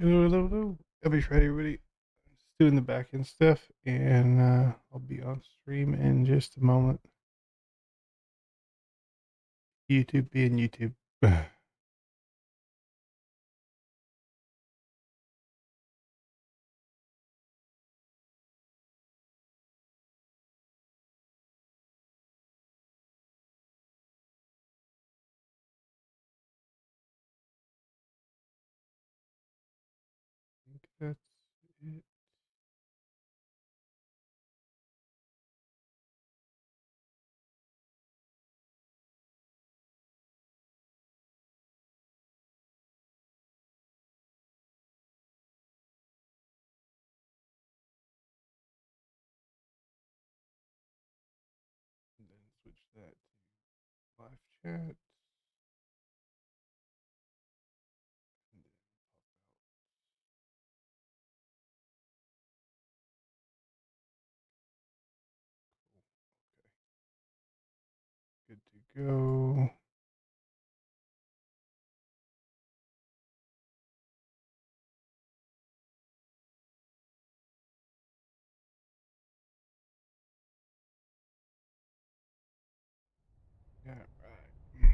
Hello, hello, hello. Happy Friday, everybody. Just doing the back end stuff, and I'll be on stream in just a moment. YouTube being YouTube. I think that's it. And then switch that to live chat. And then pop out. Cool. Okay. Good to go. All right.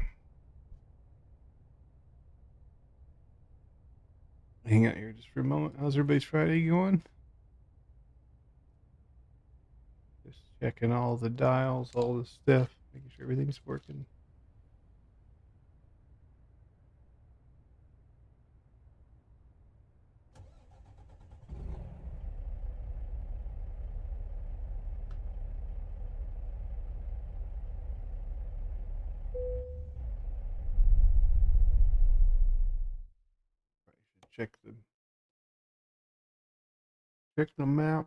Hang out here just for a moment. How's everybody's Friday going? Just checking all the dials, all the stuff, making sure everything's working. Check the map.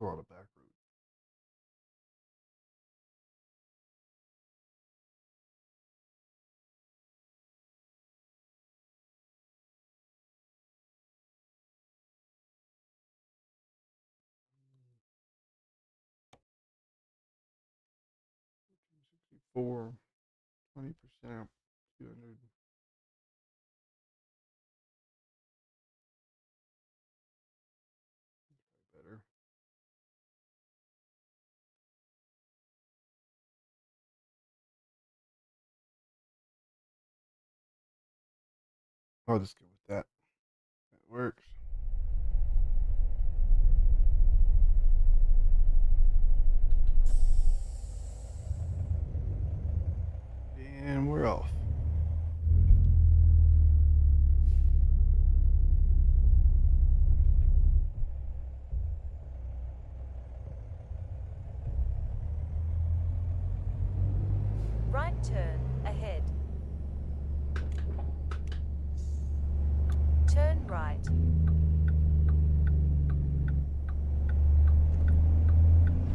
A lot of back roads. For 20%, 200. Better. I'll just go with that. That works. And we're off. Right turn ahead. Turn right.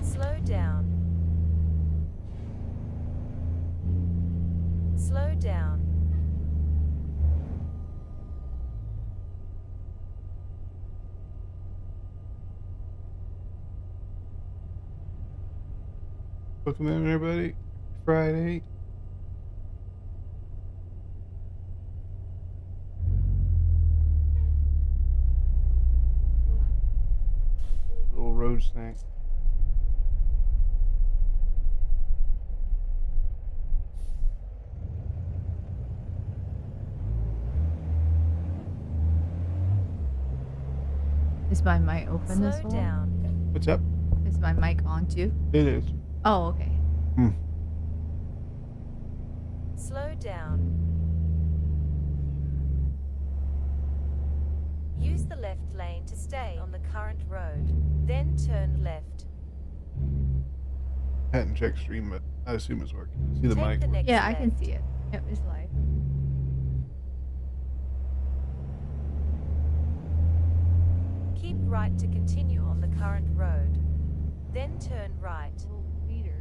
Slow down. Slow down. Welcome in, everybody. Friday. Little road snack. Is my mic open Slow as well? down. What's up? Is my mic on too? It is. Oh, okay. Slow down. Use the left lane to stay on the current road. Then turn left. I hadn't checked stream, but I assume it's working. See the Take mic. the next Yeah, I left. can see it. It was live. Keep right to continue on the current road. Then turn right. Oh, Peter.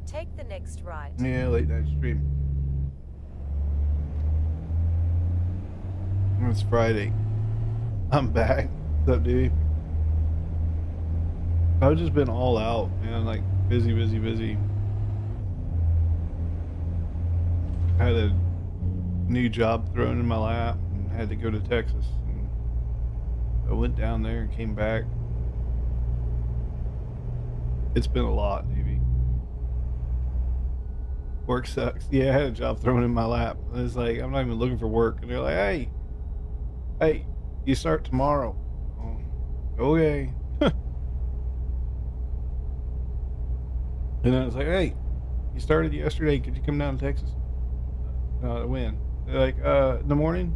Take the next right. Yeah, late night stream. It's Friday. I'm back. What's up, dude? I've just been all out, man. Like busy, busy, busy. I had a new job thrown in my lap and had to go to Texas. And I went down there and came back. It's been a lot, dude. Work sucks. Yeah, I had a job thrown in my lap. It's like I'm not even looking for work, and they're like, "Hey, you start tomorrow." Oh, okay. And then it's like, "Hey, you started yesterday. Could you come down to Texas?" When? They're like, in the morning.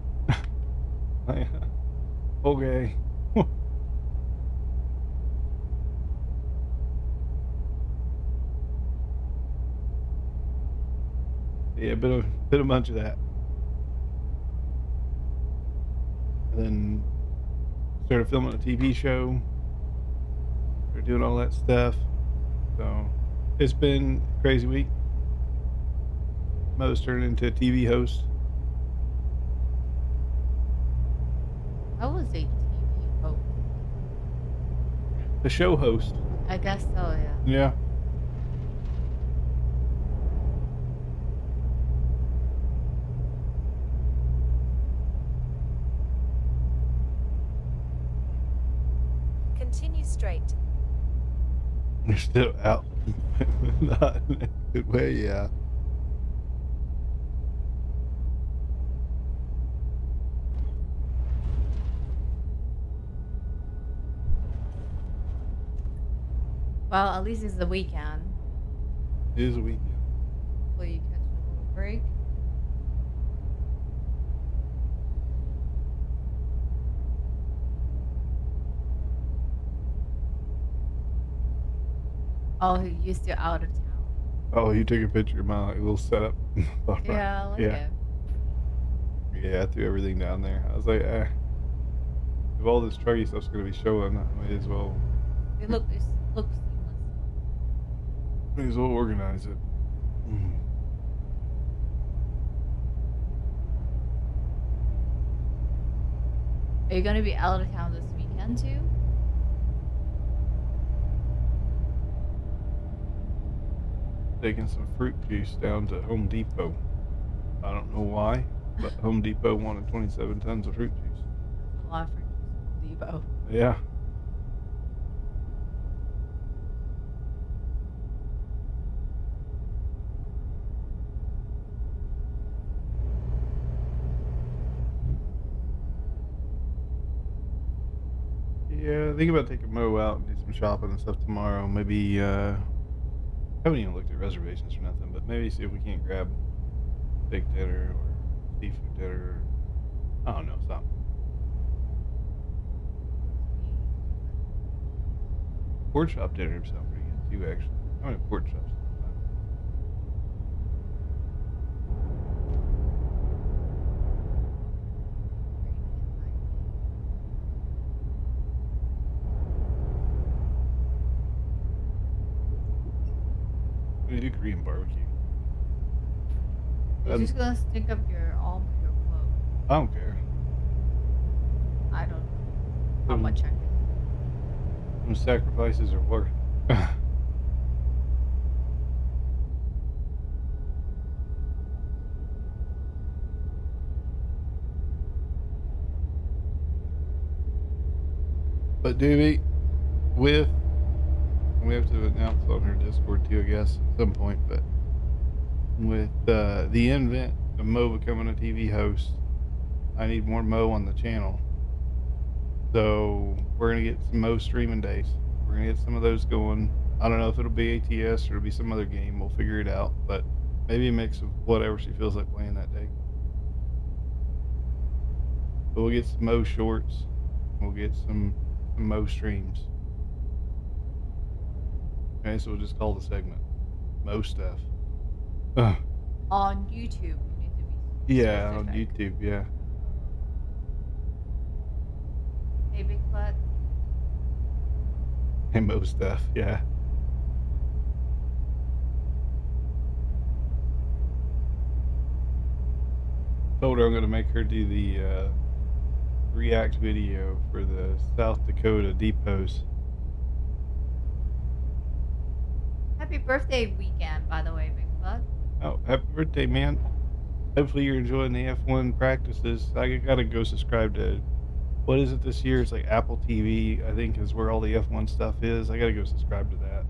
Like, okay. Yeah, bit a bunch of that. And then started filming a TV show. They're doing all that stuff. So it's been a crazy week. Mo's turned into a TV host. I was a TV host. The show host. I guess so, yeah. Yeah. Continue straight. You're still out. Not in a good way, yeah. Well, at least it's the weekend. It is a weekend. Will you catch a little break? Oh, you're still out of town. Oh, you took a picture of my little setup. Yeah, I like Yeah. it. Yeah, I threw everything down there. I was like, if all this trucky stuff's gonna be showing, I may as well It looks seamless. organize it. Are you gonna be out of town this weekend too? Taking some fruit juice down to Home Depot. I don't know why, but Home Depot wanted 27 tons of fruit juice. A lot for Home Depot. Yeah. Yeah, think about taking Mo out and do some shopping and stuff tomorrow. Maybe, haven't even looked at reservations for nothing, but maybe see if we can't grab steak dinner or seafood dinner. I don't know, something. Pork chop dinner would sound pretty good too, actually. I mean, pork chops. We do Korean barbecue. You're just gonna stick up your arm with your clothes. I don't care. I don't know how much I can. Them sacrifices are worth. But Davey, we have to announce on her Discord too, I guess, at some point. But with the invent of Mo becoming a TV host, I need more Mo on the channel. So we're gonna get some Mo streaming days. We're gonna get some of those going. I don't know if it'll be ATS or it'll be some other game. We'll figure it out. But maybe a mix of whatever she feels like playing that day. But we'll get some Mo shorts. We'll get some Mo streams. Okay, so we'll just call the segment Mo stuff. On YouTube, you need to be. Yeah, on specific. YouTube, yeah. Hey, Bigfoot. And Mo stuff, yeah. Told her I'm gonna make her do the React video for the South Dakota depots. Happy birthday weekend, by the way, Bigfoot. Oh, happy birthday, man. Hopefully you're enjoying the F1 practices. I gotta go subscribe to, what is it this year? It's like Apple TV, I think, is where all the F1 stuff is. I gotta go subscribe to that.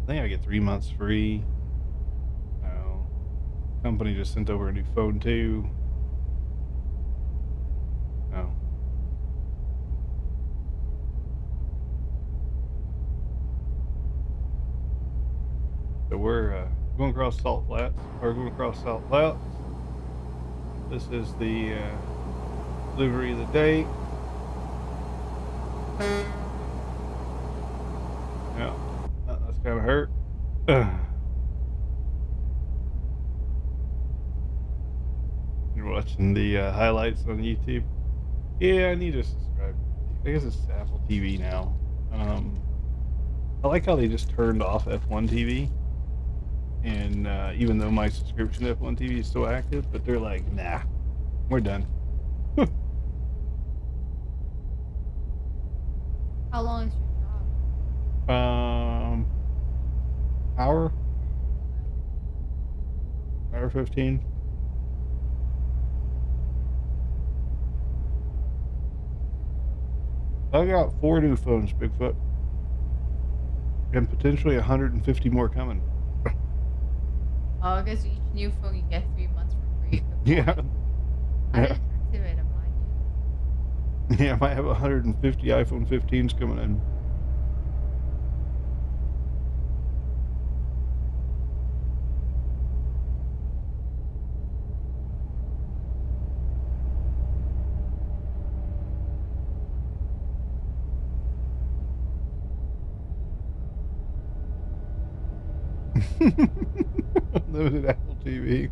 I think I get 3 months free. Oh, company just sent over a new phone too. Oh. So we're going across Salt Flats, or going across Salt Flats. This is the delivery of the day. Yeah, that's kind of hurt. You're watching the highlights on YouTube. Yeah, I need to subscribe. I guess it's Apple TV now. I like how they just turned off F1 TV. And even though my subscription to F1 TV is still active, but they're like, nah, we're done. How long is your job? Hour 15. I got 4 new phones, Bigfoot, and potentially 150 more coming. Oh, I guess each new phone you get 3 months for free. Yeah. I didn't activate mine. Yeah, I might have 150 iPhone 15s coming in. Unlimited Apple TV.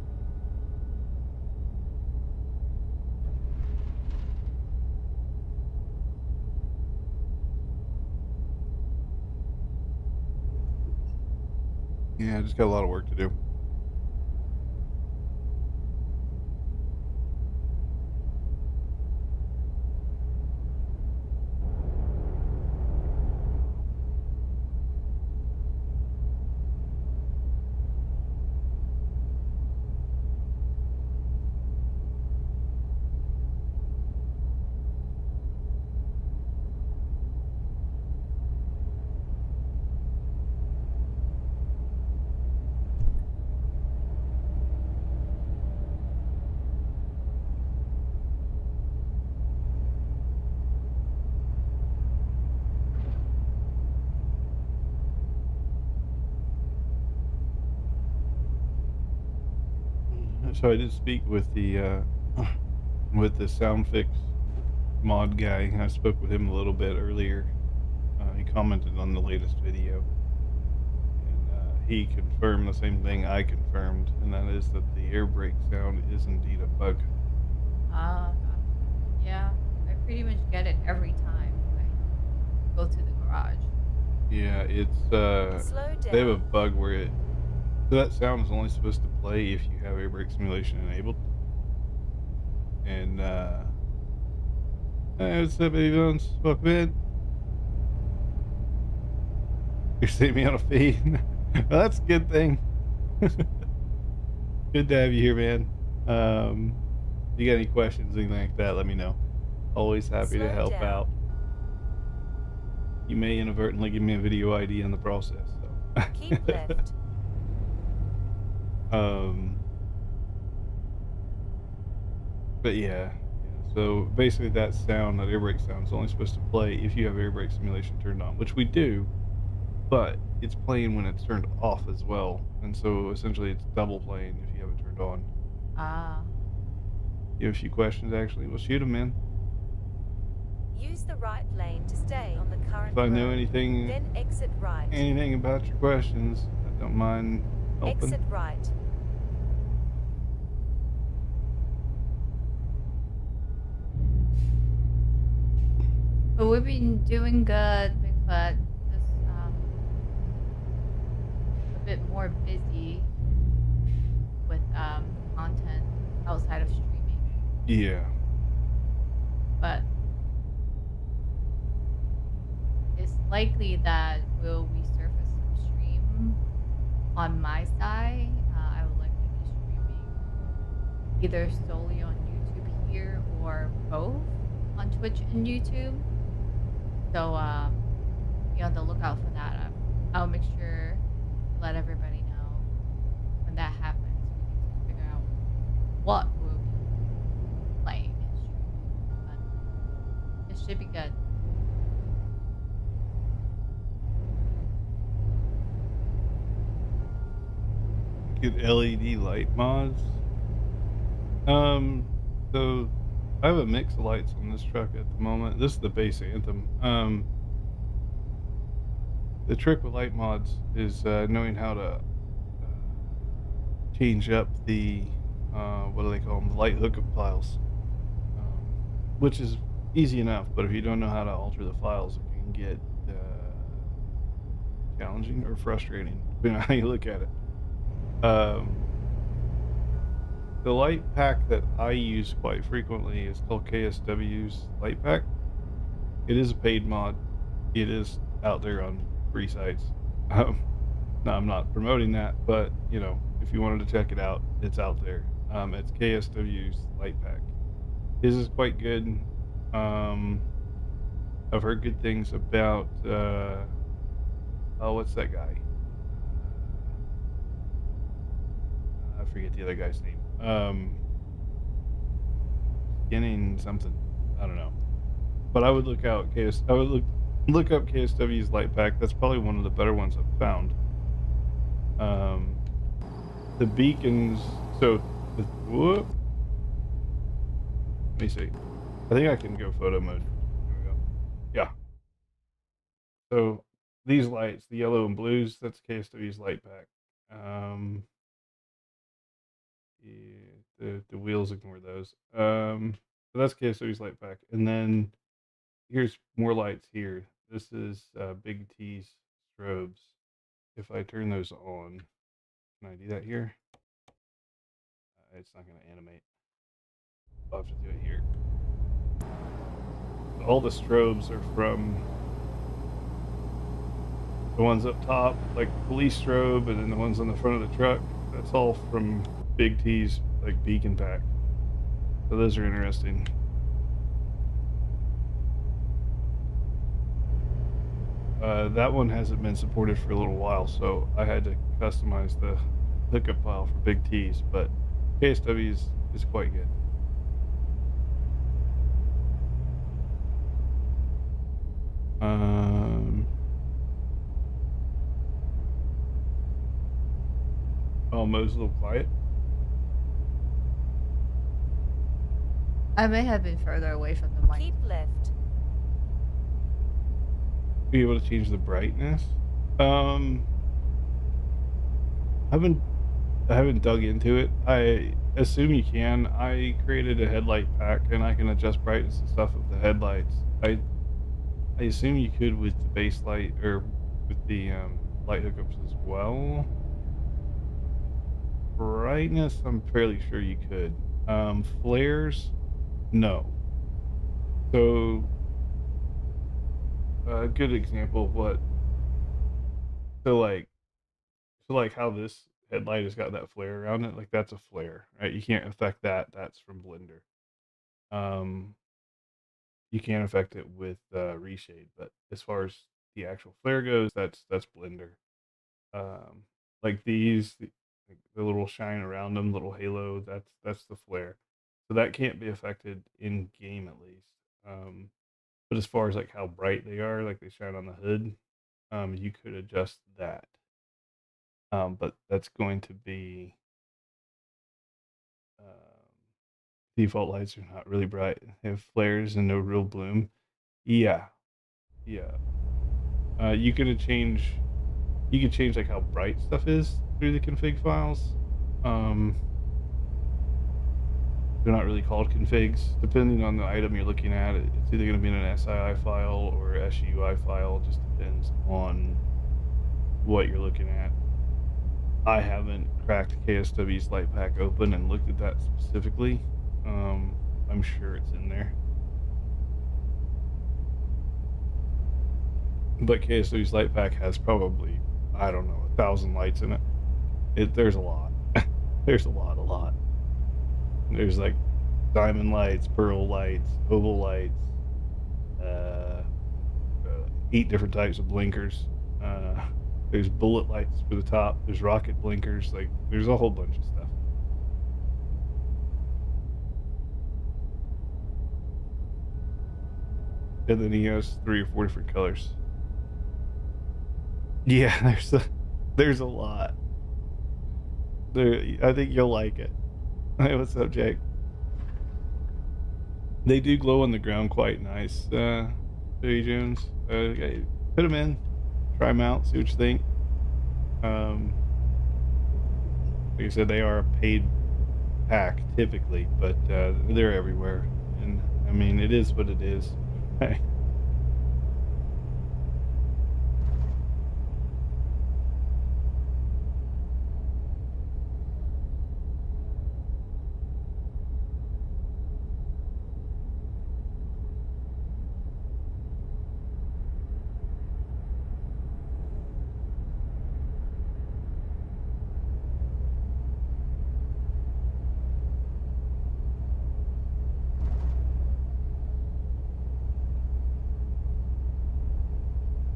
Yeah, I just got a lot of work to do. So I did speak with the SoundFix mod guy. I spoke with him a little bit earlier. He commented on the latest video, and he confirmed the same thing I confirmed, and that is that the air brake sound is indeed a bug. Yeah, I pretty much get it every time I go to the garage. Yeah, it's Slow they have a down. bug where it, so that sound is only supposed to play if you have air brake simulation enabled. And hey, what's up, baby bones? Welcome in. You're seeing me on a feed. Well, that's a good thing. Good to have you here, man. If you got any questions, anything like that, let me know. Always happy to Slow help down. out. You may inadvertently give me a video ID in the process, so. Keep left. But yeah, so basically that sound, that air brake sound, is only supposed to play if you have air brake simulation turned on, which we do, but it's playing when it's turned off as well, and so essentially it's double playing if you have it turned on. You have a few questions, actually. Well, shoot them, man. Use the right lane to stay on the current If I know road. anything Then exit right. about your questions, I don't mind helping. Exit right. But we've been doing good, Bigfoot. Just a bit more busy with content outside of streaming. Yeah. but it's likely that will resurface some stream on my side. I will likely be streaming either solely on YouTube here or both on Twitch and YouTube. So be on the lookout for that. I'll make sure to let everybody know when that happens. We can figure out what we'll be playing and streaming. But it should be good. Get LED light mods. So I have a mix of lights on this truck at the moment. This is the base Anthem. The trick with light mods is knowing how to change up the what do they call them? The light hookup files, which is easy enough. But if you don't know how to alter the files, it can get challenging or frustrating, depending on how you look at it. The light pack that I use quite frequently is called KSW's Light Pack. It is a paid mod. It is out there on free sites. Now, I'm not promoting that, but you know, if you wanted to check it out, it's out there. It's KSW's Light Pack. His is quite good. I've heard good things about what's that guy? I forget the other guy's name. Getting something. I don't know. But I would look out I would look up KSW's Light Pack. That's probably one of the better ones I've found. The beacons. So, whoop. Let me see. I think I can go photo mode. There we go. Yeah. So these lights, the yellow and blues, that's KSW's Light Pack. Yeah, the wheels, ignore those. So that's KSW's Light Pack. And then here's more lights here. This is Big T's strobes. If I turn those on, can I do that here? It's not going to animate. I'll have to do it here. All the strobes are from the ones up top, like police strobe, and then the ones on the front of the truck. That's all from Big T's like beacon pack. So those are interesting. That one hasn't been supported for a little while, so I had to customize the hookup file for Big T's, but KSW's is quite good. Oh, Mo's a little quiet. I may have been further away from the mic. Keep left. Be able to change the brightness. I haven't dug into it. I assume you can. I created a headlight pack and I can adjust brightness and stuff of the headlights. I assume you could with the base light or with the light hookups as well. Brightness, I'm fairly sure you could. Flares, no. So a good example of what. So like how this headlight has got that flare around it, like that's a flare, right? You can't affect that. That's from Blender. You can affect it with reshade, but as far as the actual flare goes, that's Blender. Like these, the little shine around them, little halo, that's the flare. So that can't be affected in game at least. But as far as like how bright they are, like they shine on the hood, you could adjust that. But that's going to be default lights are not really bright. They have flares and no real bloom. Yeah. You can change like how bright stuff is through the config files. They're not really called configs. Depending on the item you're looking at, it's either going to be in an SII file or a SUI file. It just depends on what you're looking at. I haven't cracked KSW's Light Pack open and looked at that specifically. I'm sure it's in there. But KSO's light pack has probably, I don't know, 1,000 lights in it. There's a lot. There's a lot. There's like diamond lights, pearl lights, oval lights, uh, 8 different types of blinkers. There's bullet lights for the top. There's rocket blinkers. Like, there's a whole bunch of stuff. And then he has 3 or 4 different colors. Yeah, there's a lot. I think you'll like it. Hey, what's up, Jake? They do glow on the ground quite nice. Billy Jones. Okay, put them in, try them out, see what you think. Like I said, they are a paid pack typically, but they're everywhere, and I mean, it is what it is. Hey.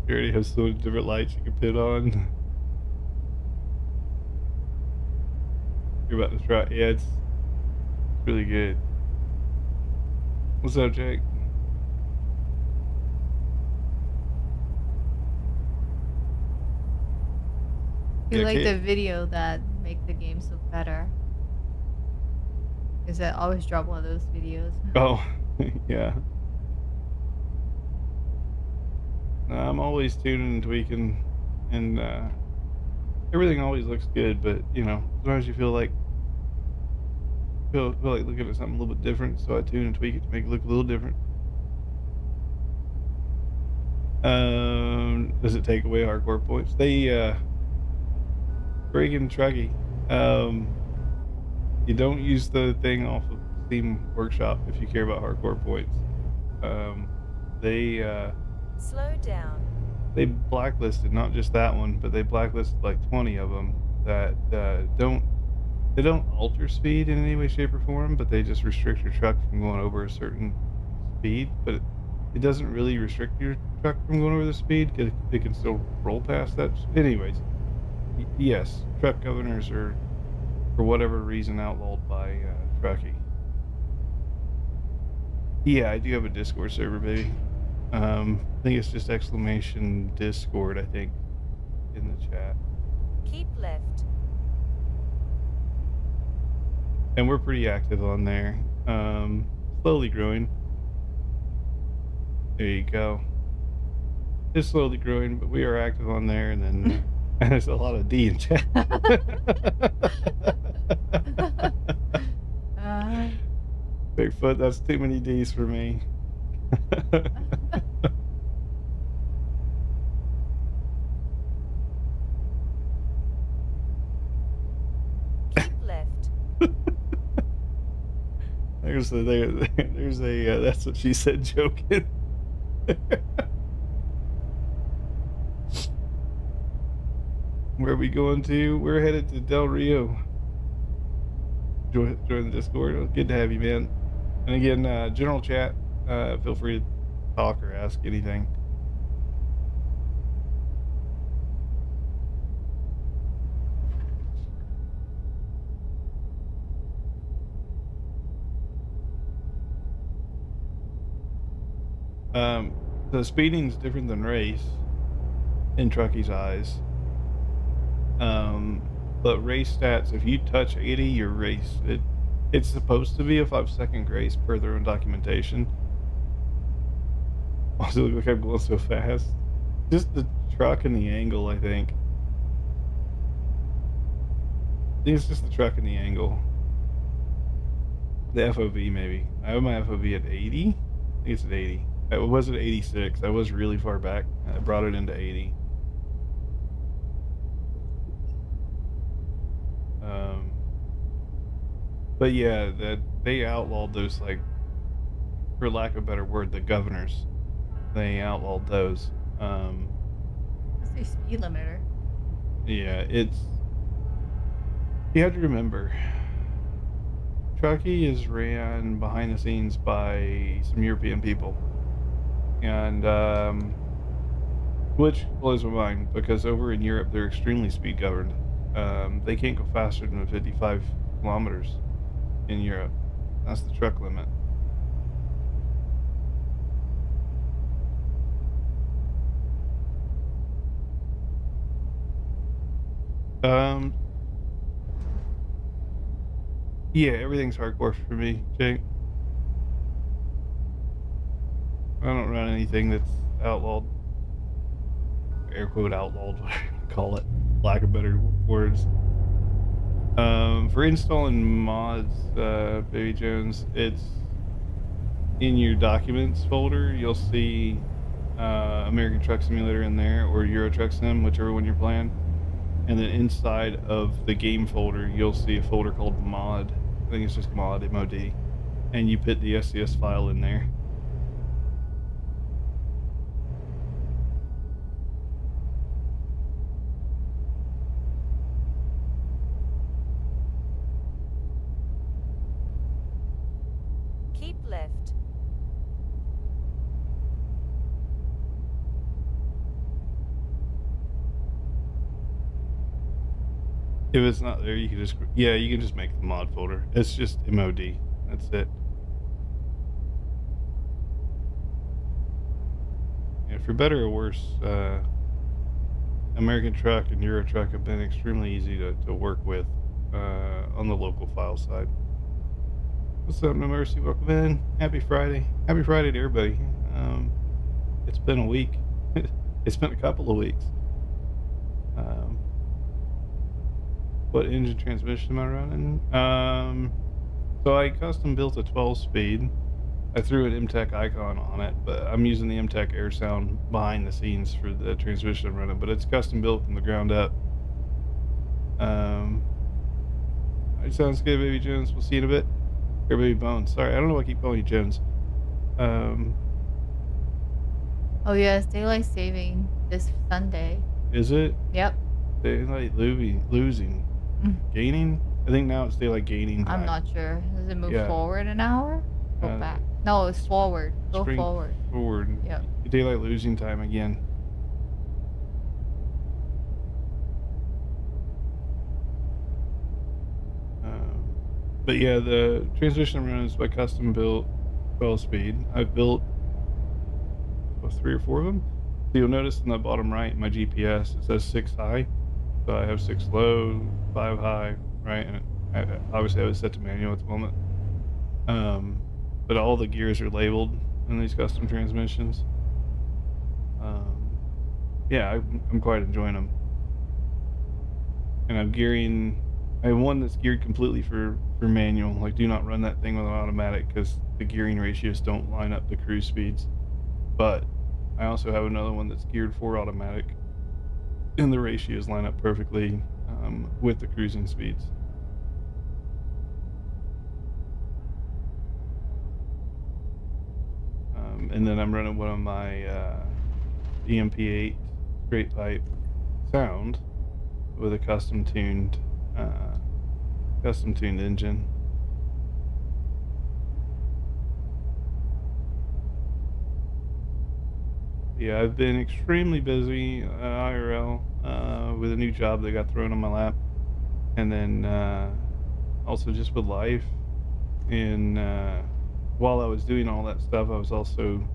You already have so many different lights you can put on. You're about to try. Yeah, it's really good. What's up, Jake? You Yeah, like Kate. the video that make the games look better? Because I always drop one of those videos. Oh, yeah. I'm always tuning and tweaking, and everything always looks good. But you know, sometimes you feel like looking at something a little bit different, so I tune and tweak it to make it look a little different. Does it take away hardcore points? They friggin' Trucky. You don't use the thing off of Steam Workshop if you care about hardcore points. They Slow down. they blacklisted not just that one, but they blacklisted like 20 of them that don't alter speed in any way, shape, or form, but they just restrict your truck from going over a certain speed. But it doesn't really restrict your truck from going over the speed because it can still roll past that. Anyways, yes, truck governors are, for whatever reason, outlawed by Truckee. Yeah, I do have a Discord server, baby. I think it's just exclamation Discord, I think, in the chat. Keep left. And we're pretty active on there. Slowly growing. There you go. Just slowly growing, but we are active on there, and then and there's a lot of D in chat. Bigfoot, that's too many D's for me. Keep left. There's a that's what she said joking. Where are we going to? We're headed to Del Rio. Join the Discord. Good to have you, man. And again, general chat, feel free to talk or ask anything. The speeding's different than race in Truckie's eyes. But race stats, if you touch 80, you're race. It's supposed to be a 5-second grace per their own documentation. Also, look like I'm going so fast. Just the truck and the angle, I think. It's just the truck and the angle. The FOV, maybe. I have my FOV at 80. I think it's at 80. It was at 86. I was really far back. I brought it into 80. But yeah, that they outlawed those, like, for lack of a better word, the governors. They outlawed those. Um, Let's say speed limiter. yeah, you have to remember, Truckee is ran behind the scenes by some European people, and which blows my mind because over in Europe they're extremely speed governed. They can't go faster than 55 kilometers in Europe. That's the truck limit. Um, yeah, everything's hardcore for me, Jake. I don't run anything that's outlawed, air quote outlawed, whatever you want to call it, lack of better words. For installing mods, Baby Jones, it's in your documents folder. You'll see American Truck Simulator in there, or Euro Truck Sim, whichever one you're playing. And then inside of the game folder, you'll see a folder called mod. I think it's just mod, MOD. And you put the SCS file in there. Keep left. If it's not there, you can just, yeah, you can just make the mod folder. It's just MOD. That's it. Yeah, for better or worse, American Truck and Euro Truck have been extremely easy to work with on the local file side. What's up, No Mercy? Welcome in. Happy Friday. Happy Friday to everybody. It's been a week. It's been a couple of weeks. Um, what engine transmission am I running? So I custom built a 12-speed. I threw an MTech icon on it, but I'm using the MTech air sound behind the scenes for the transmission I'm running, but it's custom built from the ground up. It sounds good, Baby Jones. We'll see you in a bit. Or Baby Bones. Sorry, I don't know why I keep calling you Jones. Oh yes, daylight saving this Sunday. Is it? Yep. Daylight losing. Gaining? I think now it's daylight gaining time. I'm not sure. Does it move Yeah. forward an hour? Go back. No, it's forward. Go Spring forward. Forward. Yep. Daylight losing time again. But yeah, the transmission I'm running is by custom built 12 speed. I've built 3 or 4 of them. So you'll notice in the bottom right, my GPS, it says 6 high. So I have 6 low, 5 high, right? And obviously I was set to manual at the moment. But all the gears are labeled in these custom transmissions. Yeah, I'm quite enjoying them. And I have one that's geared completely for manual. Like, do not run that thing with an automatic because the gearing ratios don't line up the cruise speeds. But I also have another one that's geared for automatic, and the ratios line up perfectly with the cruising speeds. And then I'm running one of my EMP8 straight pipe sound with a custom tuned engine. Yeah, I've been extremely busy IRL with a new job that got thrown on my lap, and then also just with life. And while I was doing all that stuff, I was also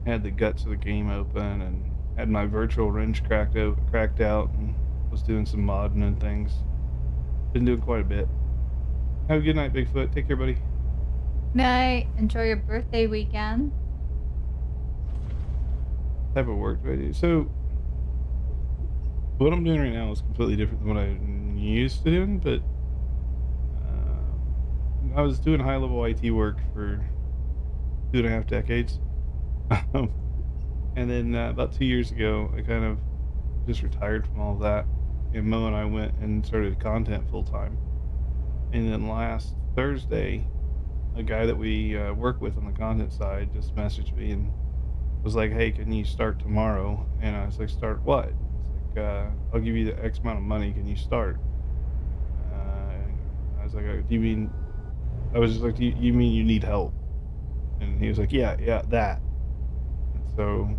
had the guts of the game open and had my virtual wrench cracked out, and was doing some modding and things. Been doing quite a bit. Have a good night, Bigfoot. Take care, buddy. Night. Enjoy your birthday weekend. Type of work do I do? So what I'm doing right now is completely different than what I used to doing, but I was doing high level IT work for 2.5 decades. And then about 2 years ago, I kind of just retired from all of that. And Mo and I went and started content full time. And then last Thursday, a guy that we work with on the content side just messaged me and was like, "Hey, can you start tomorrow?" And I was like, "Start what?" It's like, "I'll give you the X amount of money. Can you start?" I was like, "Do you mean?" I was just like, "You mean you need help?" And he was like, "Yeah, yeah, that." And so,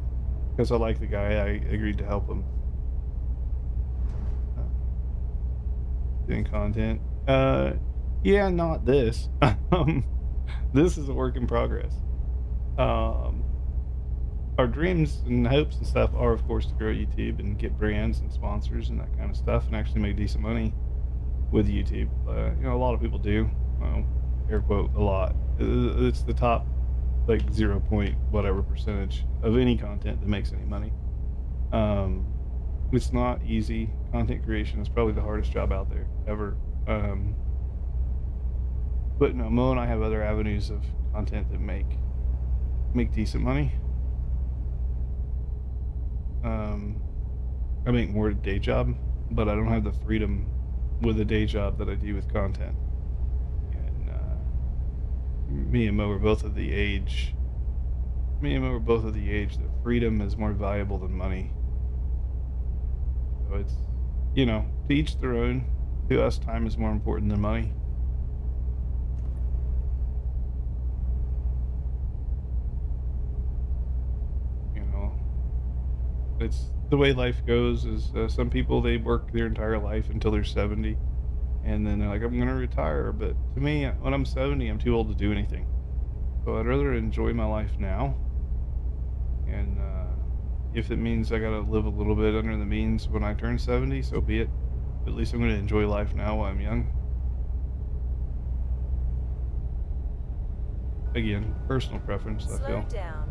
because I like the guy, I agreed to help him uh, doing content. Yeah, not this. This is a work in progress. Um, our dreams and hopes and stuff are, of course, to grow YouTube and get brands and sponsors and that kind of stuff, and actually make decent money with YouTube. A lot of people do. Well, air quote a lot. It's the top like 0 point whatever percentage of any content that makes any money. Um, it's not easy. Content creation is probably the hardest job out there ever. But no, Mo and I have other avenues of content that make decent money. Um, I make more at a day job, but I don't have the freedom with a day job that I do with content. And me and Mo are both of the age. Me and Mo are both of the age that freedom is more valuable than money. So it's, to each their own. To us, time is more important than money. You know, it's the way life goes. Is some people they work their entire life until they're 70, and then they're like, "I'm gonna retire." But to me, when I'm 70, I'm too old to do anything. So I'd rather enjoy my life now, and if it means I gotta live a little bit under the means when I turn 70, so be it. At least I'm gonna enjoy life now while I'm young. Again, personal preference, I Slow feel. down.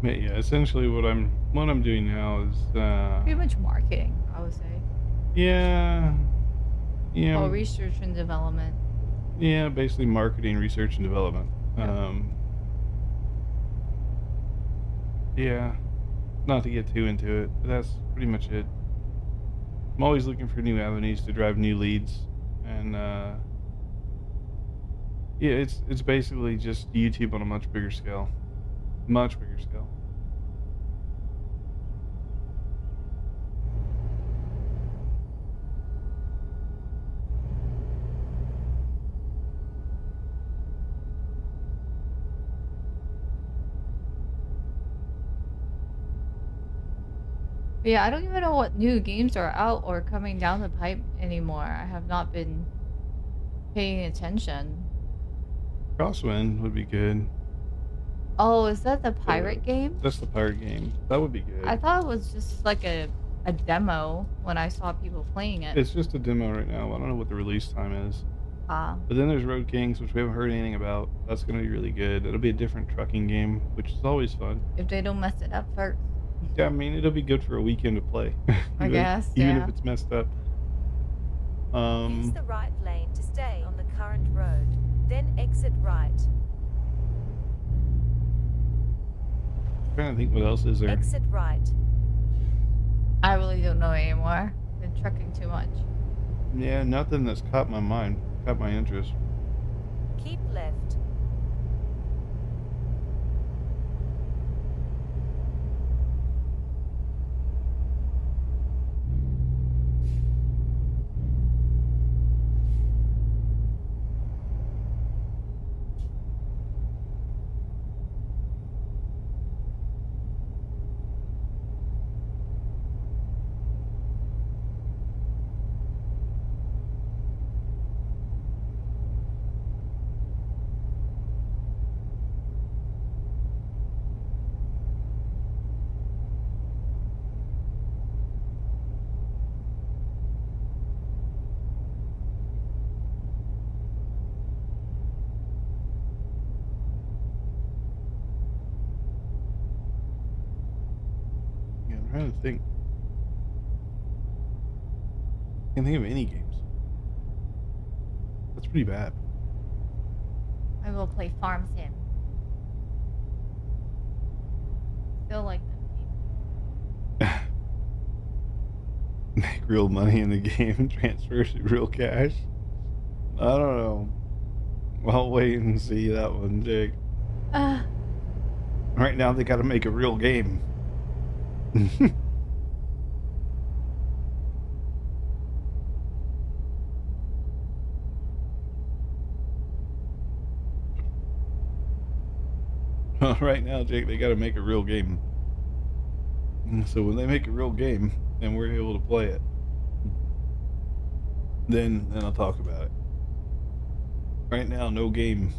But yeah, essentially what I'm doing now is Pretty much marketing, I would say. yeah, Or yeah, research and development. yeah, basically marketing, research and development. Yep. Yeah, not to get too into it, but that's pretty much it. I'm always looking for new avenues to drive new leads, and yeah, it's basically just YouTube on a much bigger scale. But yeah, I don't even know what new games are out or coming down the pipe anymore. I have not been paying attention. Crosswind would be good. Oh, is that the The pirate game? That's the pirate game. That would be I good. thought it was just like a demo when I saw people playing it. It's just a demo right now. I don't know what the release time is. Ah, But then there's Road Kings, which we haven't heard anything about. That's going to be really good. It'll be a different trucking game, which is always fun. if they don't mess it up first, Yeah, I mean, it'll be good for a weekend to play, I guess. even if Yeah. it's messed up. Use Um, the right lane to stay on the current road, then exit right. trying to think what else is there. Exit right. I really don't know anymore. Been trucking too much. Yeah, nothing that's caught my mind, caught my interest. Keep left. Yeah, I'm trying to think. Can't think of any games. That's pretty bad. I will play Farm Sim. Still like that game. Make real money in the game, transfer to real cash. I don't know. I'll wait and see that one, Jake. Right now, they got to make a real game. Right now, Jake, they got to make a real game. So when they make a real game and we're able to play it, then I'll talk about it. Right now, no game.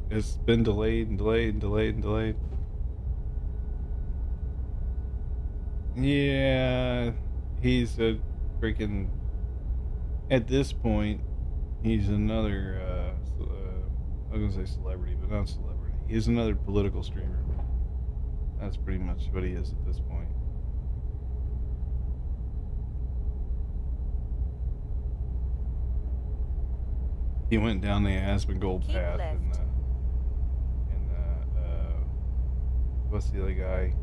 It's been delayed and delayed and delayed and delayed. Yeah, he's a freaking. At this point, he's another. I was gonna say celebrity, but not celebrity. He's another political streamer. That's pretty much what he is at this point. He went down the Asmongold Keep path, left. and what's the other guy?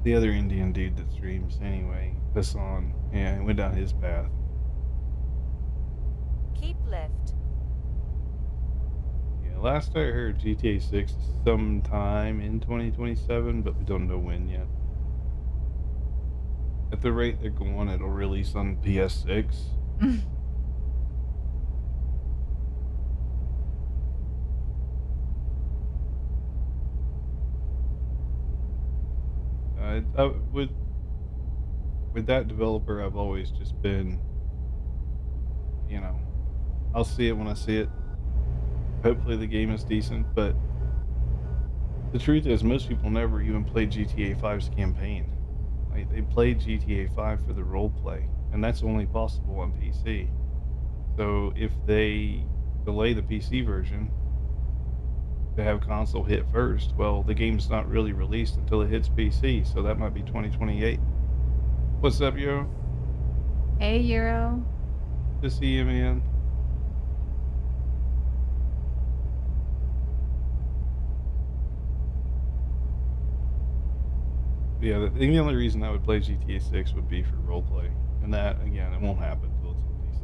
The other Indian dude that streams anyway, Hassan. Yeah, he went down his path. Keep left. Yeah, last I heard, GTA 6 is sometime in 2027, but we don't know when yet. At the rate they're going, it'll release on PS6. With that developer, I've always just been, you know, I'll see it when I see it. Hopefully the game is decent, but the truth is most people never even played GTA 5's campaign. Like, they played GTA 5 for the role play, and that's only possible on PC. So if they delay the PC version to have console hit first, well, the game's not really released until it hits PC, so that might be 2028. What's up, Euro? Hey, Euro. Good to see you, man. Yeah, the only reason I would play GTA 6 would be for roleplay. And that, again, it won't happen until it's on PC.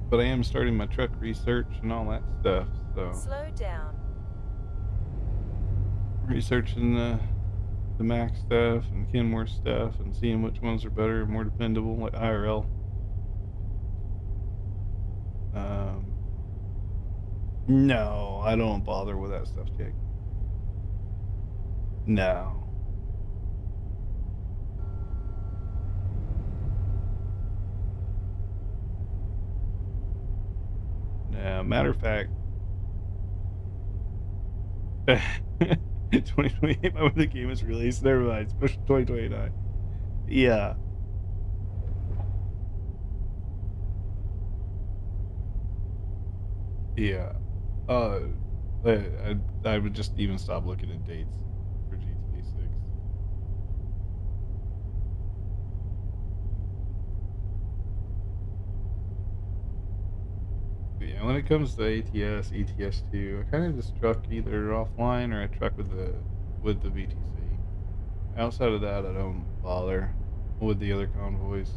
But I am starting my truck research and all that stuff, so Slow down. researching the Mac stuff and Kenmore stuff and seeing which ones are better and more dependable, like IRL. No, I don't bother with that stuff, Jake. No. Matter of fact, 2028 by when the game is released. Never mind, it's pushed to 2029. Yeah. Yeah. I would just even stop looking at dates for GTA 6. But yeah, when it comes to ATS, ETS2, I kind of just truck either offline or I truck with the VTC. Outside of that, I don't bother with the other convoys.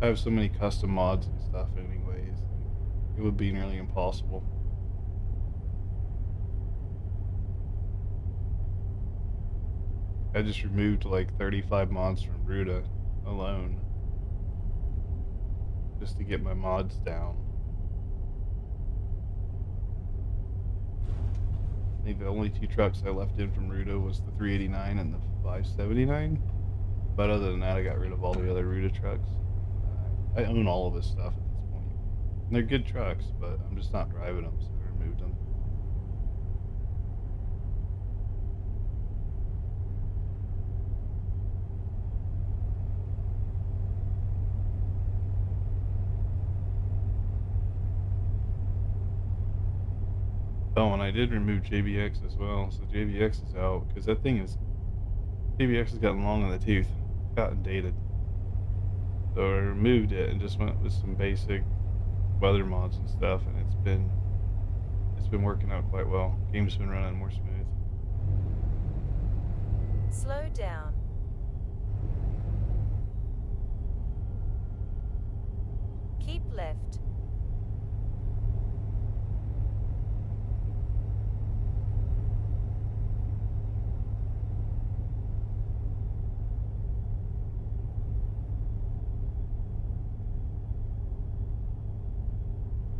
I have so many custom mods and stuff anyways. It would be nearly impossible. I just removed like 35 mods from Ruta alone just to get my mods down. think the only 2 trucks I left in from Ruta was the 389 and the 579. But other than that, I got rid of all the other Ruta trucks. I own all of this stuff at this point. And they're good trucks, but I'm just not driving them, so I removed them. Oh, and I did remove JBX as well, so JBX is out, because that thing is... JBX has gotten long in the tooth, gotten dated. So I removed it and just went with some basic weather mods and stuff, and it's been working out quite well. Game's been running more smooth. Slow down. Keep left.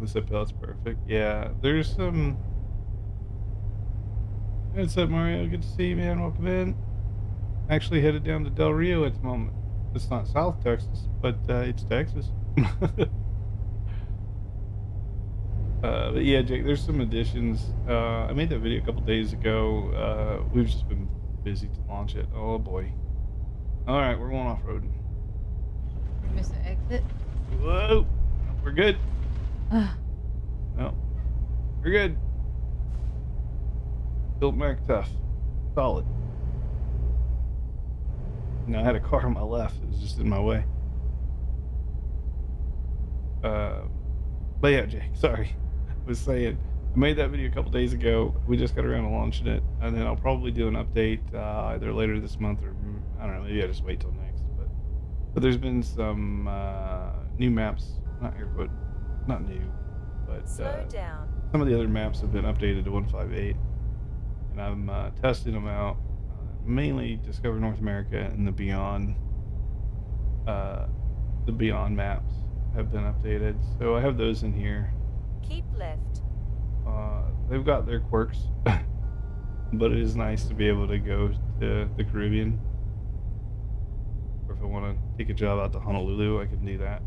This uphill perfect. Yeah, there's some... What's up, Mario? Good to see you, man. Welcome in. Actually headed down to Del Rio at the moment. It's not South Texas, but it's Texas. But yeah, Jake, there's some additions. I made that video a couple days ago. We've just been busy to launch it. Oh boy. All right, we're going off-roading. We missed an exit. Whoa, we're good. No, we're good. Built Mac tough, solid. No, I had a car on my left. It was just in my way. But yeah, Jake, sorry. I was saying, I made that video a couple days ago. We just got around to launching it, and then I'll probably do an update either later this month or I don't know. Maybe I just wait till next. But there's been some new maps, not new, but Slow down. some of the other maps have been updated to 158, and I'm testing them out. Mainly Discover North America and the Beyond maps have been updated, so I have those in here. Keep left. They've got their quirks, but it is nice to be able to go to the Caribbean, or if I want to take a job out to Honolulu, I can do that.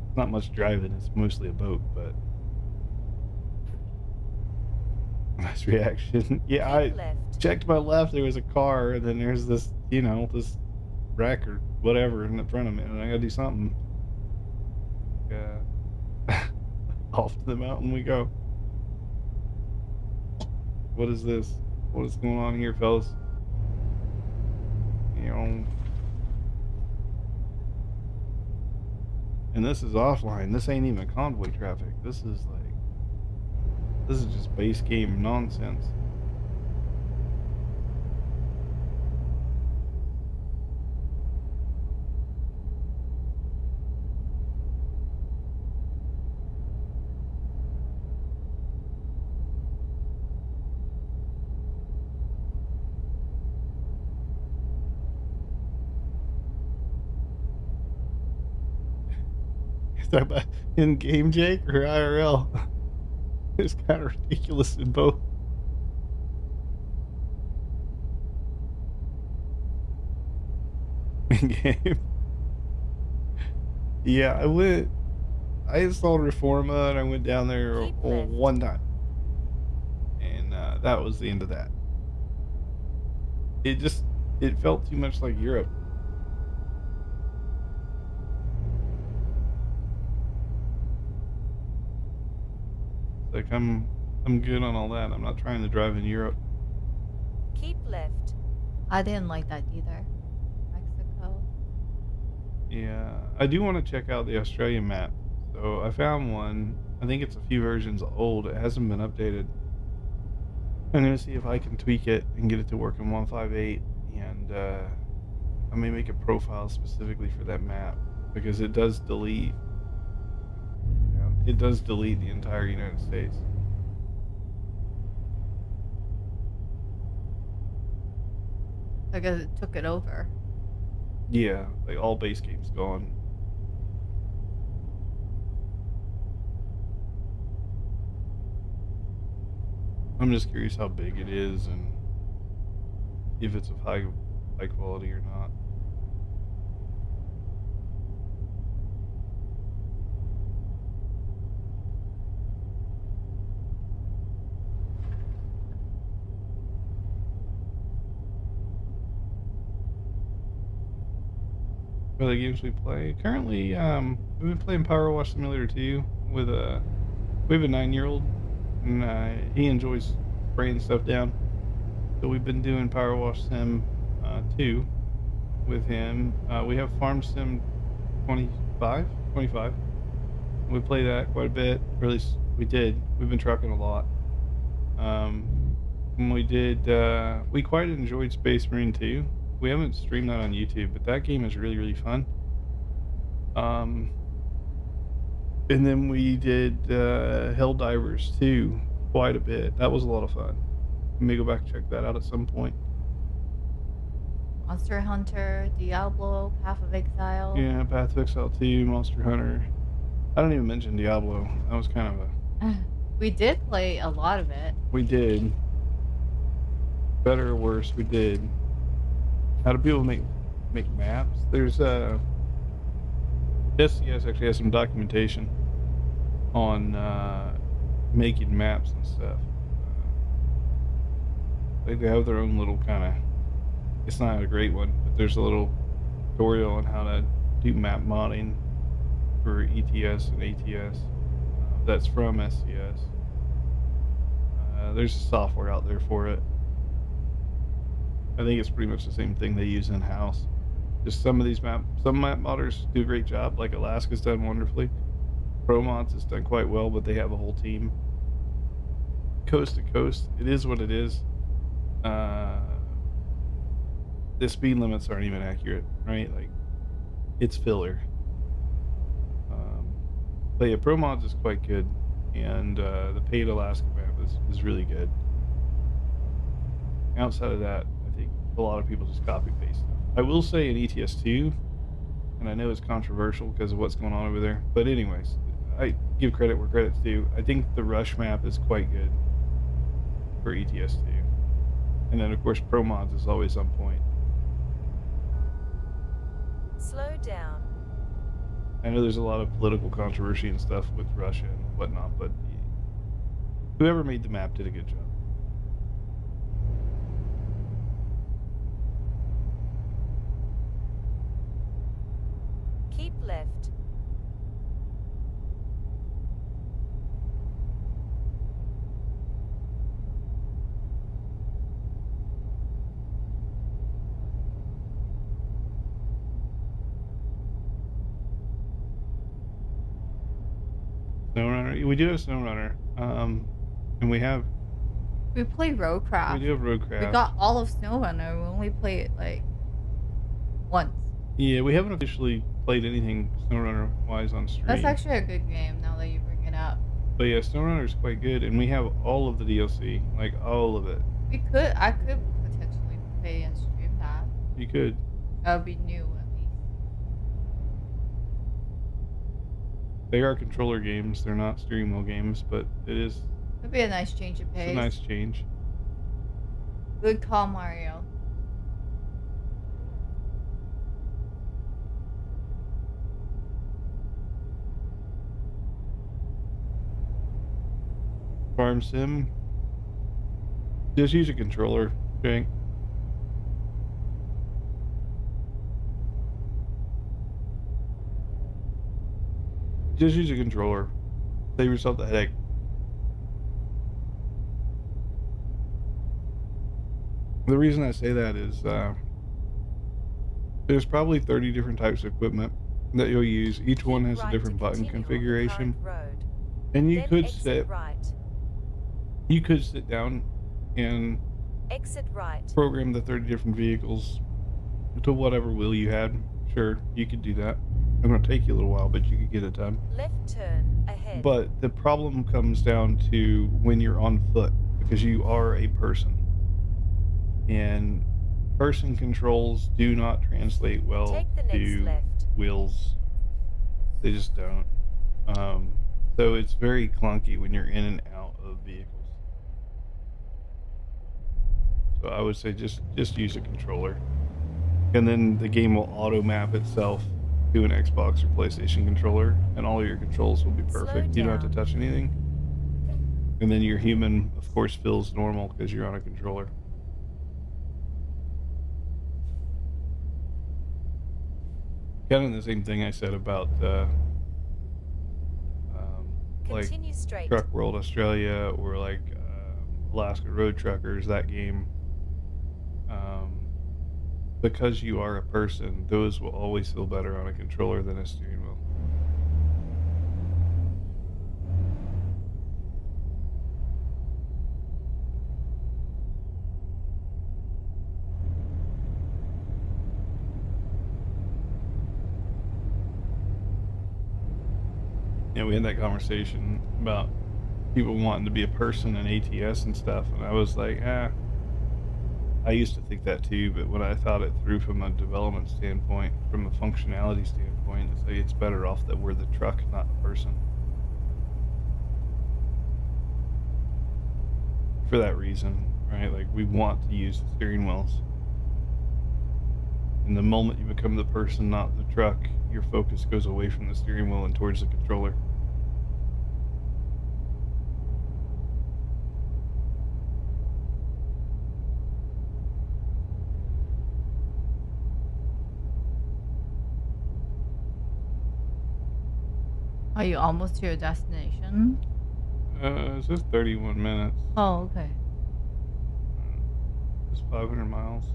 It's not much driving, it's mostly a boat, but nice reaction. Yeah, I left. checked my left, there was a car, and then there's this, this wreck or whatever in front of me, and I gotta do something. Off to the mountain we go. What is this? What is going on here, fellas? And this is offline. This ain't even convoy traffic. This is just base game nonsense. Talk about in game, Jake, or IRL? It's kind of ridiculous in both. In game. Yeah, I installed Reforma and I went down there one time, and that was the end of that. It felt too much like Europe. Like I'm good on all that. I'm not trying to drive in Europe. Keep left. I didn't like that either. Mexico. Yeah, I do want to check out the Australian map. So I found one. I think it's a few versions old. It hasn't been updated. I'm gonna see if I can tweak it and get it to work in 158, and I may make a profile specifically for that map because it does delete. It does delete the entire United States. I guess it took it over. Yeah, like all base games gone. I'm just curious how big it is and if it's of high quality or not. For the games we play currently, we've been playing Power Wash Simulator 2 with we have a 9-year-old, and he enjoys spraying stuff down. So we've been doing Power Wash Sim 2 with him. We have Farm Sim 25. We play that quite a bit, or at least we did. We've been trucking a lot. And we quite enjoyed Space Marine 2. We haven't streamed that on YouTube, but that game is really, really fun. Um, and then we did Helldivers 2 quite a bit. That was a lot of fun. You may go back and check that out at some point. Monster Hunter, Diablo, Path of Exile. Yeah, Path of Exile 2, Monster Hunter. I don't even mention Diablo. That was kind of a... We did play a lot of it. We did. Better or worse, we did. How do people make maps? There's SCS actually has some documentation on making maps and stuff. They have their own little kind of... It's not a great one, but there's a little tutorial on how to do map modding for ETS and ATS. That's from SCS. There's software out there for it. I think it's pretty much the same thing they use in-house. Just some map modders do a great job, like Alaska's done wonderfully. ProMods has done quite well, but they have a whole team. Coast to coast, it is what it is. The speed limits aren't even accurate, right? Like, it's filler. But yeah, ProMods is quite good, and the paid Alaska map is really good. Outside of that, I think a lot of people just copy paste stuff. I will say in ETS 2, and I know it's controversial because of what's going on over there, but anyways, I give credit where credit's due. I think the Rush map is quite good for ETS 2. And then, of course, ProMods is always on point. Slow down. I know there's a lot of political controversy and stuff with Russia and whatnot, but whoever made the map did a good job. Keep left. SnowRunner, we do have SnowRunner, and we play Roadcraft. We do have Roadcraft. We got all of SnowRunner. We only play it like once. Yeah, we haven't officially played anything SnowRunner wise on stream. That's actually a good game now that you bring it up. But yeah, SnowRunner is quite good, and we have all of the DLC, like all of it. I could potentially play and stream that. You could. That would be new at least. They are controller games. They're not steering wheel games, but it'd be a nice change of pace. It's a nice change. Good call, Mario. Farm Sim. Just use a controller, Shank. Just use a controller. Save yourself the headache. The reason I say that is there's probably 30 different types of equipment that you'll use. Each one has a different button configuration. And you could sit down and program the 30 different vehicles to whatever wheel you had. Sure, you could do that. It's going to take you a little while, but you could get it done. Left turn ahead. But the problem comes down to when you're on foot, because you are a person. And person controls do not translate well to wheels. They just don't. So it's very clunky when you're in and out of vehicles. So I would say just use a controller, and then the game will auto map itself to an Xbox or PlayStation controller, and all your controls will be Slow perfect. You don't have to down. touch anything, and then your human, of course, feels normal because you're on a controller. Kind of the same thing I said about like Continue straight. Truck World Australia or like Alaska Road Truckers. That game, um, because you are a person, those will always feel better on a controller than a steering wheel. Yeah, we had that conversation about people wanting to be a person in ATS and stuff, and I was like, I used to think that too, but when I thought it through from a development standpoint, from a functionality standpoint, it's like it's better off that we're the truck, not the person. For that reason, right? Like we want to use the steering wheels. And the moment you become the person, not the truck, your focus goes away from the steering wheel and towards the controller. Are you almost to your destination? It's just 31 minutes. Oh, okay. It's 500 miles.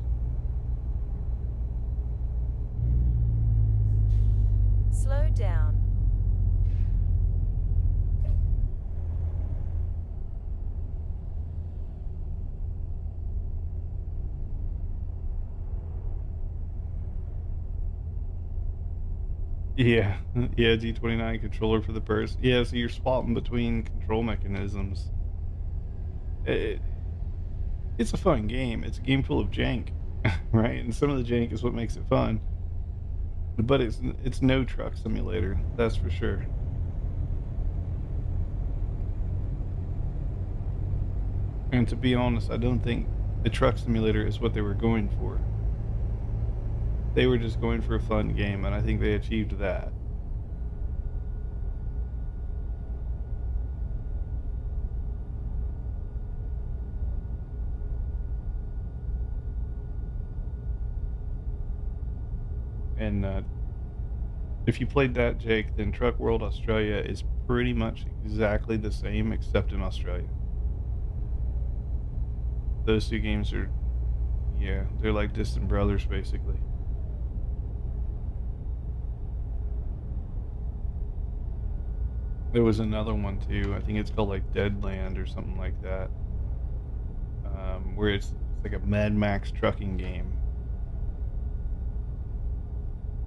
Slow down. Yeah, yeah, G29 controller for the person. Yeah, so you're swapping between control mechanisms. It, it's a fun game. It's a game full of jank, right? And some of the jank is what makes it fun. But it's no truck simulator, that's for sure. And to be honest, I don't think the truck simulator is what they were going for. They were just going for a fun game, and I think they achieved that. And if you played that, Jake, then Truck World Australia is pretty much exactly the same, except in Australia. Those two games are, yeah, they're like distant brothers, basically. There was another one too. I think it's called like Deadland or something like that, where it's like a Mad Max trucking game.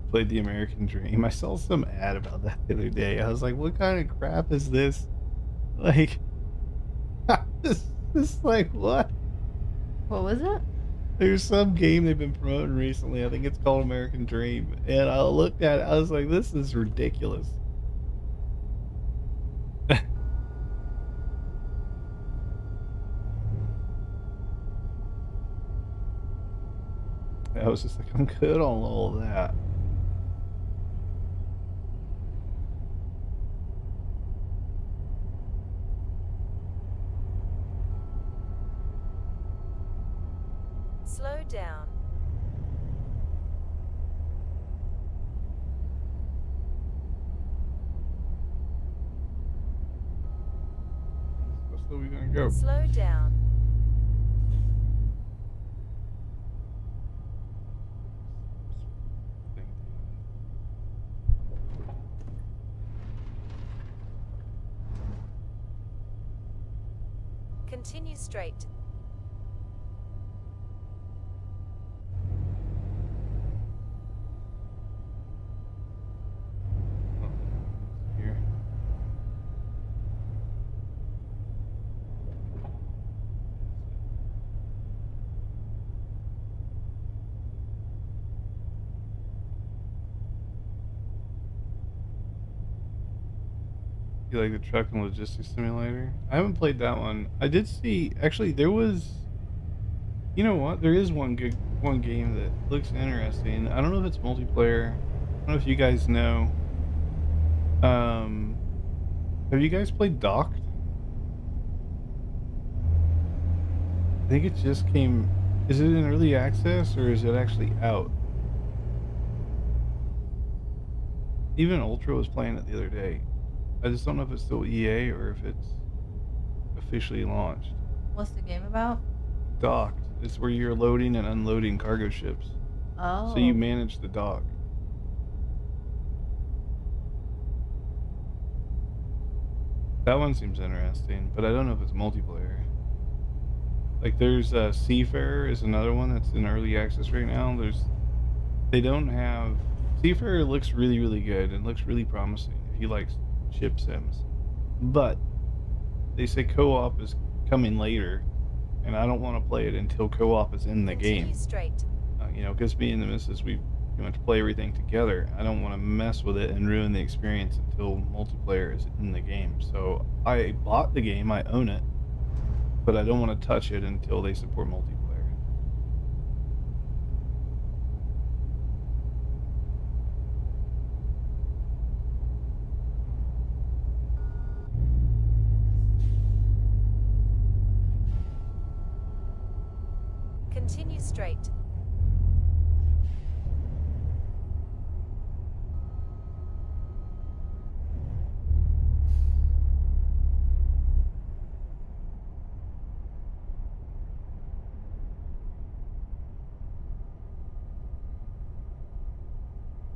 Played the American Dream. I saw some ad about that the other day. I was like, "What kind of crap is this?" Like, this like what? What was it? There's some game they've been promoting recently. I think it's called American Dream, and I looked at it. I was like, "This is ridiculous." I was just like, I'm good on all of that. Slow down. How slow are we gonna go? Slow down. Continue straight. Here. You like the truck and logistics simulator? I haven't played that one. I did see, actually, there was You know what? There is one game that looks interesting. I don't know if it's multiplayer. I don't know if you guys know. Um, have you guys played Docked? I think it just came. Is it in early access or is it actually out? Even Ultra was playing it the other day. I just don't know if it's still EA or if it's officially launched. What's the game about? Docked. It's where you're loading and unloading cargo ships. So you Oh, manage the dock. That one seems interesting, but I don't know if it's multiplayer. Like there's Seafarer is another one that's in early access right now. They don't have Seafarer looks really good and looks really promising if you like ship sims. But they say co-op is coming later, and I don't want to play it until co-op is in the Continue game. straight. You know, because me and the missus, we want to play everything together. I don't want to mess with it and ruin the experience until multiplayer is in the game. So I bought the game, I own it, but I don't want to touch it until they support multiplayer. Continue straight.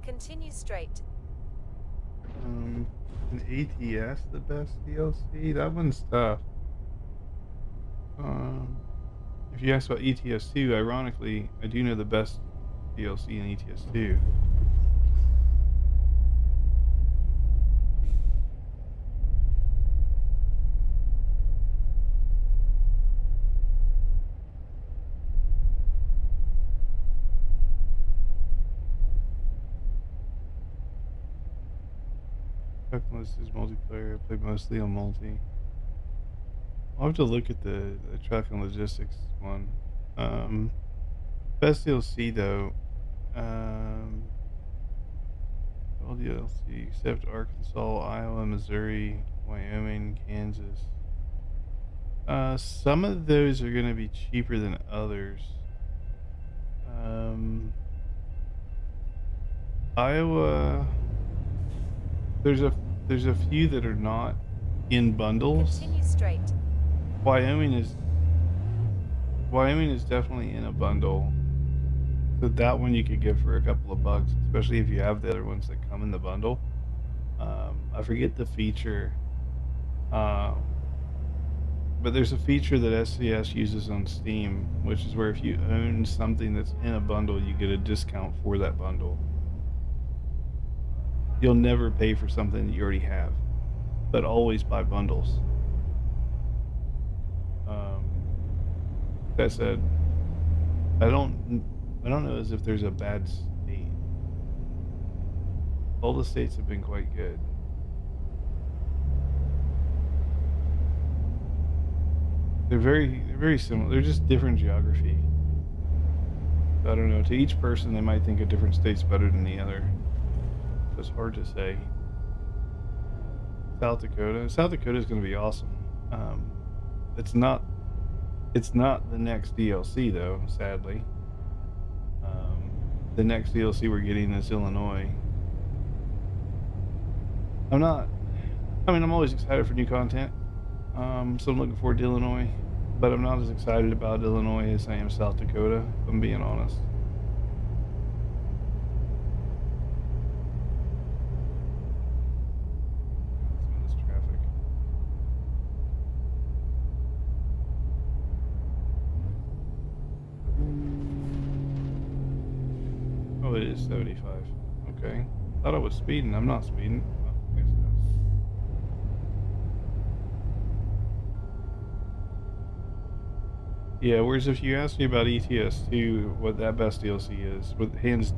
Continue straight. An ATS the best DLC? That one's tough. If you ask about ETS 2, ironically, I do know the best DLC in ETS 2. Most is multiplayer. I play mostly on multi. I'll have to look at the truck and logistics one. Um, Best DLC though. Um, all DLC except Arkansas, Iowa, Missouri, Wyoming, Kansas. Some of those are going to be cheaper than others. Um, Iowa. There's a there's a few that are not in bundles. Continue straight. Wyoming is definitely in a bundle. So that one you could get for a couple of bucks, especially if you have the other ones that come in the bundle. I forget the feature, uh, but there's a feature that SCS uses on Steam, which is where if you own something that's in a bundle, you get a discount for that bundle. You'll never pay for something that you already have, but always buy bundles. Um, that said, I don't know as if there's a bad state. All the states have been quite good. They're very similar. They're just different geography. I don't know. To each person, they might think a different state's better than the other. So it's hard to say. South Dakota. South Dakota is going to be awesome. It's not. It's not the next DLC though. Sadly. The next DLC we're getting is Illinois. I'm not. I mean, I'm always excited for new content. So I'm looking forward to Illinois, but I'm not as excited about Illinois as I am South Dakota, if I'm being honest. Some of this traffic. Oh, it is 75. Okay. Thought I was speeding. I'm not speeding. Oh, I guess not. Yeah, whereas if you ask me about ETS 2, what that best DLC is, with uh, hands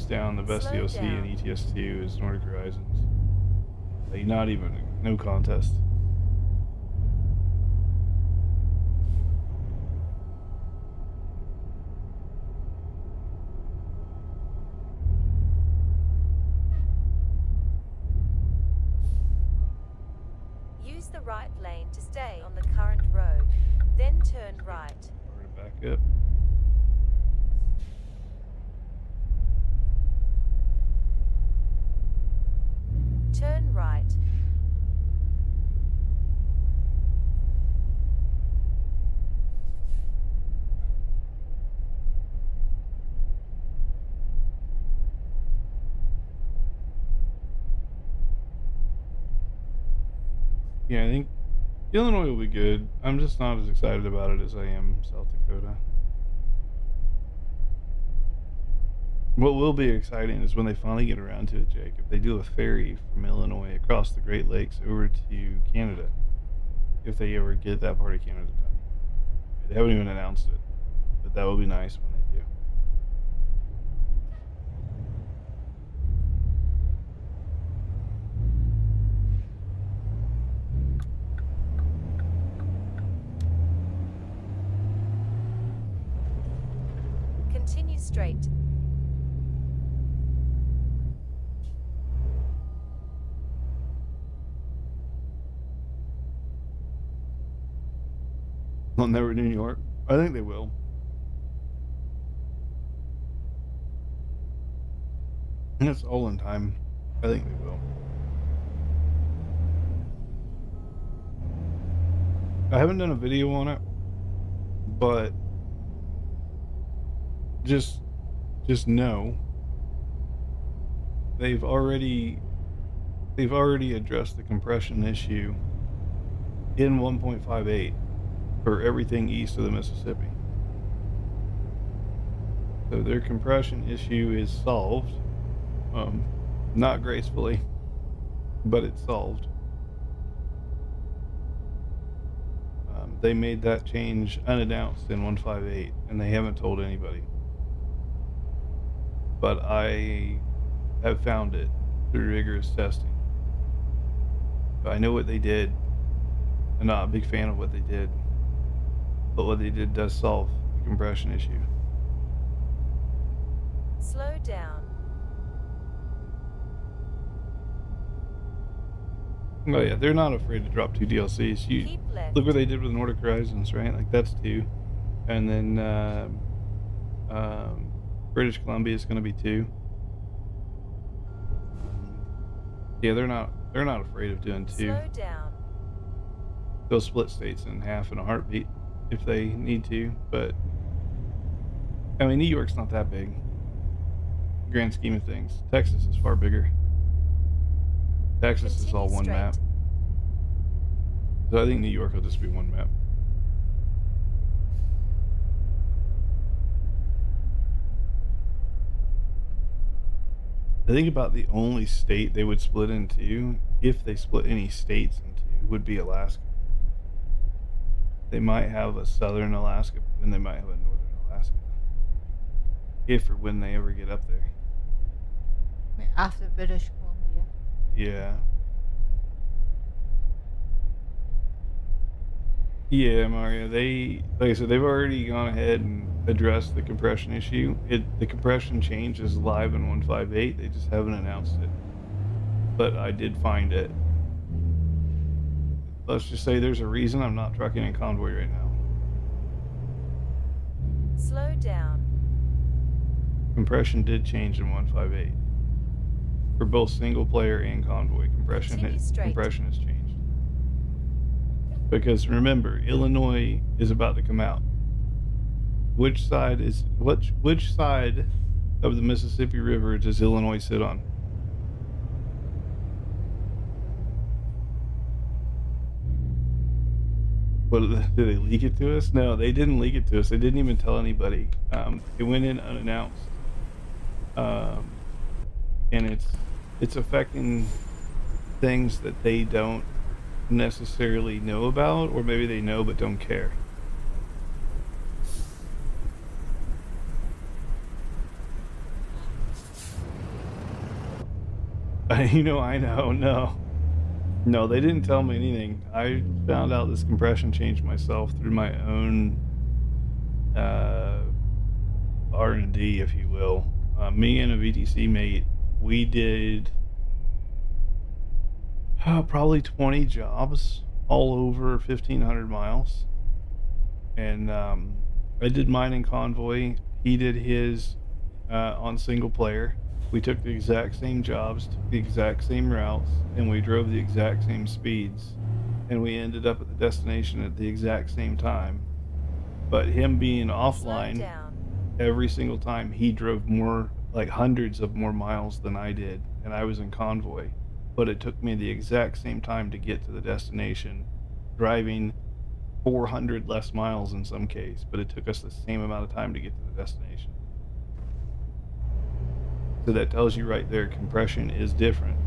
down the best Slow DLC in down. ETS 2 is Nordic Horizons. Like, not even, no contest. right lane to stay on the current road, then turn right. Or to back up. Turn right. Yeah, I think Illinois will be good. I'm just not as excited about it as I am South Dakota. What will be exciting is when they finally get around to it, Jake. If they do a ferry from Illinois across the Great Lakes over to Canada, if they ever get that part of Canada done. They haven't even announced it, but that would be nice when they do. Continue straight. They'll never New York. I think they will. And it's all in time. I think they will. I haven't done a video on it, but just know they've already addressed the compression issue in 1.58 for everything east of the Mississippi. So their compression issue is solved. Not gracefully, but it's solved. They made that change unannounced in 158, and they haven't told anybody. But I have found it through rigorous testing. I know what they did. I'm not a big fan of what they did, but what they did does solve the compression issue. Slow down. Oh yeah, they're not afraid to drop 2 DLCs. Keep left. Look what they did with Nordic Horizons, right? Like that's 2, and then British Columbia is going to be 2. Yeah, they're not afraid of doing 2. Slow down. They'll split states in half in a heartbeat if they need to, but I mean New York's not that big. Grand scheme of things, Texas is far bigger. Texas is all one Continue map. So I think New York will just be one map. I think about the only state they would split into, if they split any states into, would be Alaska. They might have a southern Alaska, and they might have a northern Alaska. If or when they ever get up there. After British Columbia. Yeah. Yeah, Mario. Like I said, they've already gone ahead and addressed the compression issue. The compression change is live in 158. They just haven't announced it. But I did find it. Let's just say there's a reason I'm not trucking in Convoy right now. Slow down. Compression did change in 158. For both single player and Convoy, compression Continue straight. has changed. Because remember, Illinois is about to come out. Which side of the Mississippi River does Illinois sit on? What did they leak it to us? No, they didn't leak it to us. They didn't even tell anybody. It went in unannounced, and it's affecting things that they don't necessarily know about, or maybe they know but don't care. I know. No, they didn't tell me anything. I found out this compression changed myself through my own R&D, if you will. Me and a VTC mate, we did probably 20 jobs all over 1,500 miles. And I did mine in Convoy. He did his on single player. We took the exact same jobs, took the exact same routes, and we drove the exact same speeds. And we ended up at the destination at the exact same time. But him being Slow offline, down. every single time he drove more, like hundreds of more miles than I did, and I was in Convoy. But it took me the exact same time to get to the destination, driving 400 less miles in some case, but it took us the same amount of time to get to the destination. So that tells you right there, compression is different.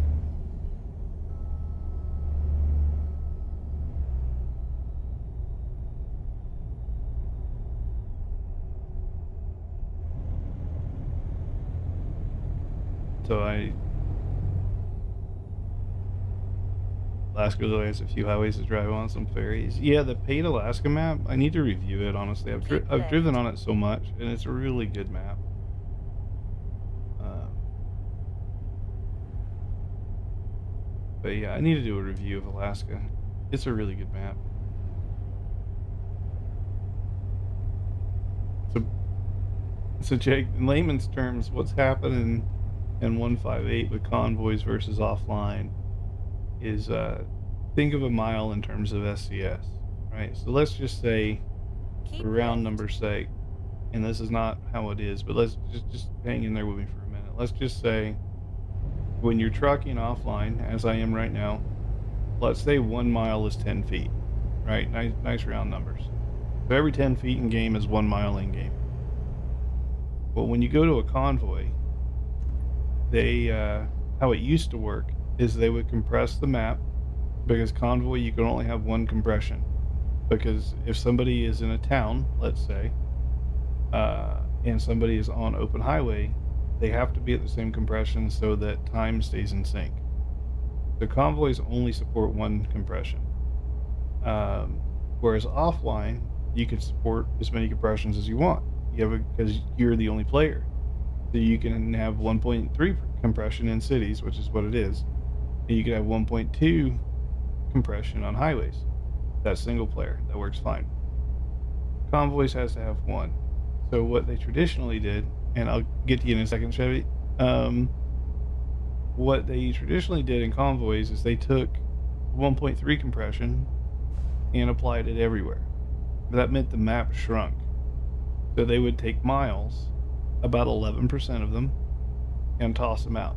So Alaska really has a few highways to drive on, some ferries. Yeah, the paid Alaska map, I need to review it, honestly. Keep I've driven left. on it so much, and it's a really good map. Um, but yeah, I need to do a review of Alaska. It's a really good map. So, so Jake, in layman's terms, what's happening in 158 with convoys versus offline is think of a mile in terms of SCS, right? So let's just say, Keep for round left. number's sake, and this is not how it is, but let's just hang in there with me for a minute. Let's just say when you're trucking offline, as I am right now, let's say 1 mile is 10 feet, right? Nice round numbers. So every 10 feet in game is 1 mile in game. Well, when you go to a convoy, they how it used to work is they would compress the map, because convoy you can only have one compression, because if somebody is in a town, let's say, and somebody is on open highway, they have to be at the same compression so that time stays in sync. The convoys only support one compression, whereas offline you can support as many compressions as you want. You have because you're the only player, so you can have 1.3 compression in cities, which is what it is, and you can have 1.2 compression on highways. That's single player, that works fine. Convoys has to have one. So what they traditionally did, and I'll get to you in a second, Chevy. What they traditionally did in convoys is they took 1.3 compression and applied it everywhere. That meant the map shrunk. So they would take miles, about 11% of them, and toss them out,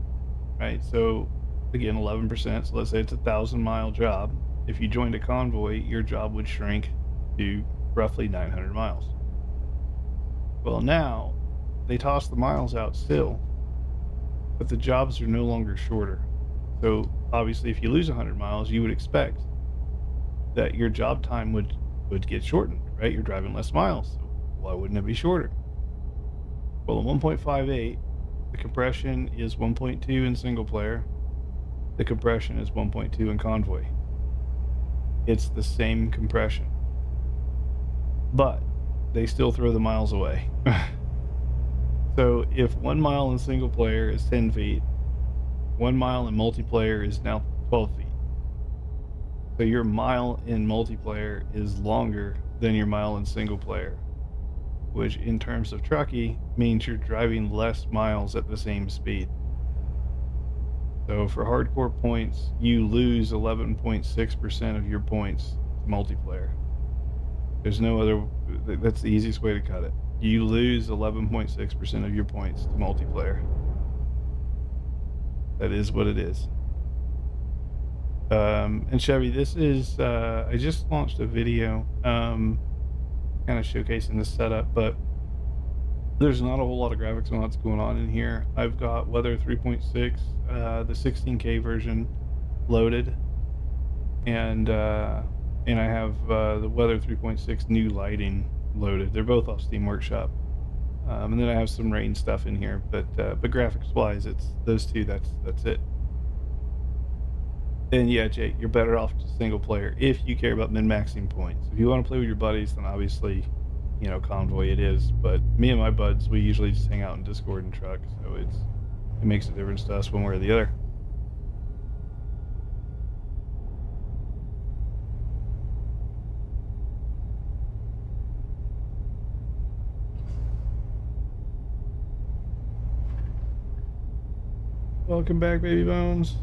right? So again, 11%. So let's say it's a 1,000-mile job. If you joined a convoy, your job would shrink to roughly 900 miles. Well, now they toss the miles out still, but the jobs are no longer shorter. So obviously, if you lose 100 miles, you would expect that your job time would get shortened, right? You're driving less miles, so why wouldn't it be shorter? Well, in 1.58, the compression is 1.2 in single player. The compression is 1.2 in convoy. It's the same compression, but they still throw the miles away. So if 1 mile in single player is 10 feet, 1 mile in multiplayer is now 12 feet. So your mile in multiplayer is longer than your mile in single player, which in terms of trucky means you're driving less miles at the same speed. So for hardcore points, you lose 11.6% of your points to multiplayer. There's no other, that's the easiest way to cut it. You lose 11.6% of your points to multiplayer. That is what it is. And Chevy, this is, I just launched a video, kind of showcasing this setup, but there's not a whole lot of graphics on what's going on in here. I've got Weather 3.6, the 16K version loaded, and I have the Weather 3.6 new lighting loaded. They're both off Steam Workshop, and then I have some rain stuff in here. But graphics wise, it's those two. That's it. And yeah, Jake, you're better off just single player if you care about min-maxing points. If you want to play with your buddies, then obviously, convoy it is. But me and my buds, we usually just hang out in Discord and truck, so it makes a difference to us one way or the other. Welcome back, baby bones.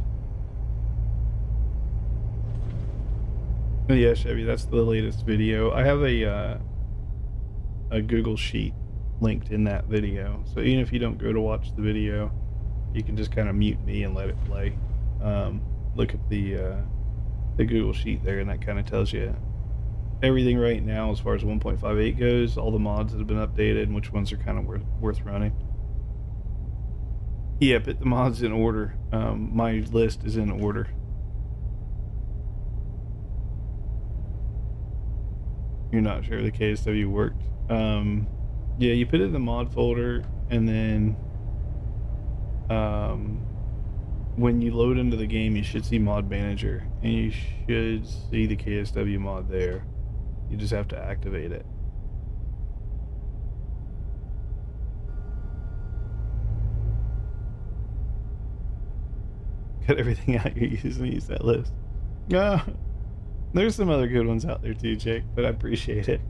Oh, yeah, Chevy, that's the latest video. I have a Google Sheet linked in that video. So even if you don't go to watch the video, you can just kind of mute me and let it play. Look at the Google Sheet there, and that kind of tells you everything right now as far as 1.58 goes, all the mods that have been updated, and which ones are kind of worth running. Yeah, put the mods in order. My list is in order. You're not sure the KSW worked. Yeah, you put it in the mod folder, and then when you load into the game, you should see mod manager, and you should see the KSW mod there. You just have to activate it. Cut everything out you're using to use that list. There's some other good ones out there too, Jake, but I appreciate it.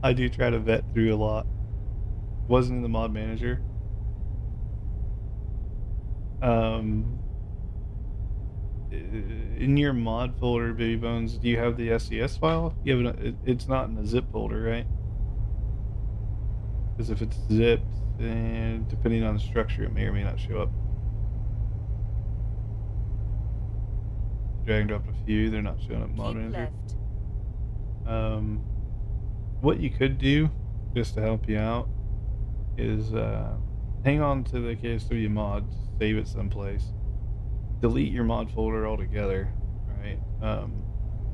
I do try to vet through a lot. Wasn't in the mod manager. In your mod folder, Baby Bones, do you have the SCS file? You have it's not in a zip folder, right? Because if it's zipped, then depending on the structure, it may or may not show up. Drag and dropped a few, they're not showing up mod manager. What you could do, just to help you out, is hang on to the KSW mods, save it someplace, delete your mod folder altogether, right? So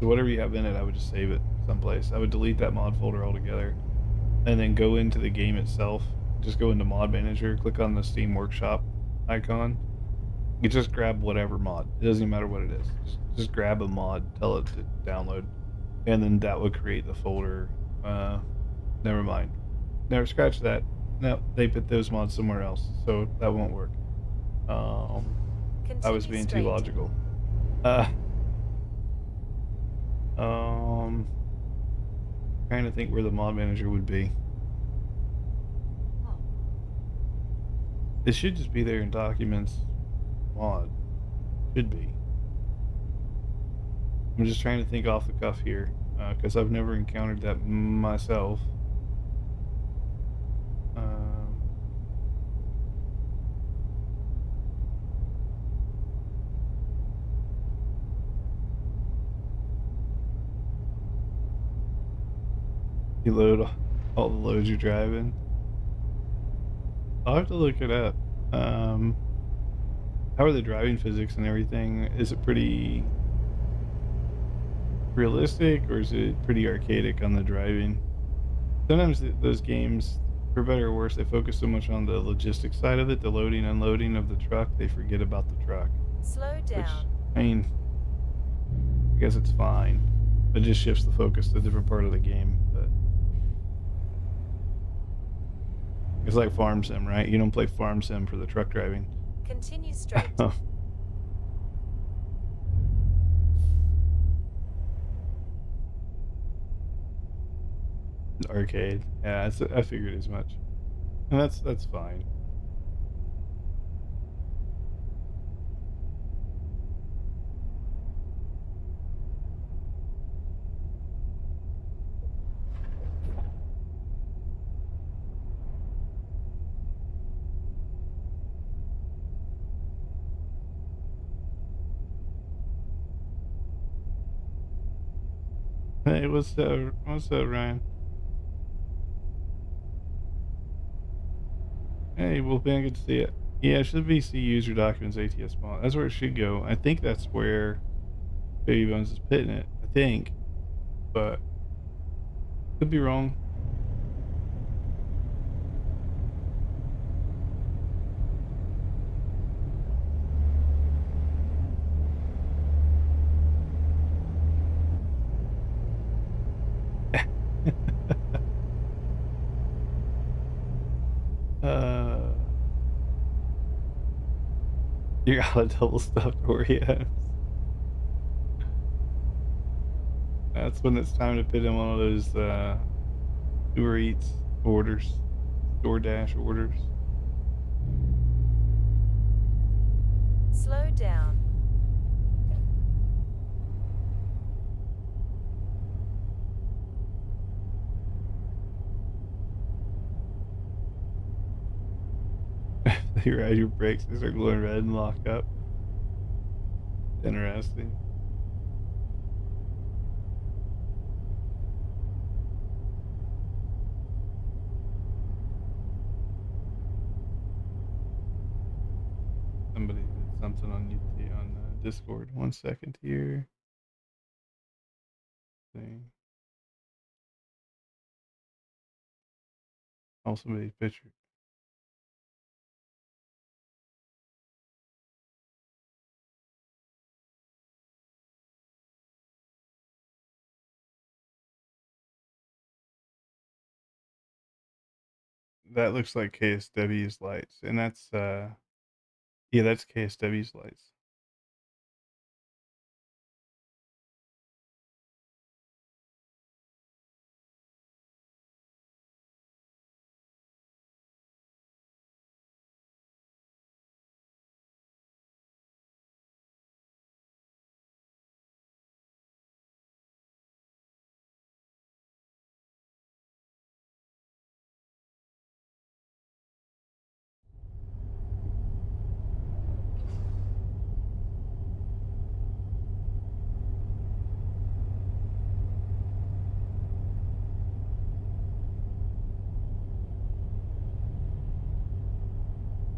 whatever you have in it, I would just save it someplace. I would delete that mod folder altogether, and then go into the game itself. Just go into mod manager, click on the Steam Workshop icon. You just grab whatever mod. It doesn't even matter what it is. Just grab a mod, tell it to download, and then that would create the folder. Never mind. Never scratch that. No, they put those mods somewhere else, so that won't work. I was being too logical. Trying to think where the mod manager would be. It should just be there in documents. Mod should be. I'm just trying to think off the cuff here, because I've never encountered that myself. You load all the loads you're driving. I'll have to look it up. How are the driving physics and everything? Is it pretty realistic, or is it pretty archaic on the driving? Sometimes those games, for better or worse, they focus so much on the logistics side of it, the loading, unloading of the truck, they forget about the truck. Slow down. Which, I mean, I guess it's fine. It just shifts the focus to a different part of the game. But it's like Farm Sim, right? You don't play Farm Sim for the truck driving. Continue straight. Arcade. Yeah, I figured as much. And that's fine. Hey, what's up, Ryan? Hey, Wolfman, good to see you. Yeah, it should be see user documents ATS mod. That's where it should go. I think that's where Baby Bones is putting it. I think, but could be wrong. You got a double stuffed Oreos. That's when it's time to put in one of those Uber Eats orders, DoorDash orders. Slow down. You ride your brakes, they start glowing red and lock up. Interesting. Somebody did something on YouTube on Discord. 1 second here. Thing. Oh, somebody's picture. That looks like KSW's lights, and that's yeah, that's KSW's lights.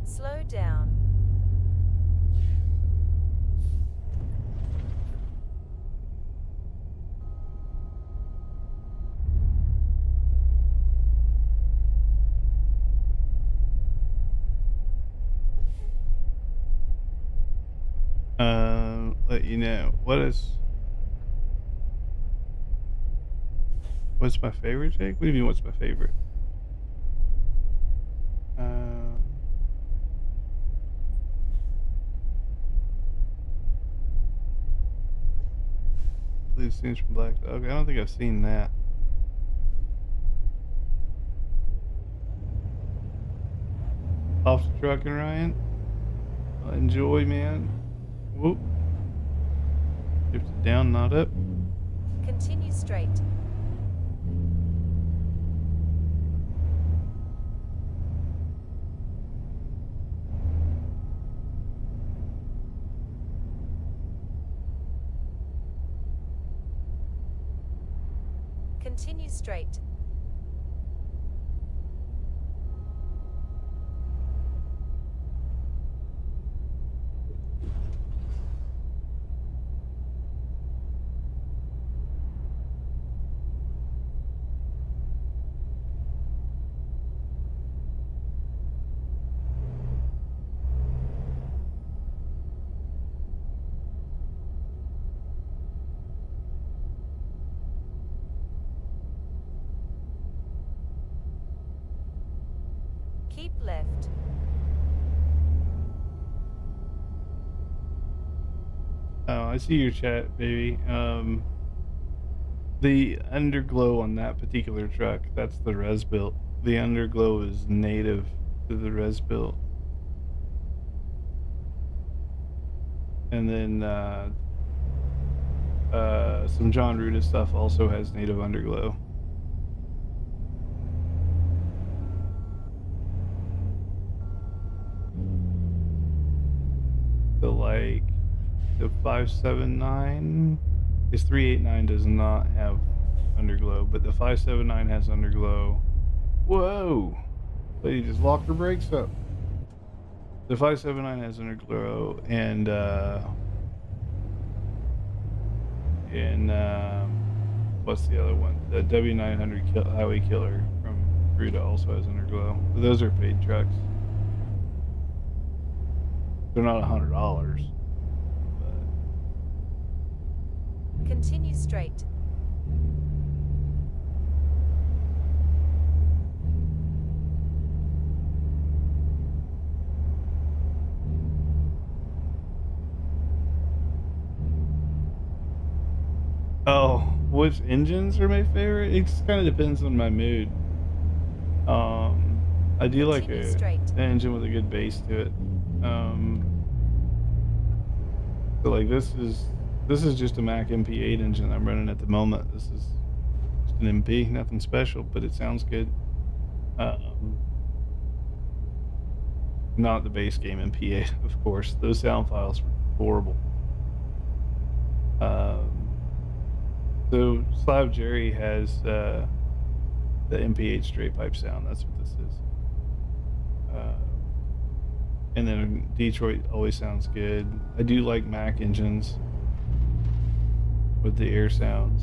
Slow down. Let you know what's my favorite Jake? What do you mean what's my favorite? Blue scenes from Black Dog. I don't think I've seen that. Off the truck and Ryan. Enjoy, man. Whoop. Shifted down, not up. Continue straight. Continue straight. Keep left. Oh, I see your chat, baby. The underglow on that particular truck, that's the res built. The underglow is native to the res built. And then some John Ruda stuff also has native underglow. So like the 579 is 389 does not have underglow, but the 579 has underglow. Whoa! Lady just locked her brakes up. The 579 has underglow, and what's the other one? The W900 Highway Killer from Ruda also has underglow. But those are paid trucks. They're not $100. Continue straight. Oh, which engines are my favorite? It kind of depends on my mood. I do like an engine with a good bass to it. So like this is just a Mac MP8 engine I'm running at the moment. This is just an MP, nothing special, but it sounds good. Um, Not the base game MP8, of course. Those sound files were horrible. Um, so Slav Jerry has the MP8 straight pipe sound. That's what this is. And then Detroit always sounds good. I do like Mac engines with the air sounds.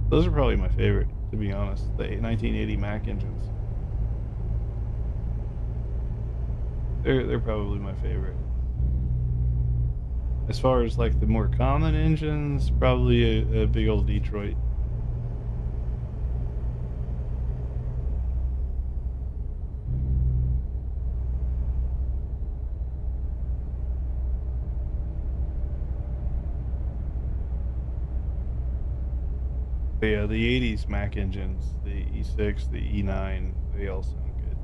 Those are probably my favorite, to be honest. The 1980 Mac engines. They're probably my favorite. As far as like the more common engines, probably a big old Detroit. But yeah, the 80s Mac engines, the E6, the E9, they all sound good.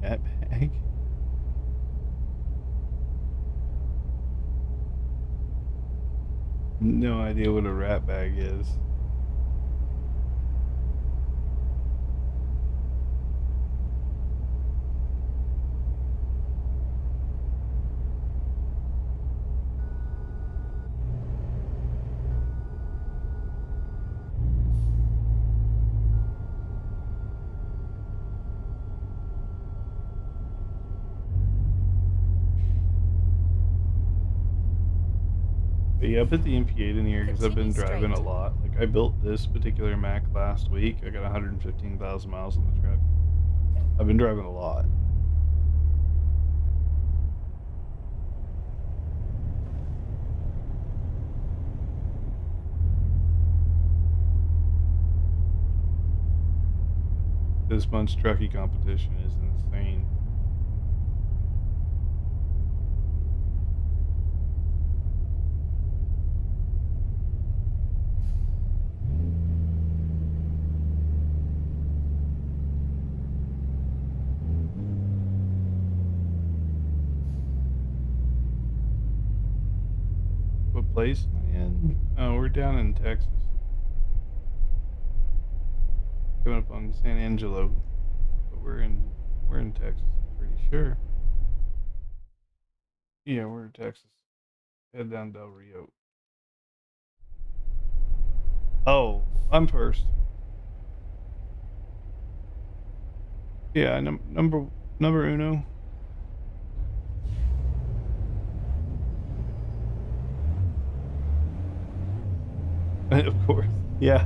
That bag? No idea what a rat bag is. But yeah, I put the MP8 in here because I've been Continue driving a straight. lot. Like I built this particular Mac last week. I got 115,000 miles on the truck. I've been driving a lot. This month's truckie competition is insane. What place am I in? Oh, we're down in Texas. Coming up on San Angelo. But we're in Texas, I'm pretty sure. Yeah, we're in Texas. Head down Del Rio. Oh, I'm first. Yeah, number uno. Of course. Yeah.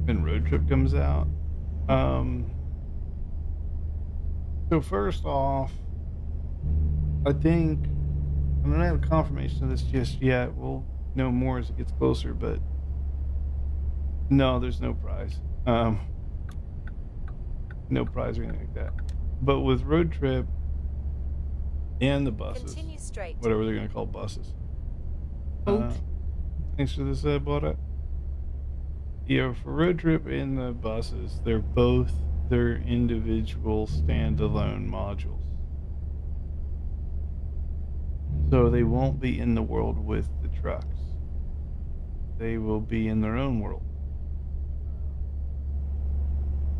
When Road Trip comes out. Um so first off, I think I don't have confirmation of this just yet. We'll know more as it gets closer, but no, there's no prize. No prize or anything like that. But with Road Trip and the buses, Continue straight. whatever they're gonna call buses. Boat. Thanks for this, Blada. Yeah, for Road Trip and the buses, they're both their individual standalone modules. So they won't be in the world with the trucks. They will be in their own world.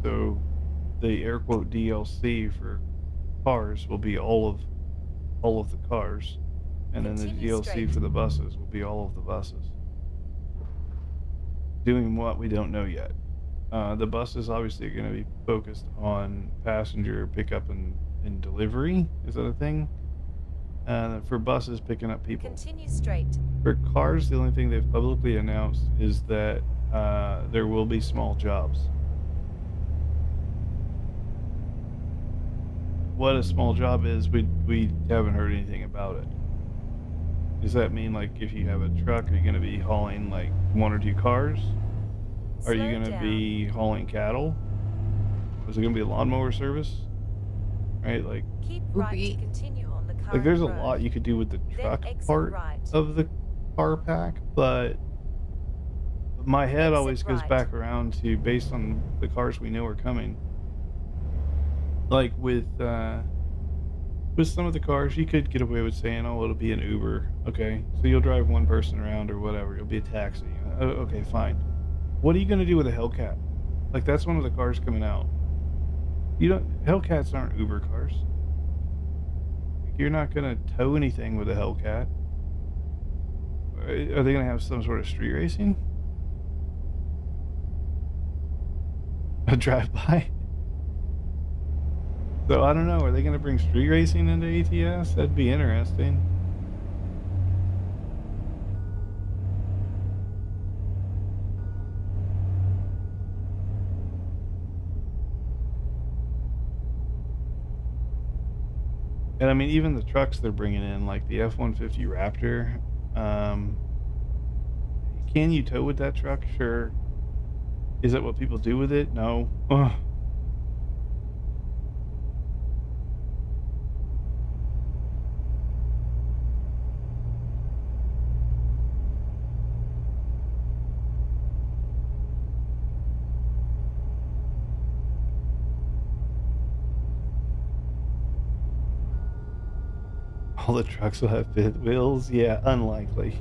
So the air quote DLC for cars will be all of the cars, and then the Continue DLC straight. for the buses will be all of the buses. Doing what we don't know yet. The buses obviously are going to be focused on passenger pickup and delivery. Is that a thing? For buses picking up people. Continue straight. For cars, the only thing they've publicly announced is that there will be small jobs. what a small job is, we haven't heard anything about it. Does that mean, like, if you have a truck, are you going to be hauling like 1 or 2 cars? Are you Slow going to down. be hauling cattle? Is it going to be a lawnmower service? Right, Keep right to Oopie. continue on the current like there's a road. lot you could do with the Then truck exit part right. of the car pack, but my head Exit always goes right. back around to, based on the cars we know are coming. Like with some of the cars, you could get away with saying, "Oh, it'll be an Uber." Okay, so you'll drive one person around or whatever. It'll be a taxi. Okay, fine. What are you gonna do with a Hellcat? Like, that's one of the cars coming out. You don't. Hellcats aren't Uber cars. You're not gonna tow anything with a Hellcat. Are they gonna have some sort of street racing? A drive-by? So I don't know. Are they gonna bring street racing into ATS? That'd be interesting. And I mean, even the trucks they're bringing in, like the F-150 Raptor, can you tow with that truck? Sure. Is that what people do with it? No. Ugh. All the trucks will have fifth wheels? Yeah, unlikely.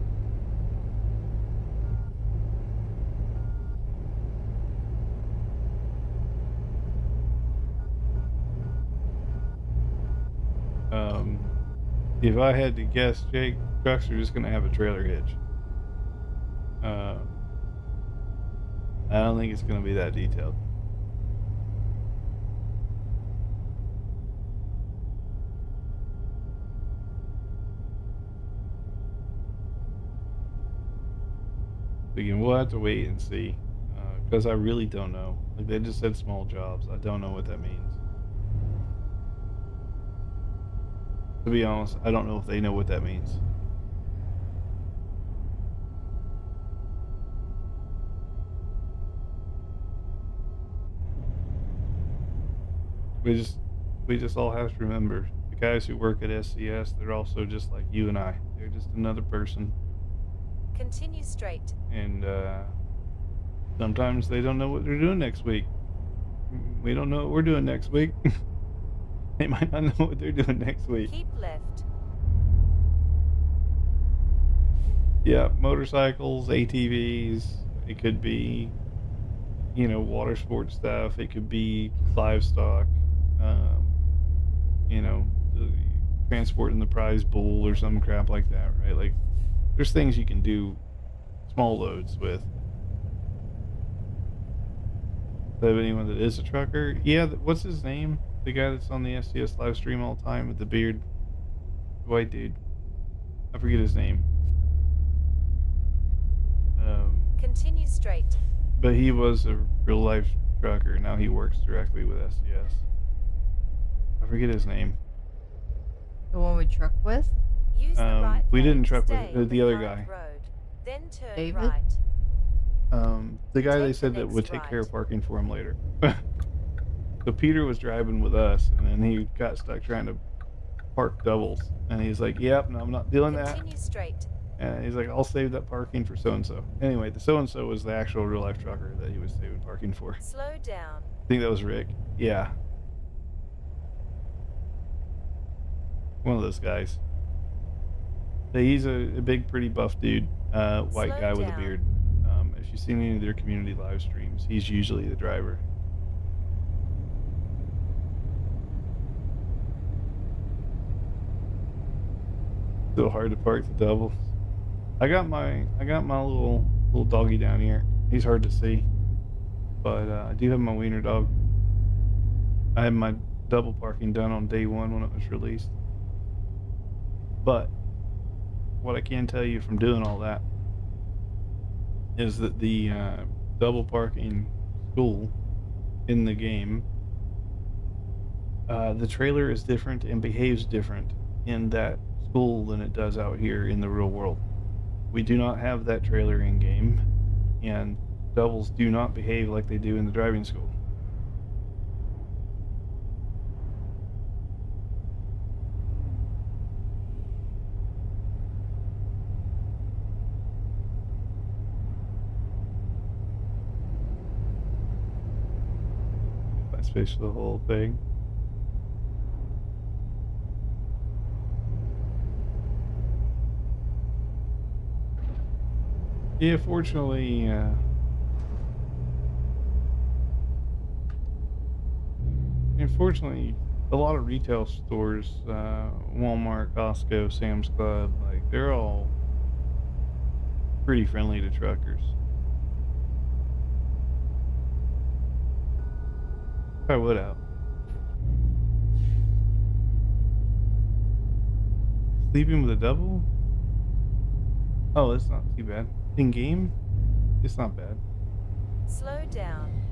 Um, if I had to guess, Jake, trucks are just gonna have a trailer hitch. Um, I don't think it's gonna be that detailed. Again, we'll have to wait and see, because I really don't know. Like, they just said small jobs. I don't know what that means. To be honest, I don't know if they know what that means. We just we just all have to remember, the guys who work at SCS, they're also just like you and I. They're just another person, Continue straight. and sometimes they don't know what they're doing next week. We don't know what we're doing next week. They might not know what they're doing next week. Keep left. Yeah, motorcycles, ATVs. It could be, water sports stuff. It could be livestock. Um, the transporting the prize bull or some crap like that, right? Like, there's things you can do small loads with. Do you have anyone that is a trucker? Yeah, what's his name? The guy that's on the SCS live stream all the time with the beard, the white dude. I forget his name. Continue straight. But he was a real life trucker. Now he works directly with SCS. I forget his name. The one we truck with? Use the right We lane didn't to truck stay with on the other current guy. Road. Then turn David? right. The guy they Take said the that would next take care of right. parking for him later. So Peter was driving with us, and then he got stuck trying to park doubles, and he's like, "Yep, no, I'm not doing that." Continue straight. And he's like, "I'll save that parking for so and so." Anyway, the so and so was the actual real life trucker that he was saving parking for. I Slow down. think that was Rick. Yeah, one of those guys. Yeah, he's a big, pretty buff dude, white Slow guy with a down. beard. If you've seen any of their community live streams, he's usually the driver. Still hard to park the doubles. I got my little doggy down here. He's hard to see, but I do have my wiener dog. I had my double parking done on day one when it was released. But what I can tell you from doing all that is that the double parking school in the game The trailer is different and behaves different in that school than it does out here in the real world. We do not have that trailer in game, and doubles do not behave like they do in the driving school. That's basically the whole thing. Yeah, fortunately, unfortunately, a lot of retail stores, Walmart, Costco, Sam's Club, like they're all pretty friendly to truckers. Try wood out. Sleeping with a double? Oh, it's not too bad. In game, it's not bad. Slow down.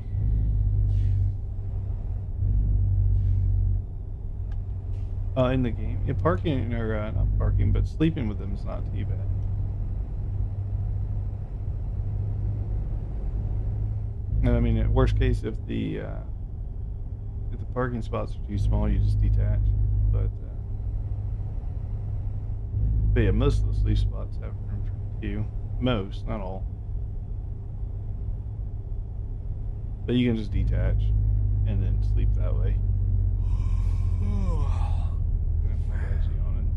In the game, yeah, parking or not parking, but sleeping with them is not too bad. And I mean, at worst case, if the parking spots are too small, you just detach. But yeah, most of the sleep spots have room for two. Most, not all. But you can just detach and then sleep that way. My dad's yawning.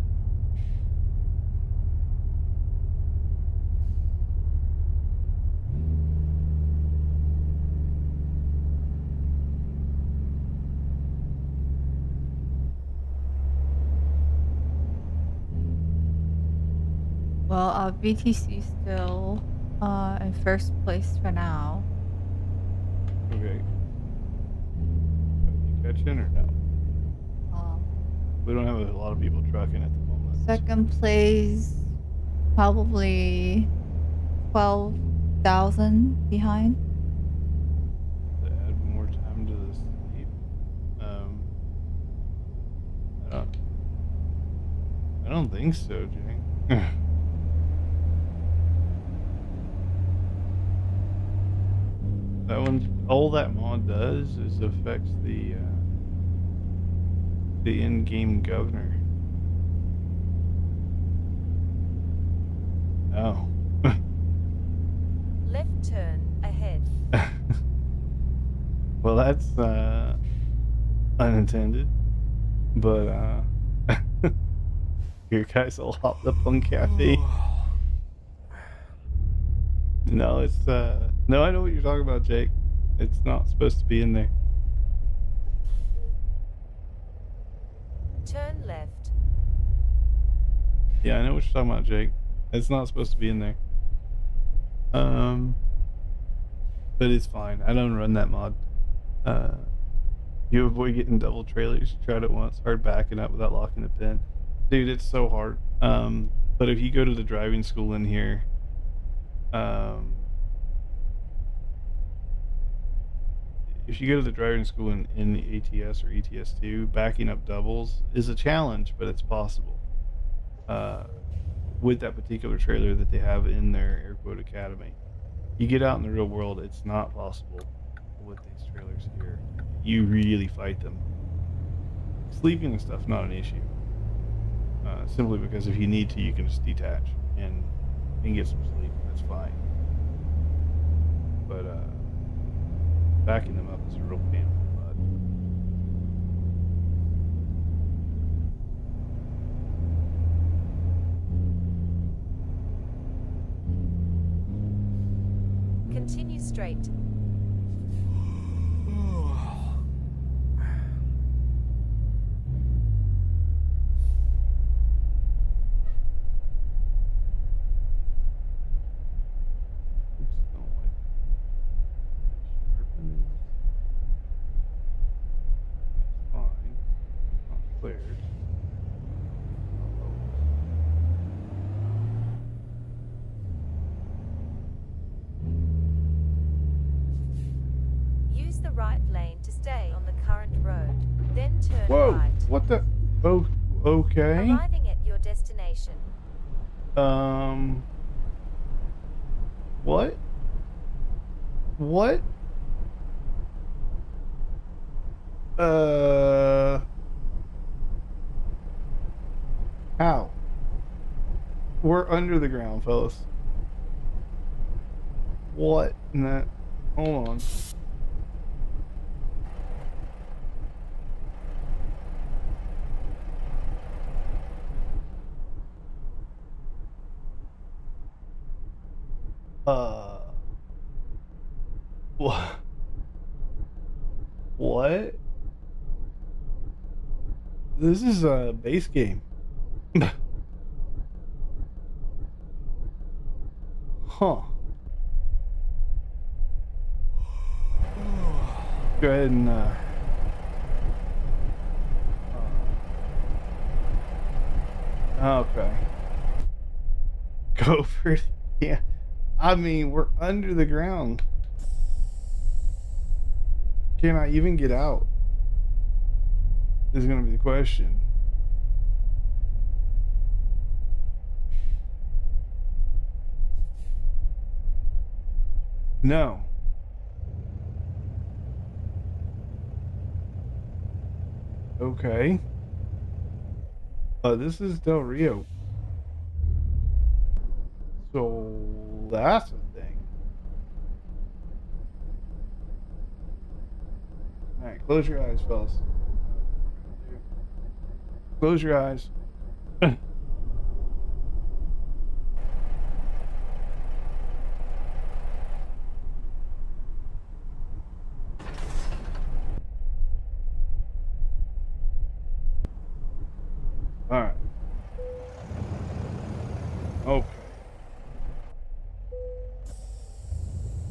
Well, BTC still in first place for now. Okay. Are you catching or no? We don't have a lot of people trucking at the moment. Second place, probably 12,000 behind. To add more time to the sleep. I don't think so, Jake. That one, all that mod does is affects the in-game governor. Oh. Left turn ahead. Well, that's unintended, but your guys all hopped up on caffeine. No, it's no, I know what you're talking about, Jake. It's not supposed to be in there. Turn left. Yeah, I know what you're talking about, Jake. It's not supposed to be in there. But it's fine. I don't run that mod. You avoid getting double trailers. You tried it once. Hard backing up without locking the pin. Dude, it's so hard. But if you go to the driving school in here, if you go to the driving school in the ATS or ETS2, backing up doubles is a challenge, but it's possible. With that particular trailer that they have in their Air Quote Academy. You get out in the real world, it's not possible with these trailers here. You really fight them. Sleeping and stuff, not an issue. Simply because if you need to, you can just detach and get some sleep. That's fine. But backing them up is a real pain in the butt. Continue straight. Use the right lane to stay on the current road. Then turn What the? Oh, okay. Arriving at your destination. What? What? How? We're under the ground, fellas. What in that? Hold on. What? What? This is a base game. Huh. Go ahead and okay. Go for it. Yeah. I mean, we're under the ground. Can I even get out? Is going to be the question. No. Okay. This is Del Rio. So that's a thing. All right, close your eyes, fellas. Close your eyes. All right. Okay.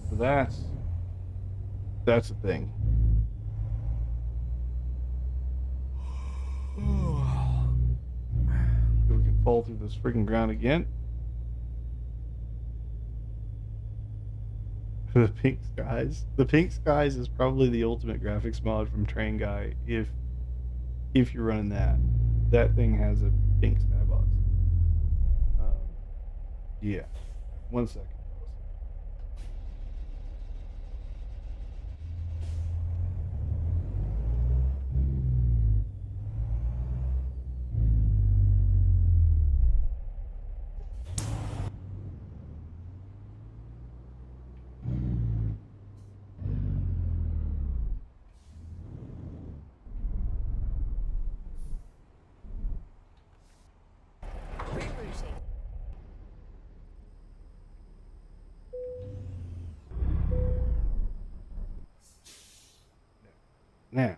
So that's a thing. We can fall through this freaking ground again. The pink skies. The pink skies is probably the ultimate graphics mod from Train Guy. If you're running that thing has a pink skybox. Yeah. 1 second. Rerouting. Now,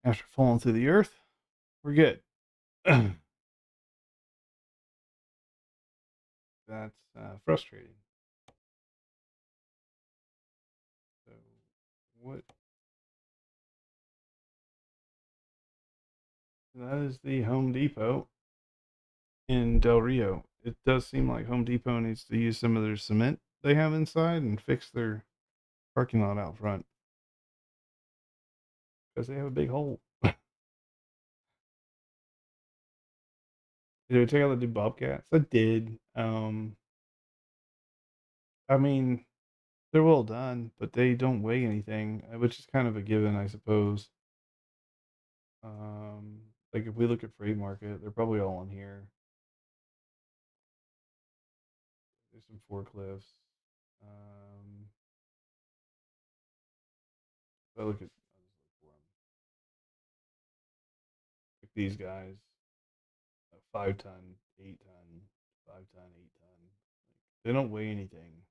after falling through the earth, we're good. That's frustrating. So, what? That is the Home Depot in Del Rio. It does seem like Home Depot needs to use some of their cement they have inside and fix their parking lot out front because they have a big hole. Did we check out the new Bobcats? I did. I mean, they're well done, but they don't weigh anything, which is kind of a given, I suppose. Like if we look at Freight Market, they're probably all in here. There's some forklifts. Um, if I look at, I'll just look for them. Like these guys, 5 ton, 8 ton, 5 ton, 8 ton. Like, they don't weigh anything.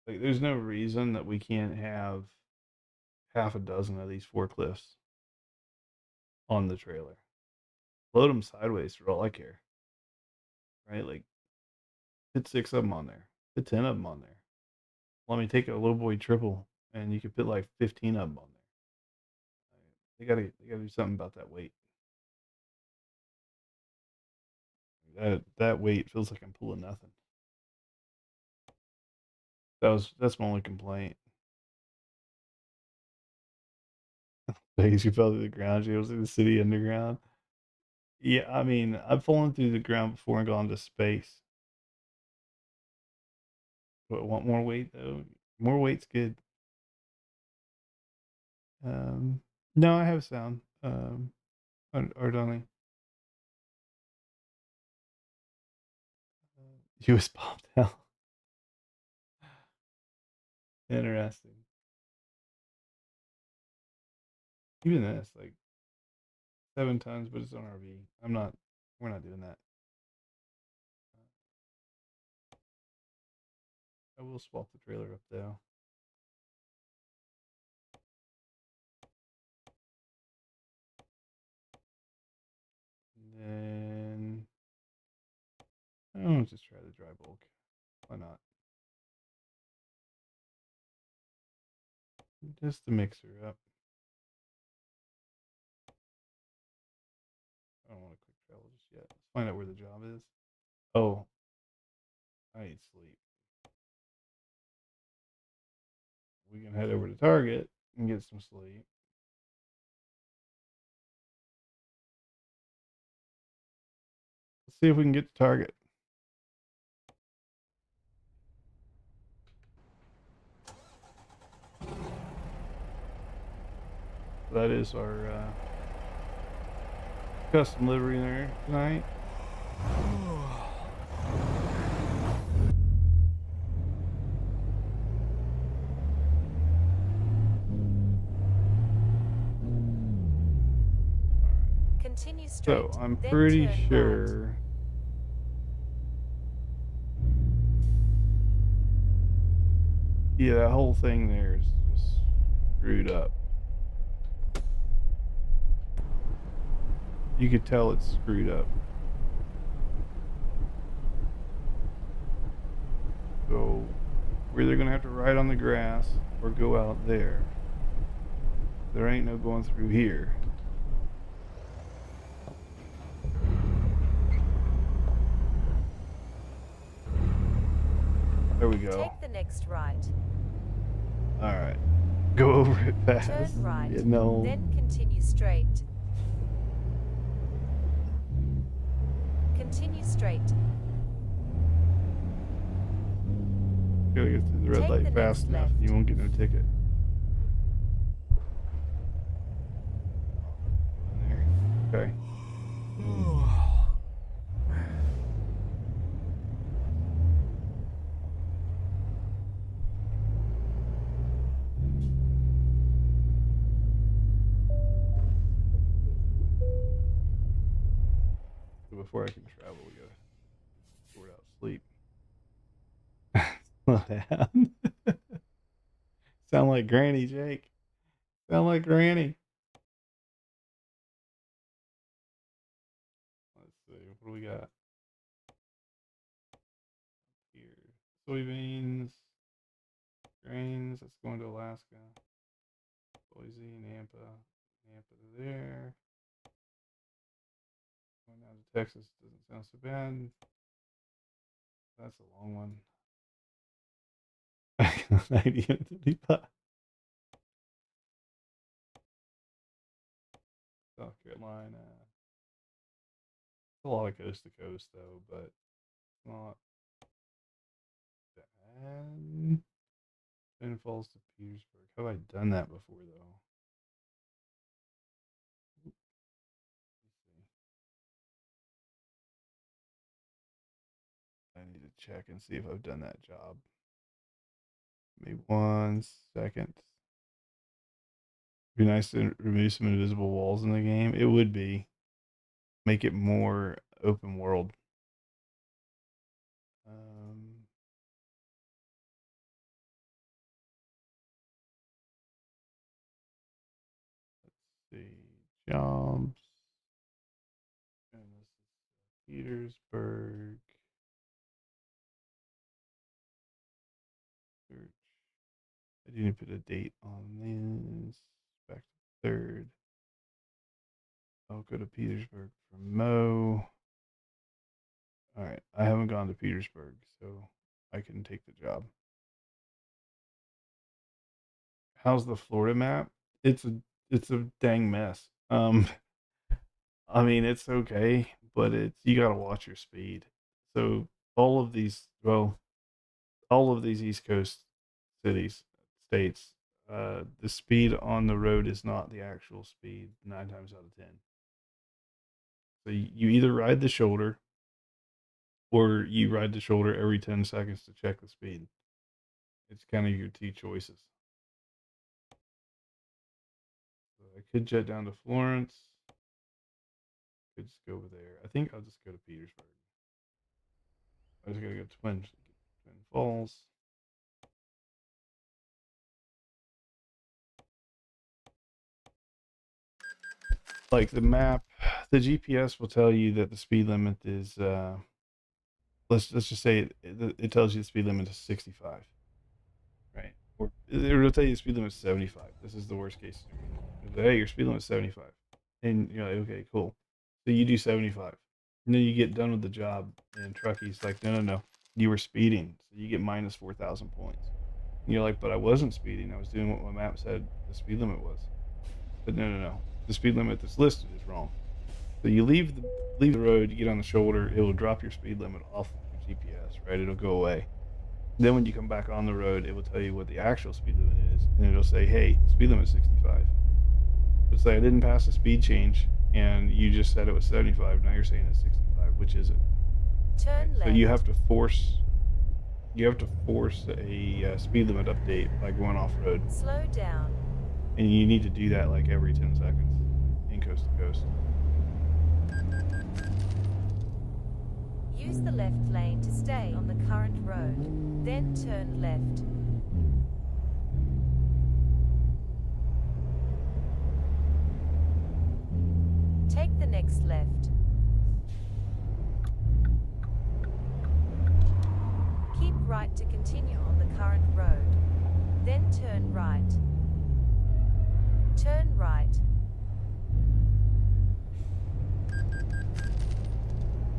Like there's no reason that we can't have half a dozen of these forklifts on the trailer. Load them sideways for all I care. Right? Like put 6 of them on there. Put 10 of them on there. Let me take a low boy triple, and you could put like 15 of them on there. They gotta do something about that weight. That weight feels like I'm pulling nothing. That's my only complaint. Because you fell through the ground, you was in the city underground. Yeah, I mean, I've fallen through the ground before and gone to space. But want more weight though? More weight's good. Um, no, I have sound. Ardani. He was popped out. Interesting. Even this, like 7 tons, but it's on RV. We're not doing that. I will swap the trailer up though. And then I'll just try the dry bulk. Why not? Just to mix her up. I don't want to quick travel just yet. Let's find out where the job is. Oh, I need sleep. We can head over to Target and get some sleep. Let's see if we can get to Target. That is our custom livery there tonight. Continue straight. So I'm then pretty turn sure. Right. Yeah, that whole thing there is just screwed up. You could tell it's screwed up. So we're either gonna have to ride on the grass or go out there. There ain't no going through here. There we go. Take the next right. All right. Go over it fast. Turn right. Yeah, no. Then continue straight. Continue straight. Gotta get through the red Take light the fast next enough. left. You won't get no ticket. In there. Okay. So before I can travel, we gotta sort out sleep. Slow down. Sound like Granny, Jake. Sound like Granny. Let's see. What do we got here? Soybeans, grains. That's going to Alaska. Boise, Nampa. Nampa to there. Going down to Texas doesn't sound so bad. That's a long one. 90 and 35. South Carolina. It's a lot of coast to coast though, but not bad. Twin Falls to Petersburg. Have I done that before though? Let's see. I need to check and see if I've done that job. Maybe 1 second. Be nice to remove some invisible walls in the game. It would be. Make it more open world. Um, let's see. Jumps. And this is Petersburg. Search. I didn't put a date on this. Back to 3rd. I'll go to Petersburg for Mo. All right. I haven't gone to Petersburg, so I can take the job. How's the Florida map? It's a it's a dang mess. I mean, it's okay, but it's you got to watch your speed. So all of these, well, all of these East Coast cities, states, the speed on the road is not the actual speed 9 times out of 10. So you either ride the shoulder or you ride the shoulder every 10 seconds to check the speed. It's kind of your two choices. So I could jet down to Florence. Could just go over there. I think I'll just go to Petersburg. I just gotta go to Twin Falls. Like the map, the GPS will tell you that the speed limit is let's just say it tells you the speed limit is 65, right? Or it'll tell you the speed limit is 75. This is the worst case scenario. It'll say, hey, your speed limit is 75, and you're like, okay, cool. So you do 75, and then you get done with the job, and Truckie's like, no, you were speeding, so you get minus 4,000 points. And you're like, but I wasn't speeding. I was doing what my map said the speed limit was. But no. The speed limit that's listed is wrong. So you leave the road, you get on the shoulder, it will drop your speed limit off of your GPS, right? It'll go away. Then when you come back on the road, it will tell you what the actual speed limit is, and it'll say, "Hey, speed limit is 65." It's like I didn't pass a speed change, and you just said it was 75. Now you're saying it's 65, which is it? Turn Right? So left. you have to force a speed limit update by going off road, Slow down. and you need to do that like every 10 seconds in coast to coast. Use the left lane to stay on the current road, then turn left. Take the next left. Keep right to continue on the current road, then turn right. Turn right.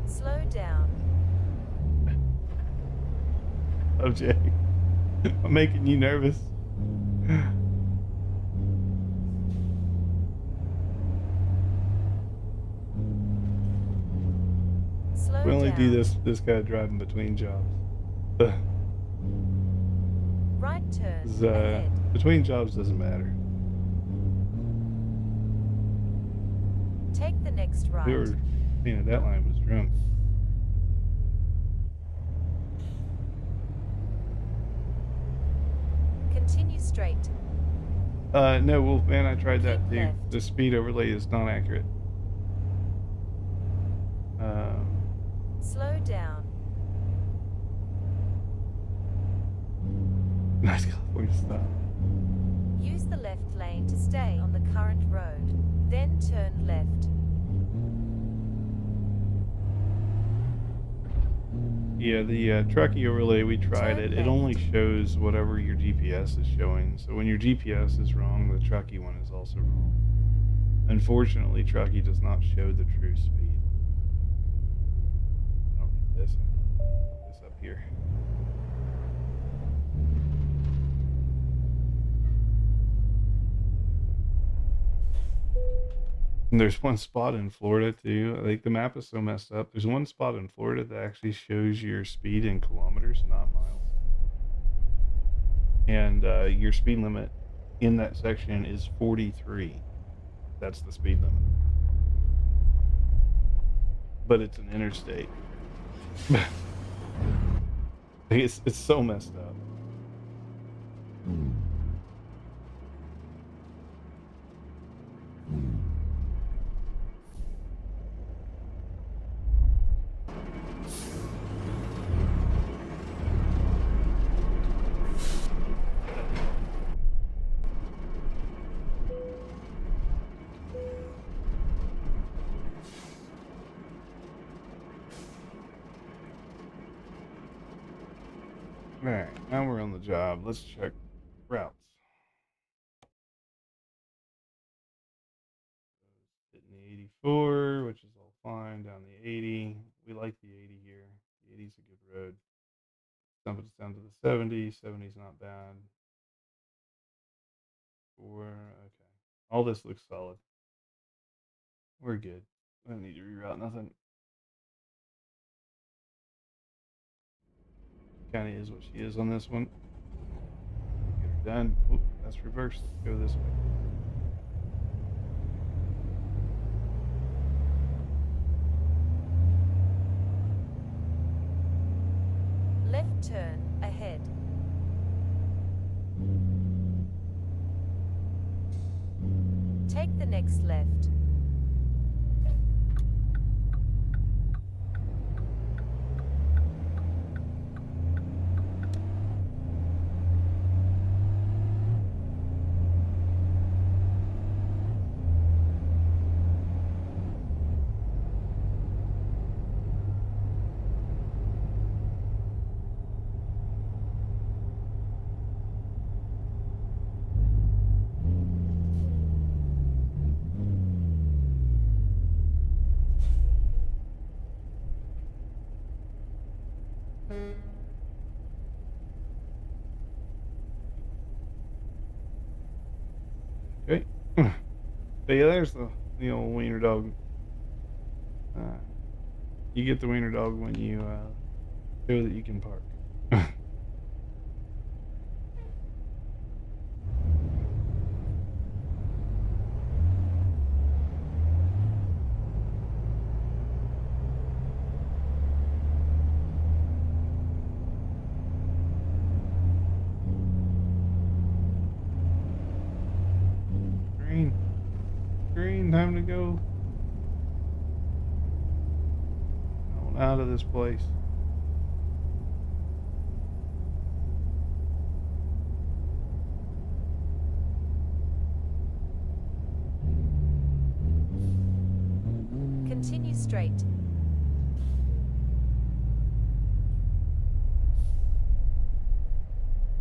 Slow down. Oh, Jay, I'm making you nervous. Slow We only down. do this guy driving between jobs. Right turn ahead. Between jobs doesn't matter. Take the next right. Whoever painted that line was drunk. Continue straight. No, Wolfman, I tried that Keep too. left. The speed overlay is not accurate. Slow down. Nice California style. Use the left lane to stay on the current road, then turn left. Yeah, the Truckee overlay, we tried Turn it. It only left. shows whatever your GPS is showing. So when your GPS is wrong, the Truckee one is also wrong. Unfortunately, Truckee does not show the true speed. I don't need this. Put this up here. And there's one spot in Florida too. Like the map is so messed up. There's one spot in Florida that actually shows your speed in kilometers, not miles. And your speed limit in that section is 43. That's the speed limit. But it's an interstate. It's so messed up. All right, now we're on the job. Let's check routes. Hitting the 84, which is all fine. Down the 80. We like the 80 here. The 80 is a good road. Dump it down to the 70. 70 is not bad. Okay. All this looks solid. We're good. I don't need to reroute nothing. Kind of is what she is on this one. Get her done. Oh, that's reversed. Let's go this way. Left turn ahead. Take the next left. Okay. But yeah, there's the old wiener dog. You get the wiener dog when you show that you can park. Green. Green, time to go. On out of this place. Continue straight.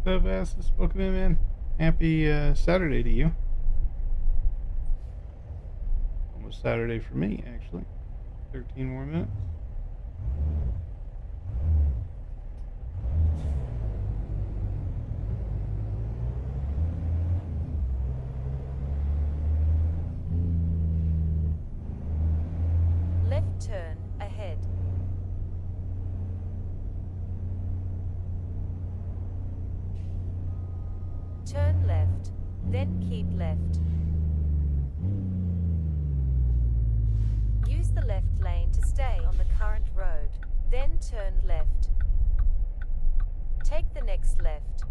What's up, Assis? Welcome in, man. Happy Saturday to you. Almost Saturday for me, actually. 13 more minutes. Left turn ahead. Turn left, then keep left. Use the left lane to stay on the current road, then turn left. Take the next left.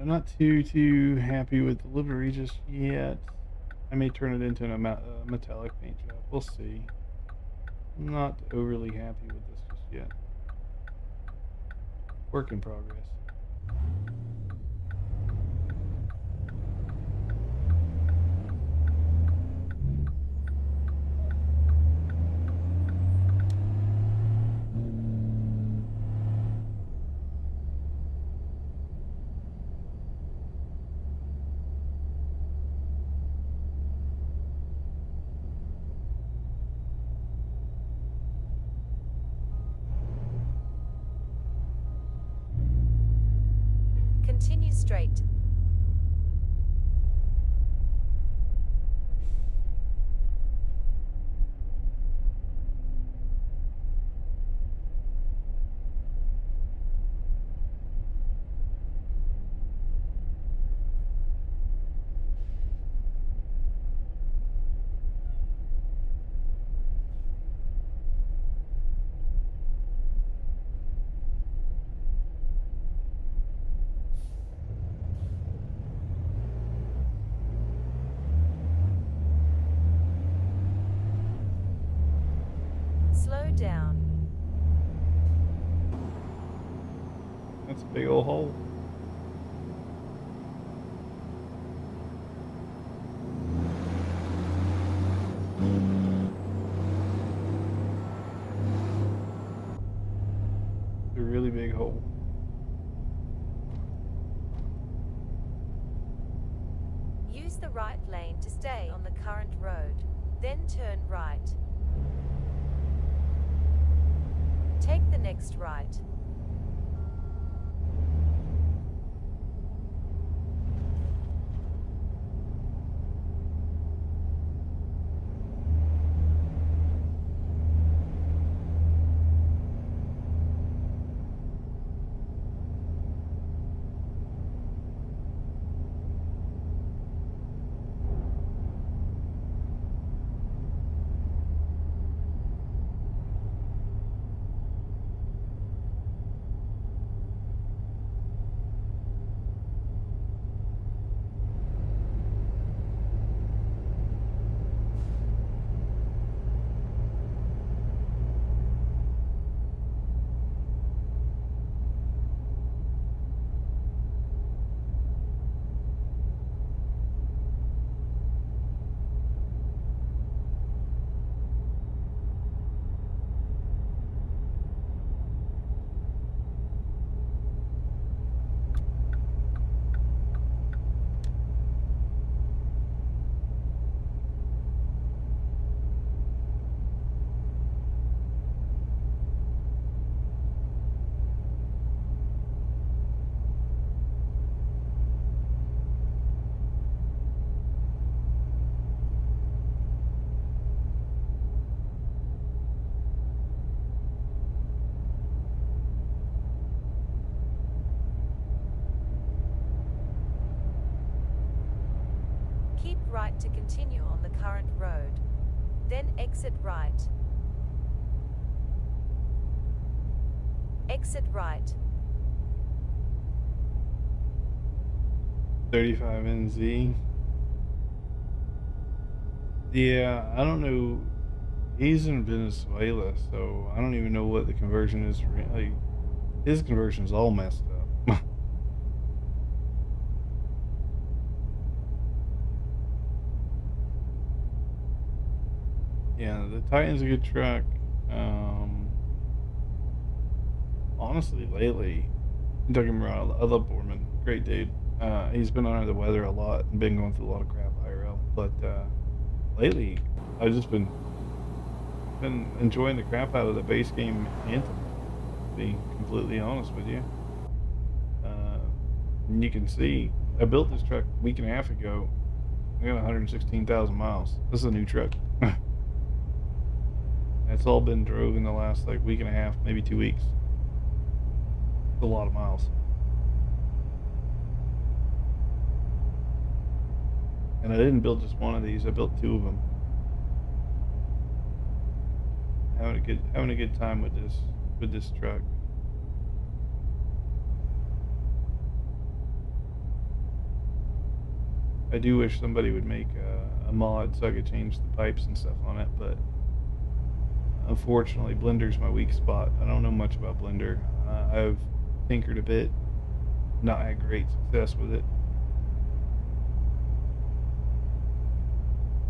I'm not too happy with the livery just yet. I may turn it into a metallic paint job. We'll see. I'm not overly happy with this just yet. Work in progress. Continue straight. Slow down. That's a big old hole. current road, then turn right. Take the next right. Keep right to continue on the current road. Then exit right. Exit right. 35 NZ. Yeah, I don't know. He's in Venezuela, so I don't even know what the conversion is. Like, his conversion is all messed up. Yeah, the Titan's a good truck. Honestly, lately, don't get me wrong, I love Borman. Great dude. He's been under the weather a lot and been going through a lot of crap IRL. But lately, I've just been enjoying the crap out of the base game Anthem. To be completely honest with you, and you can see I built this truck a week and a half ago. I got 116,000 miles. This is a new truck. It's all been drove in the last like week and a half, maybe 2 weeks. It's a lot of miles. And I didn't build just one of these, I built two of them. Having a good time with this truck. I do wish somebody would make a mod so I could change the pipes and stuff on it, but unfortunately, Blender's my weak spot. I don't know much about Blender. I've tinkered a bit, not had great success with it.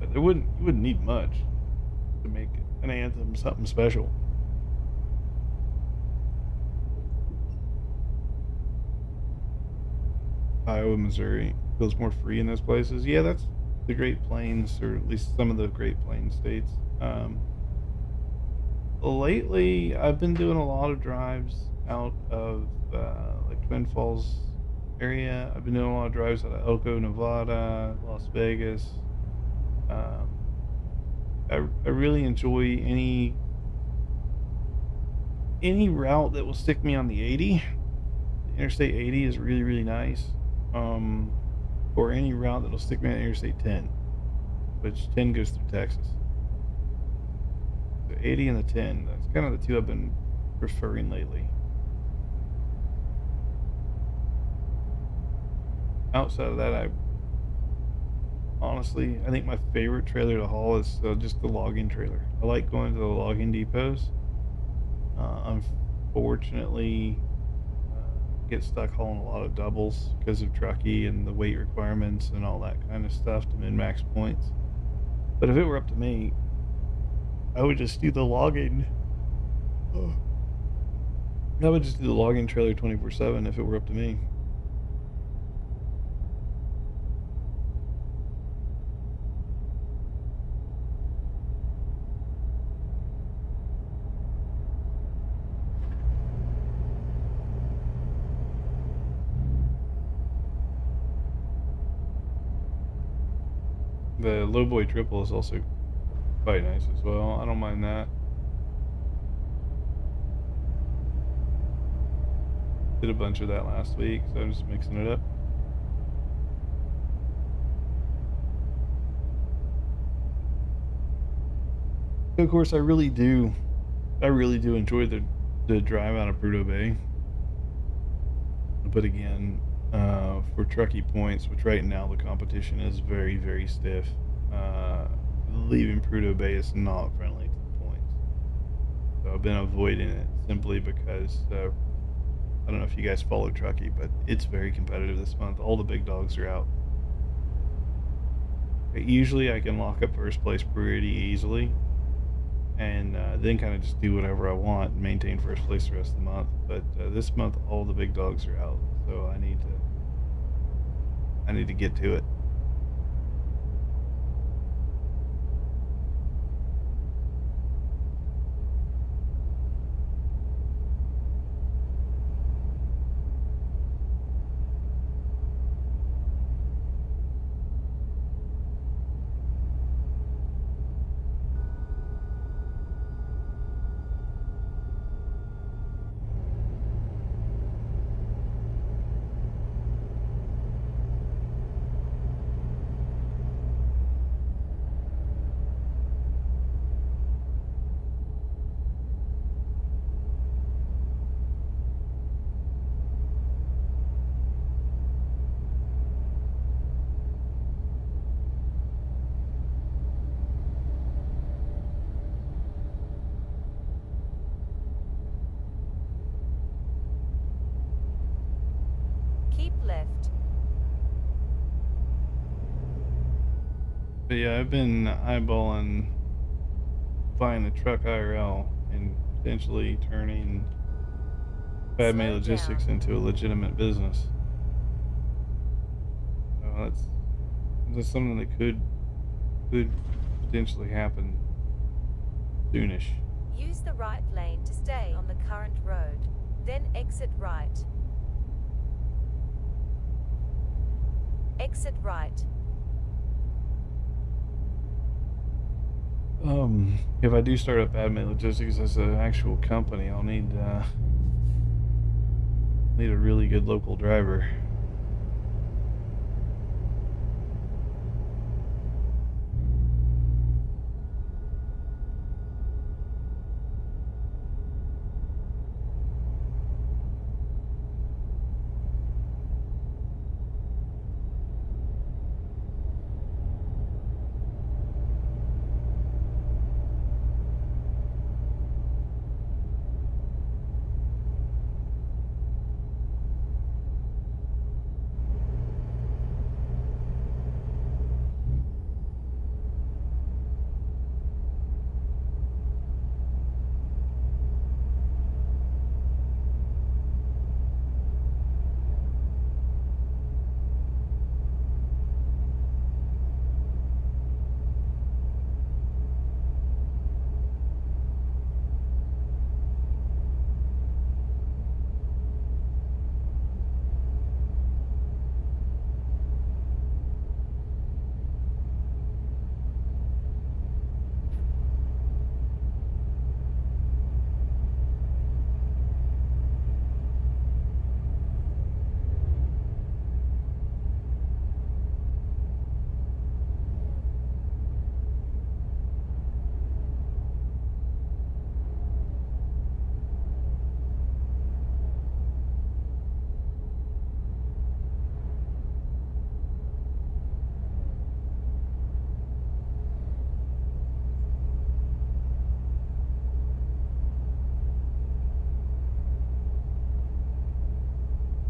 But you wouldn't need much to make an Anthem something special. Iowa, Missouri feels more free in those places. Yeah, that's the Great Plains, or at least some of the Great Plains states. Lately, I've been doing a lot of drives out of like Twin Falls area. I've been doing a lot of drives out of Elko, Nevada, Las Vegas. Um, I really enjoy any route that will stick me on the 80. The Interstate 80 is really, really nice. Or any route that'll stick me on Interstate 10, which 10 goes through Texas. The 80 and the 10, that's kind of the two I've been preferring lately. Outside of that, I think my favorite trailer to haul is just the logging trailer. I like going to the logging depots. Unfortunately, get stuck hauling a lot of doubles because of truckee and the weight requirements and all that kind of stuff to min-max points. But if it were up to me, I would just do the logging. I would just do the logging trailer 24/7 if it were up to me. The low boy triple is also quite nice as well. I don't mind that. Did a bunch of that last week, so I'm just mixing it up. So of course, I really do enjoy the drive out of Prudhoe Bay. But again, for truckee points, which right now the competition is very, very stiff, leaving Prudhoe Bay is not friendly to the points. So I've been avoiding it simply because I don't know if you guys follow truckee, but it's very competitive this month. All the big dogs are out. Usually I can lock up first place pretty easily, and then kind of just do whatever I want and maintain first place the rest of the month. But this month, all the big dogs are out, so I need to get to it. Keep left. But yeah, I've been eyeballing buying a truck IRL and potentially turning BadMae Slow Logistics down. into a legitimate business. So that's something that could potentially happen soonish. Use the right lane to stay on the current road, then exit right. Exit right. If I do start up BadMae Logistics as an actual company, I'll need a really good local driver.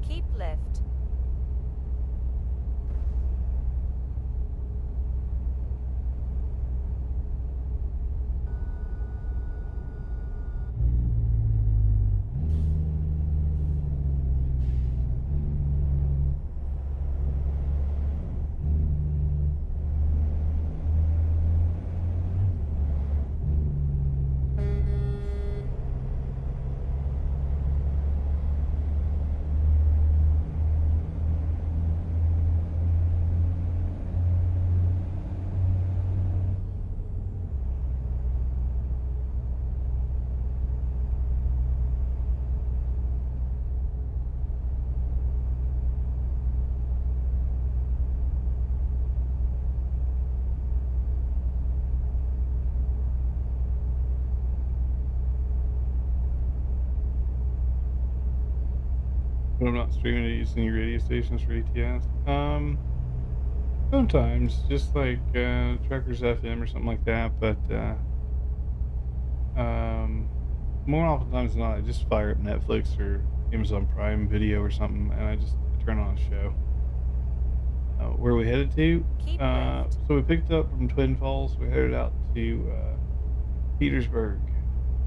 Keep left. But I'm not streaming it using any radio stations for ATS. Sometimes, just like Truckers FM or something like that. But um, more oftentimes than not, I just fire up Netflix or Amazon Prime Video or something, and I just turn on a show. Where we headed to? Keep left. So we picked up from Twin Falls. We headed out to Petersburg.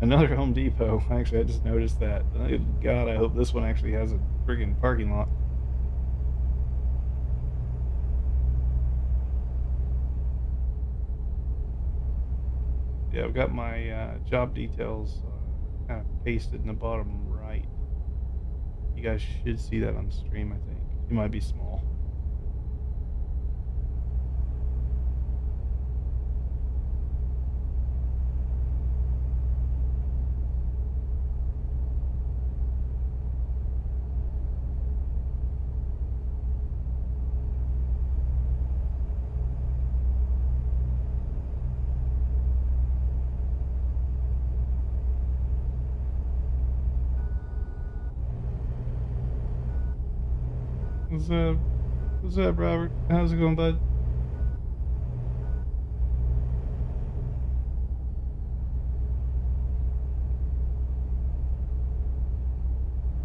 Another Home Depot. Actually, I just noticed that. God, I hope this one actually has a friggin' parking lot. Yeah, I've got my job details kind of pasted in the bottom right. You guys should see that on stream, I think. It might be small. What's up, Robert? How's it going, bud?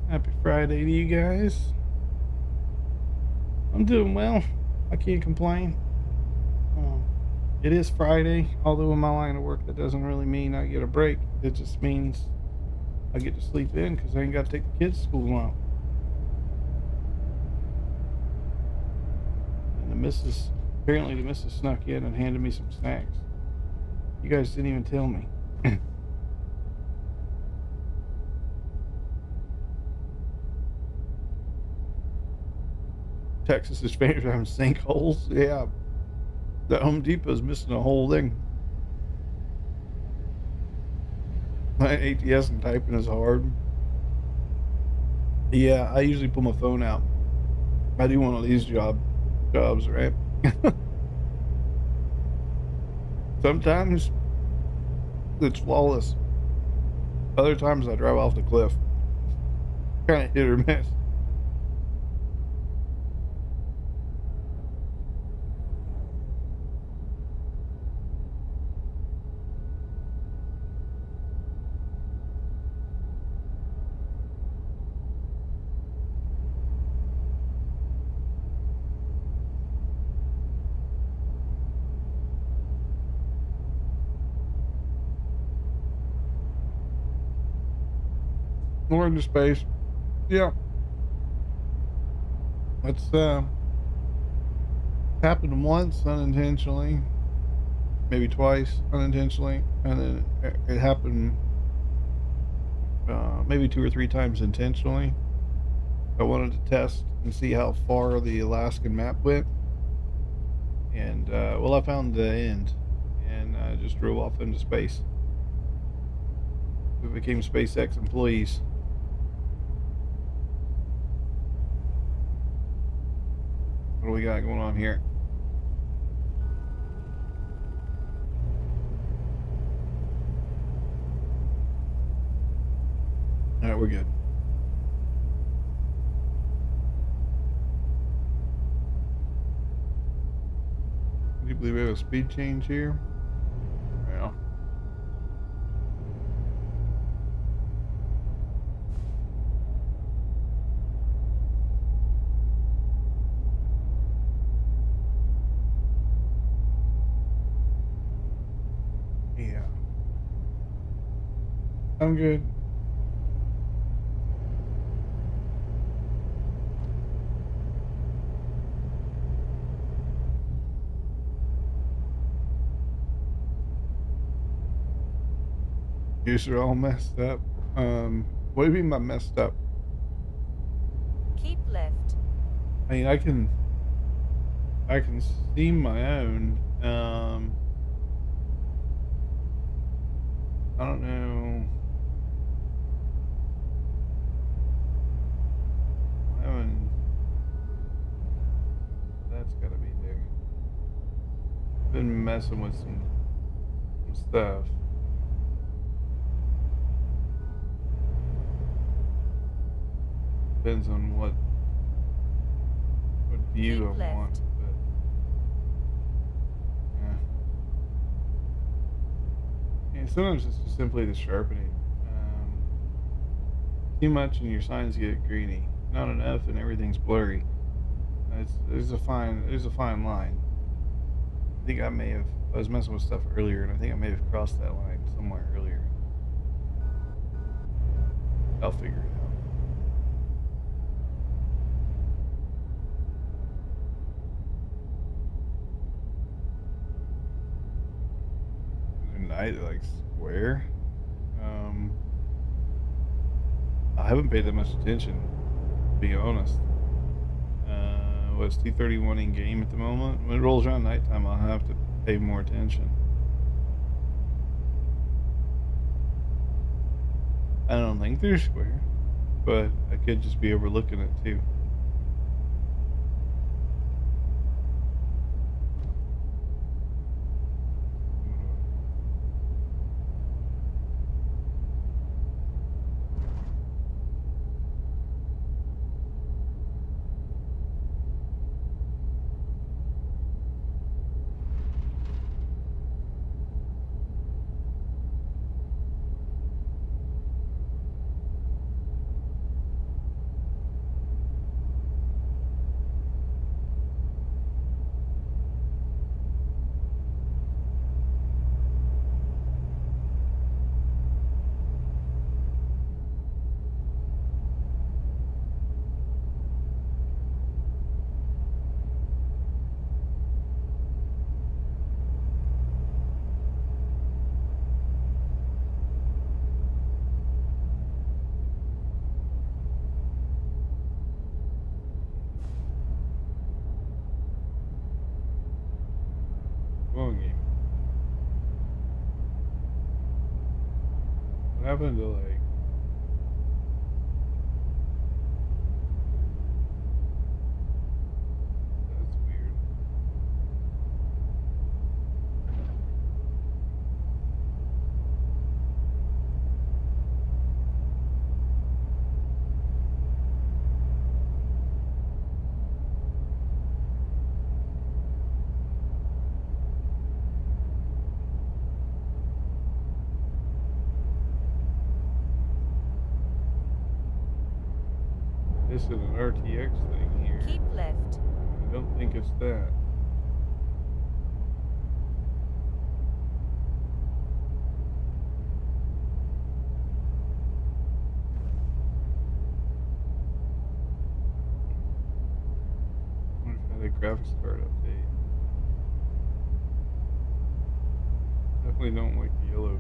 Happy Friday to you guys. I'm doing well. I can't complain. It is Friday, although in my line of work that doesn't really mean I get a break. It just means I get to sleep in because I ain't got to take the kids to school now. And apparently the missus snuck in and handed me some snacks. You guys didn't even tell me. Texas is famous for having sinkholes. Yeah, that Home Depot is missing a whole thing. My ATS and typing is hard. Yeah, I usually pull my phone out. I do one of these jobs, right? Sometimes it's flawless. Other times I drive off the cliff. Kind of hit or miss. More into space. Yeah. It's happened once unintentionally, maybe twice unintentionally, and then it happened maybe 2 or 3 times intentionally. I wanted to test and see how far the Alaskan map went, and well, I found the end, and I just drove off into space. We became SpaceX employees. What do we got going on here? All right, we're good. Can you believe we have a speed change here? Yeah. Yeah. I'm good. Yours are all messed up. What do you mean by messed up? Keep left. I mean, I can see my own. I don't know. My own. That's gotta be there. I've been messing with some stuff. depends on what view Keep I want. left. But yeah, sometimes it's just simply the sharpening. Too much and your signs get greeny. Not enough and everything's blurry. There's a fine line. I think I was messing with stuff earlier, and I think I may have crossed that line somewhere earlier. I'll figure it out. Night like square. Um, I haven't paid that much attention, to be honest. What's 231 in game at the moment? When it rolls around nighttime, I'll have to pay more attention. I don't think they're square, but I could just be overlooking it too. Come on, game. What happened to like? That's weird. This is an RTX thing here. Keep left. I don't think it's that. I wonder if I had a graphics card update. Definitely don't like the yellow.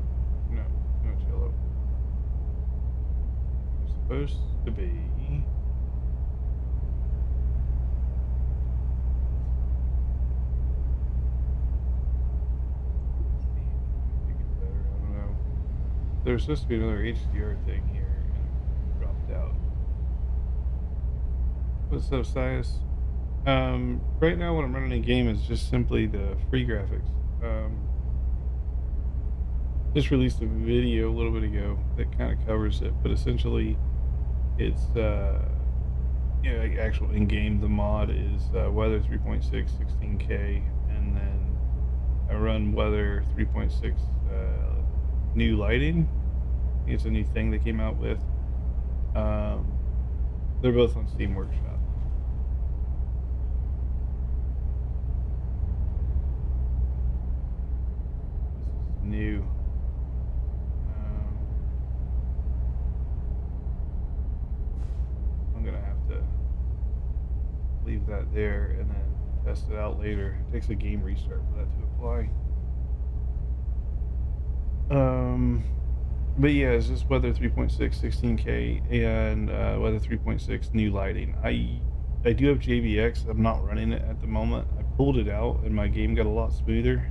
No, too much yellow. It's supposed to be. Make it better. I don't know. There's supposed to be another HDR thing here, and it dropped out. What's up, Sias? Right now, what I'm running in game is just simply the free graphics. Just released a video a little bit ago that kind of covers it, but essentially, it's like actual in game. The mod is weather 3.6 16K, and then I run weather 3.6 new lighting. I think it's a new thing they came out with. They're both on Steam Workshop. This is new. I'm gonna have to leave that there and then test it out later. It takes a game restart for that to apply. But yeah, it's just weather 3.6 16K and weather 3.6 new lighting. I do have JVX. I'm not running it at the moment. I pulled it out and my game got a lot smoother.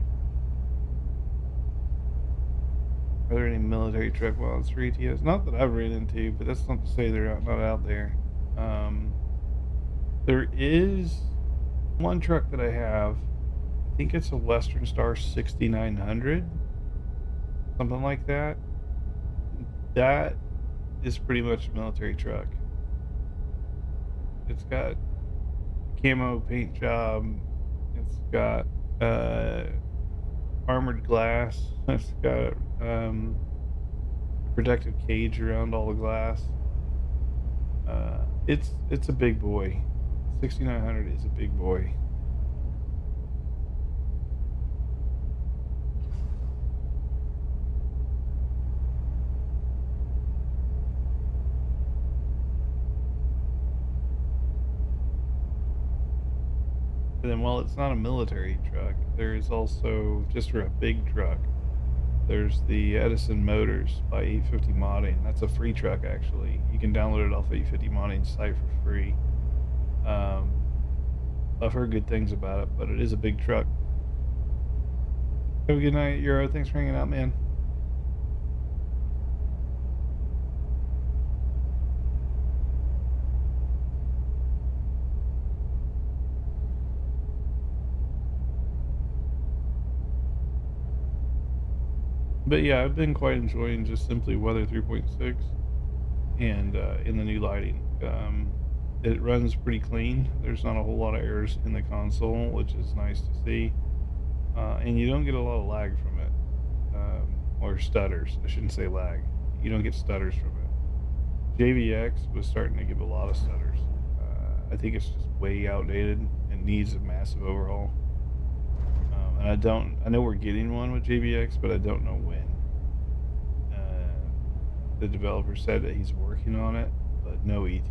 Are there any military truck mods for ATS? Not that I've ran into, but that's not to say they're not out there. There is one truck that I have. I think it's a Western Star 6900, something like that. That is pretty much a military truck. It's got camo paint job. It's got uh armored glass. It's got protective cage around all the glass. It's a big boy. 6900 is a big boy. And then while it's not a military truck, there is also, just for a big truck, there's the Edison Motors by 850 Modding. That's a free truck, actually. You can download it off 850 Modding's site for free. Um, I've heard good things about it, but it is a big truck. Have a good night, Euro. Thanks for hanging out, man. But yeah, I've been quite enjoying just simply Weather 3.6 and in the new lighting. It runs pretty clean. There's not a whole lot of errors in the console, which is nice to see. And you don't get a lot of lag from it, or stutters. I shouldn't say lag. You don't get stutters from it. JVX was starting to give a lot of stutters. I think it's just way outdated and needs a massive overhaul. And I know we're getting one with JVX, but I don't know when. The developer said that he's working on it, but no ETA.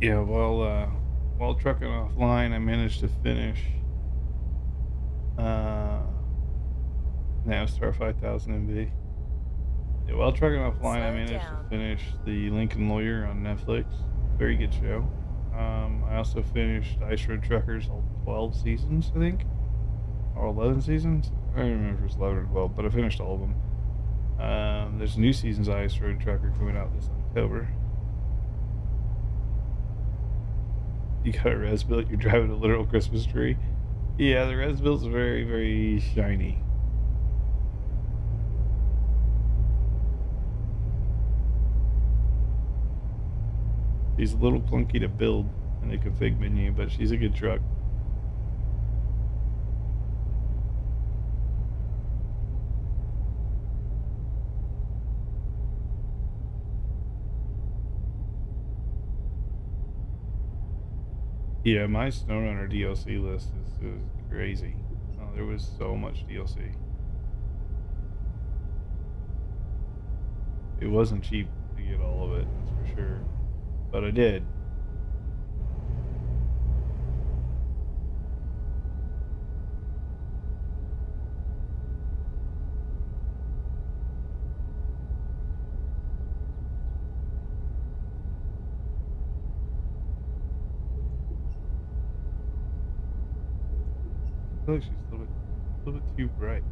Yeah, while trucking offline, I managed to finish uh, Navistar 5000 MB. Yeah, while trucking offline, I Slow managed to down. finish The Lincoln Lawyer on Netflix. Very good show. I also finished Ice Road Truckers, all 12 seasons, I think, or 11 seasons. I don't remember if it was 11 or 12, but I finished all of them. There's new seasons of Ice Road Trucker coming out this October. You got a res built, you're driving a literal Christmas tree. Yeah, the res built's very, very shiny. She's a little clunky to build in the config menu, but she's a good truck. Yeah, my SnowRunner DLC list is crazy. Oh, there was so much DLC. It wasn't cheap to get all of it, that's for sure. But I did. I feel like she's a little bit too bright.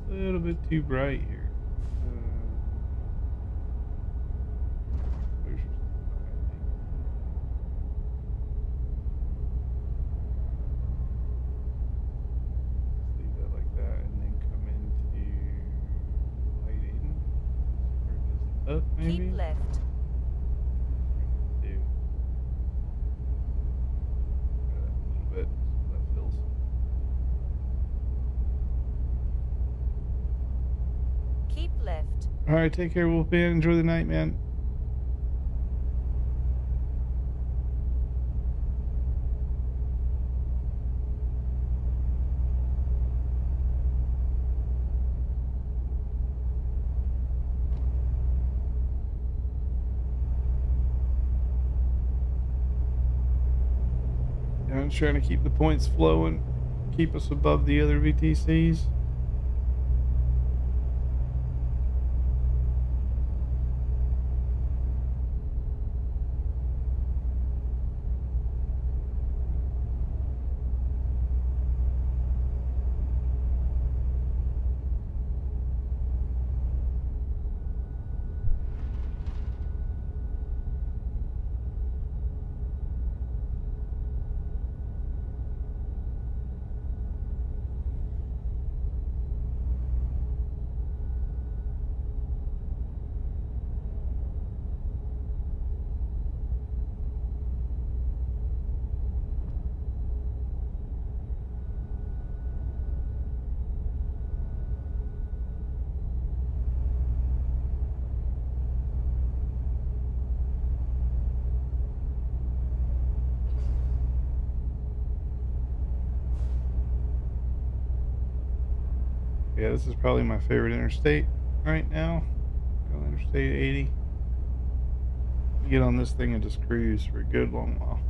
A little bit too bright here. Where's your leave that like that, and then come into up, maybe? Keep left. Two. A little bit. That feels. Keep left. Alright, take care, Wolfman. Enjoy the night, man. I'm trying to keep the points flowing, keep us above the other VTCs. Yeah, this is probably my favorite interstate right now. Go Interstate 80. Get on this thing and just cruise for a good long while.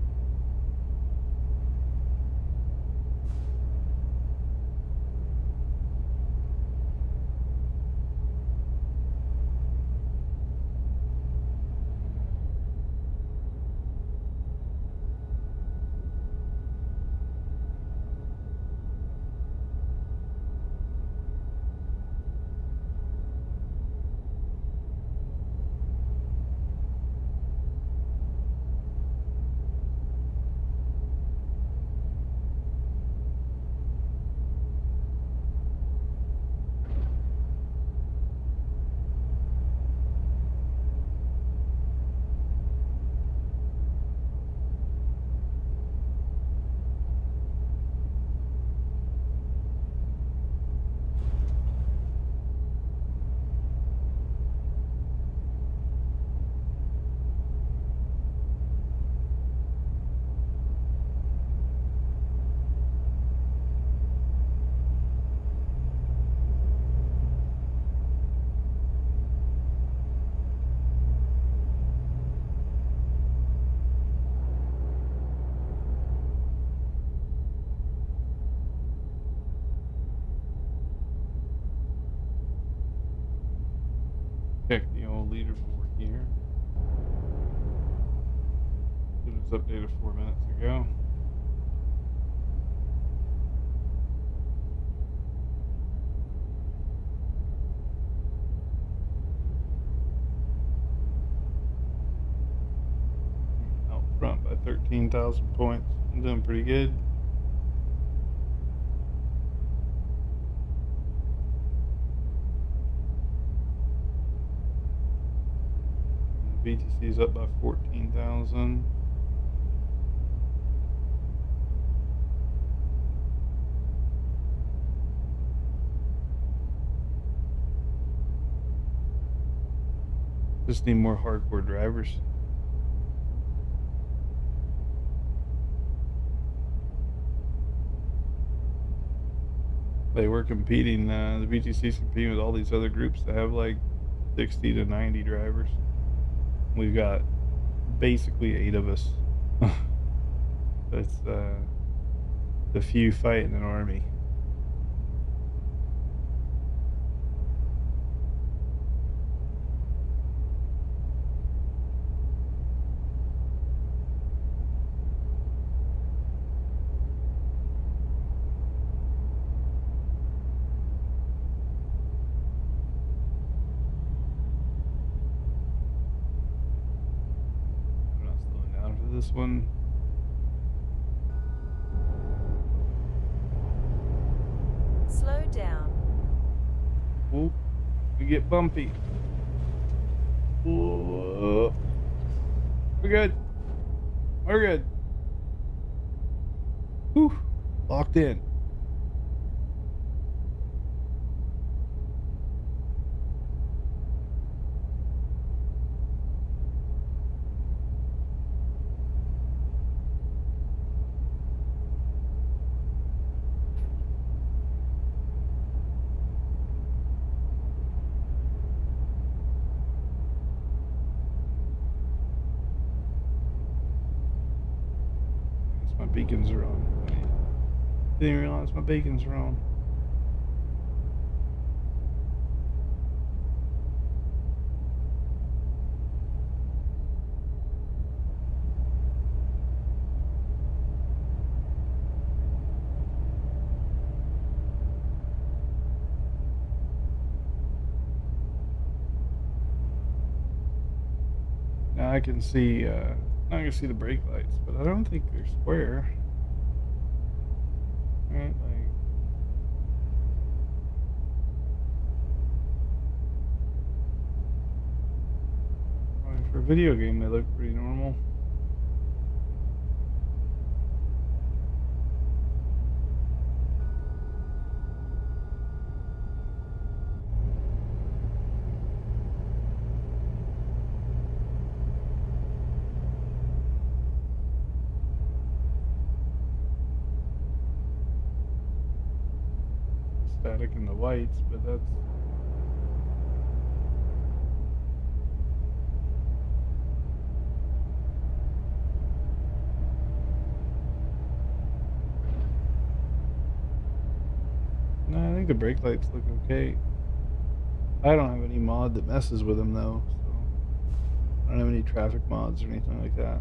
Check the old leaderboard here. It was updated 4 minutes ago. Out front by 13,000 points. I'm doing pretty good. BTC is up by 14,000. Just need more hardcore drivers. They were competing, the BTC's competing with all these other groups that have like 60 to 90 drivers. We've got basically 8 of us. That's the few fighting an army. This one. Slow down. Ooh, we get bumpy. Whoa. We're good. We're good. Whew. Locked in. My beacons are on. Didn't realize my beacons are on. Now I can see. Now I can see the brake lights, but I don't think they're square. Right, like. For a video game, they look pretty normal. Static in the whites, but that's. No, I think the brake lights look okay. I don't have any mod that messes with them though, so I don't have any traffic mods or anything like that.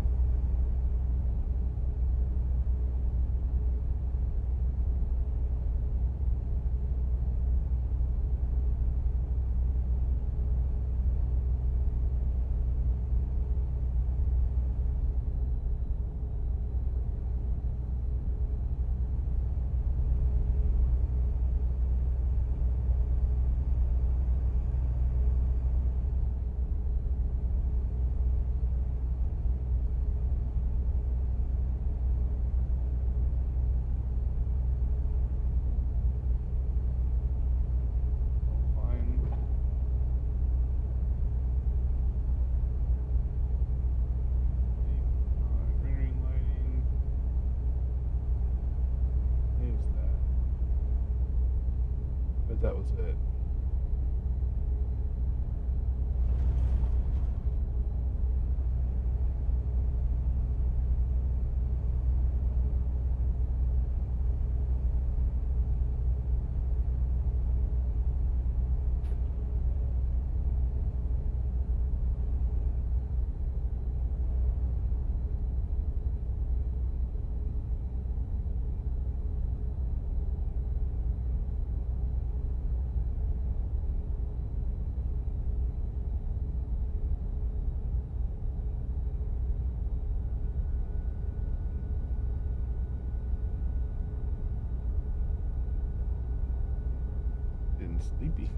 That was it. Getting sleepy.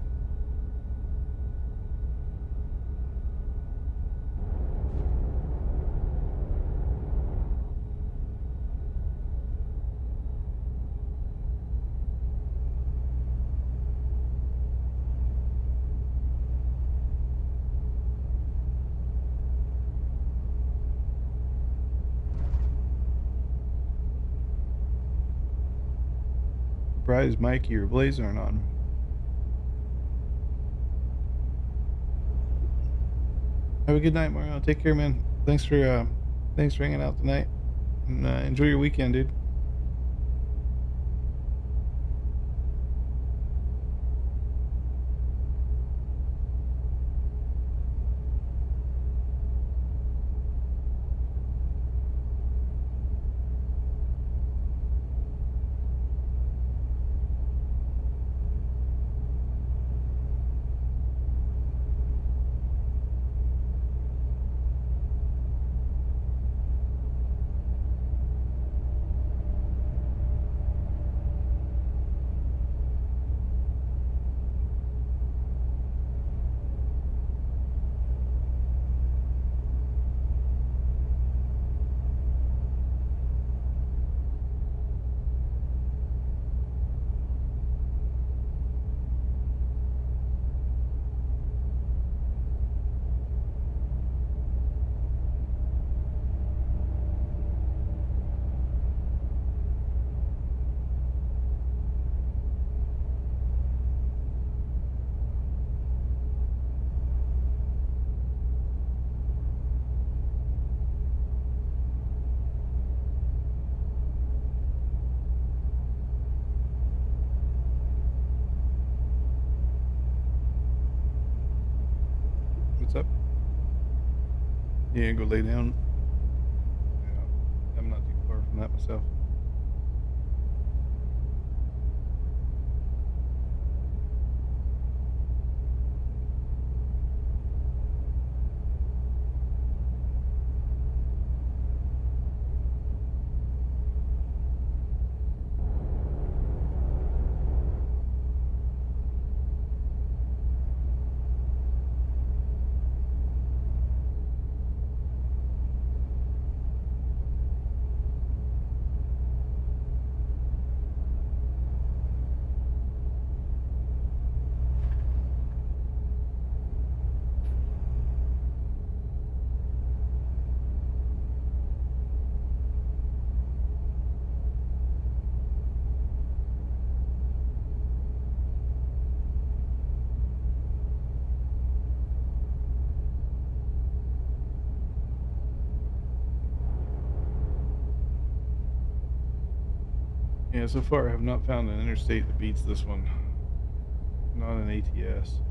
Surprised Mikey, your blades aren't on. Have a good night, Mario. Take care, man. Thanks for hanging out tonight. And enjoy your weekend, dude. What's up? Yeah, go lay down. Yeah, I'm not too far from that myself. Yeah, so far I have not found an interstate that beats this one. Not an ATS.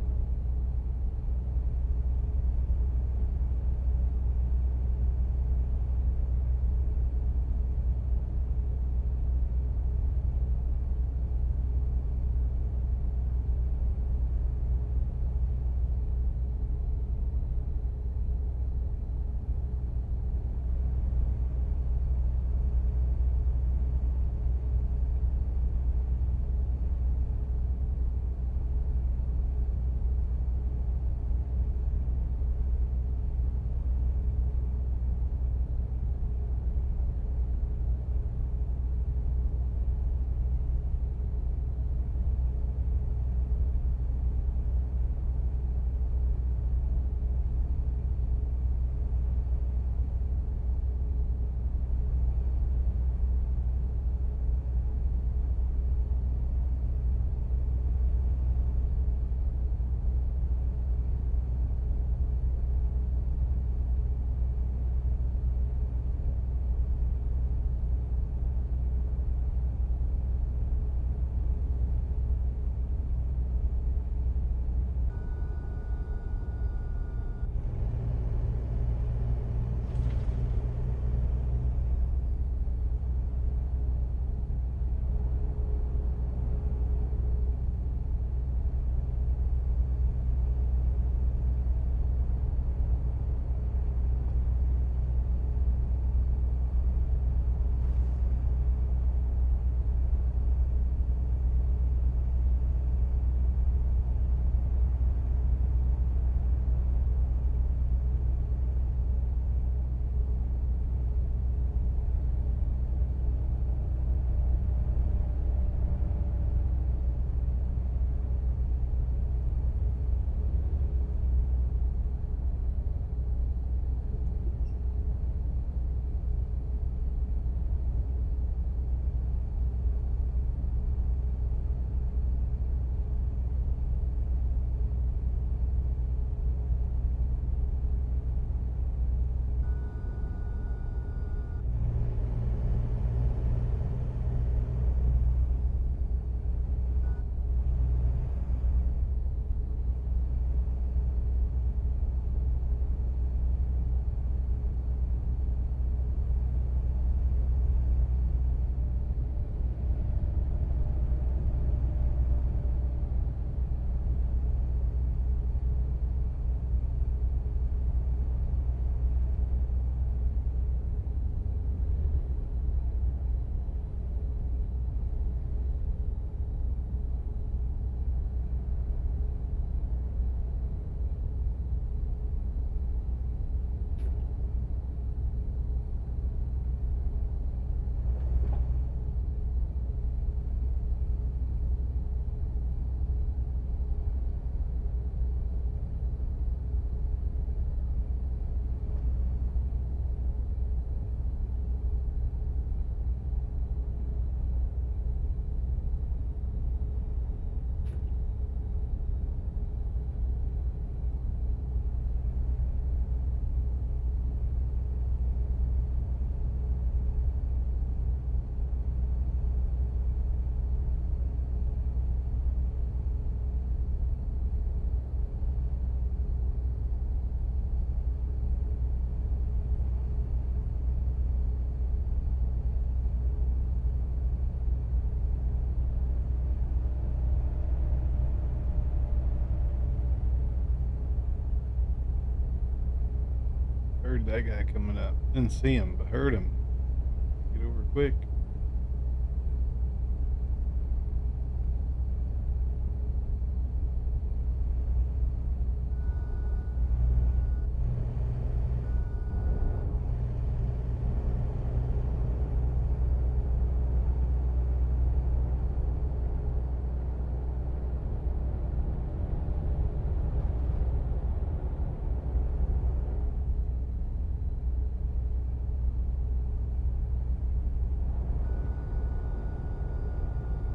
Heard that guy coming up. Didn't see him, but heard him. Get over quick.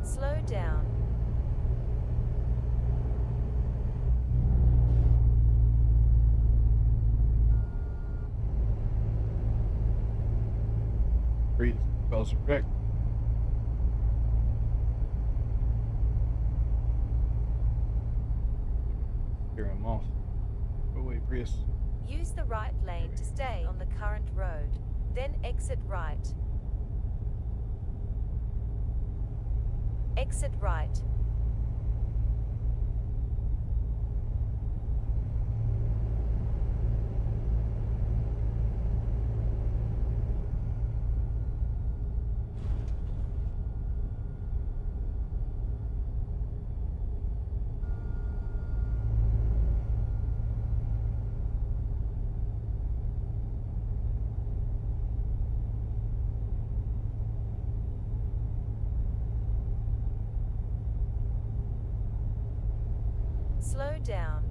Slow down. Breathe. Cause a wreck. Steer him off. Go away, Prius. Use the right lane to stay on the current road, then exit right. Exit right. Slow down.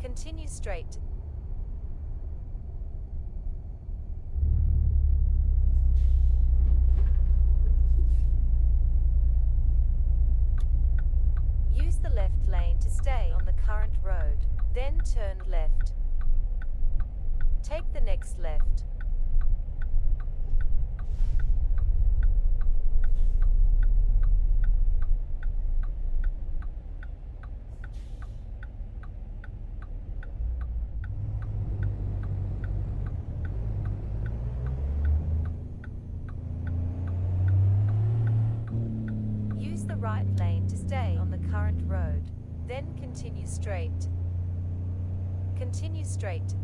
Continue straight. Use the left lane to stay on the current road, then turn left. Take the next left. Use the right lane to stay on the current road, then continue straight. Continue straight.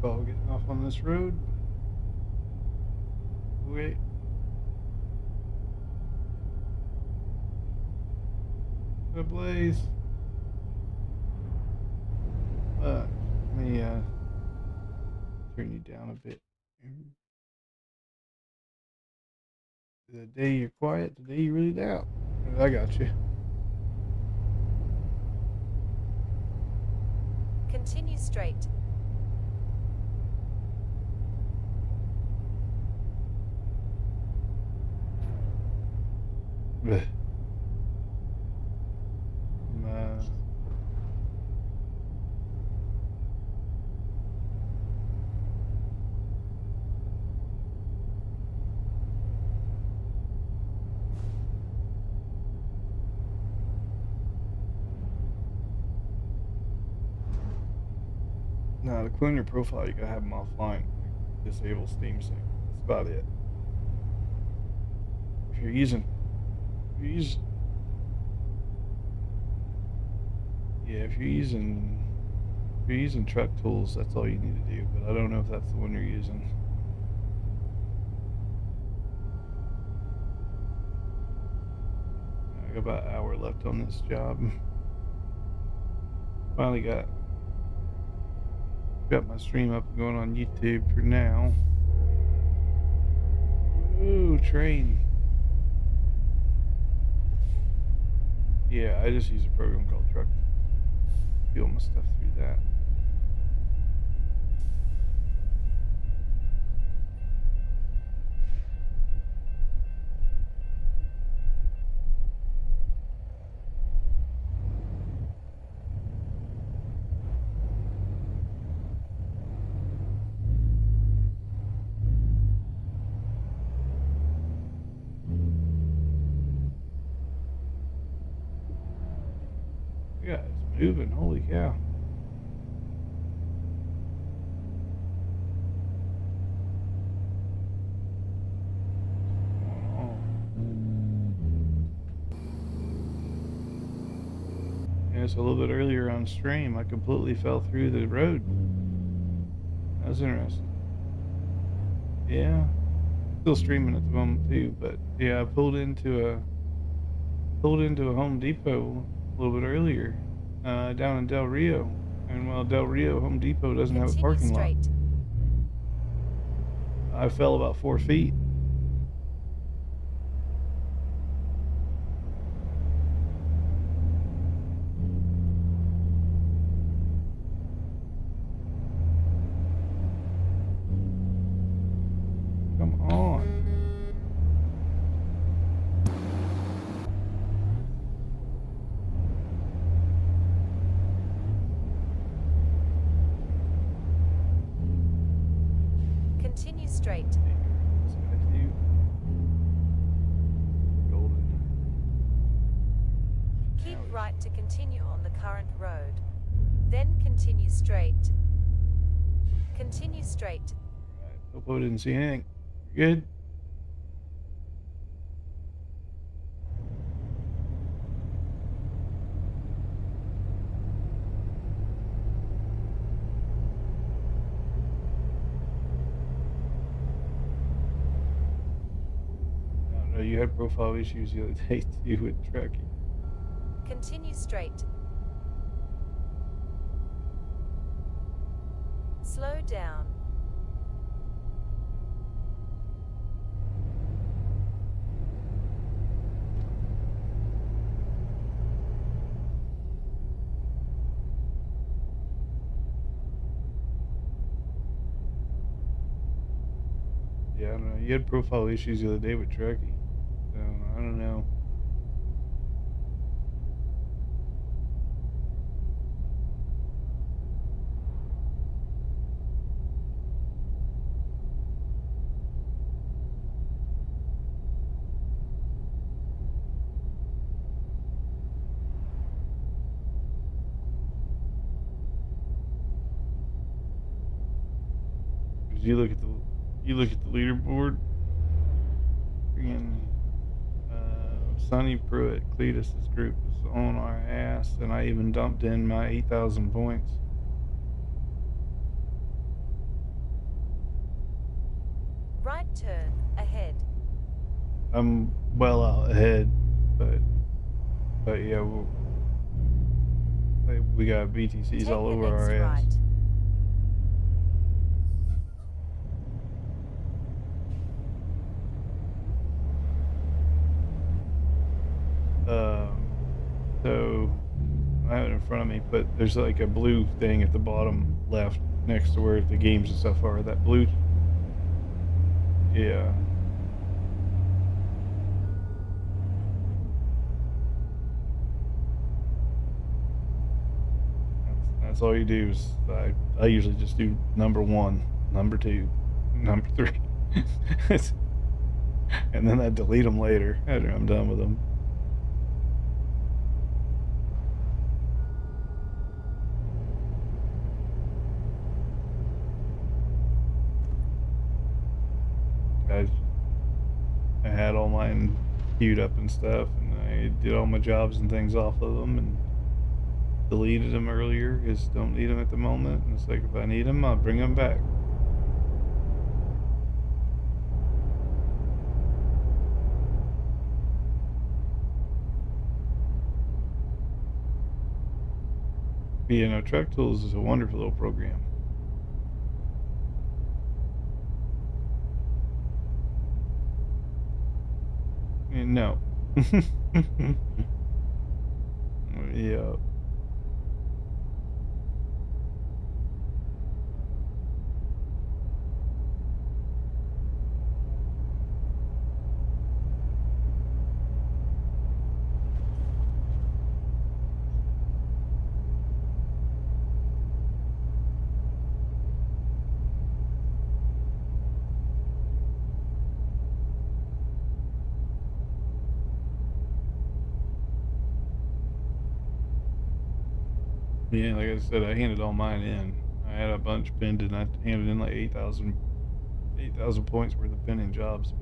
All getting off on this road. Wait. The blaze. Let me turn you down a bit. The day you're quiet, the day you're really loud. I got you. Continue straight. Uh, no, to clone your profile, you gotta have them offline. Like, disable Steam Sync. That's about it. If you're using, yeah, if you're using truck tools, that's all you need to do. But I don't know if that's the one you're using. I got about an hour left on this job. Finally got my stream up and going on YouTube for now. Ooh, train. Yeah, I just use a program called Truck. Do all my stuff through that. Yeah, it's moving. Holy cow. Yeah, it's a little bit earlier on stream. I completely fell through the road. That was interesting. Yeah. Still streaming at the moment too, but yeah, I pulled into a Home Depot a little bit earlier, down in Del Rio. And while Del Rio Home Depot doesn't have a parking lot, I fell about 4 feet. Come on. Continue straight. This guy too. Golden. Keep right to continue on the current road. Then continue straight. Continue straight. Alright, hope I didn't see anything. You're good? I don't know, you had profile issues the other day too with tracking. Continue straight. Slow down. Yeah, I don't know. You had profile issues the other day with tracking. So, I don't know. You look at the leaderboard. Freaking Sonny Pruitt, Cletus's group is on our ass, and I even dumped in my 8,000 points. Right turn ahead. I'm well out ahead, but yeah, we got BTCs Take all the over next our ass. right. So I have it in front of me, but there's like a blue thing at the bottom left next to where the games and stuff are. That blue, yeah. That's all you do is I usually just do number 1, number 2, number 3. And then I delete them later after I'm done with them. I had all mine queued up and stuff, and I did all my jobs and things off of them and deleted them earlier because don't need them at the moment. And it's like, if I need them, I'll bring them back. But, you know, Truck Tools is a wonderful little program. No. Yeah. Yeah, like I said, I handed all mine in. I had a bunch pinned, and I handed in like 8,000 points worth of pinning jobs,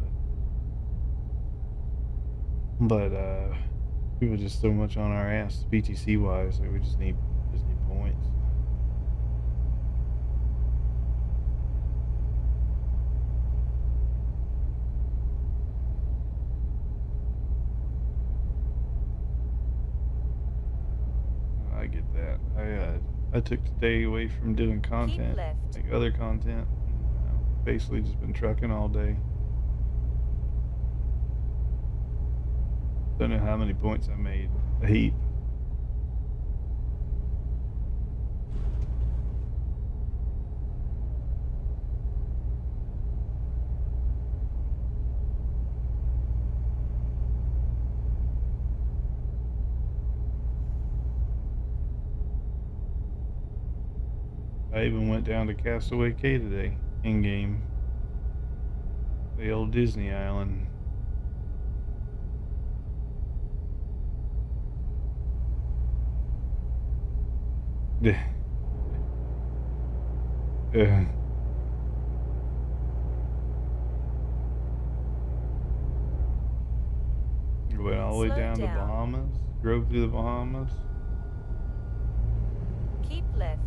but people just so much on our ass BTC wise. Like we just need points. I get that. I took today away from doing content, like other content. Basically just been trucking all day. Don't know how many points I made. A heap. I even went down to Castaway Cay today, in-game. The old Disney Island. Went all the way down to Bahamas, drove through the Bahamas. Keep left.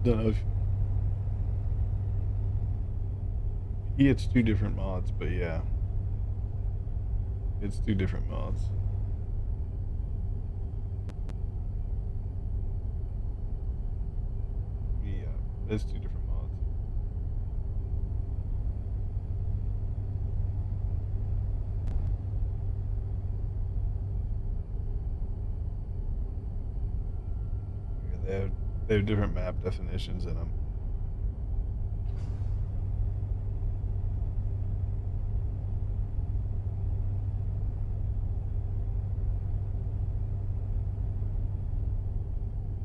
Don't know if it's 2 different mods, but yeah, it's 2 different mods. Yeah, it's 2 different mods. Yeah, they have different map definitions in them.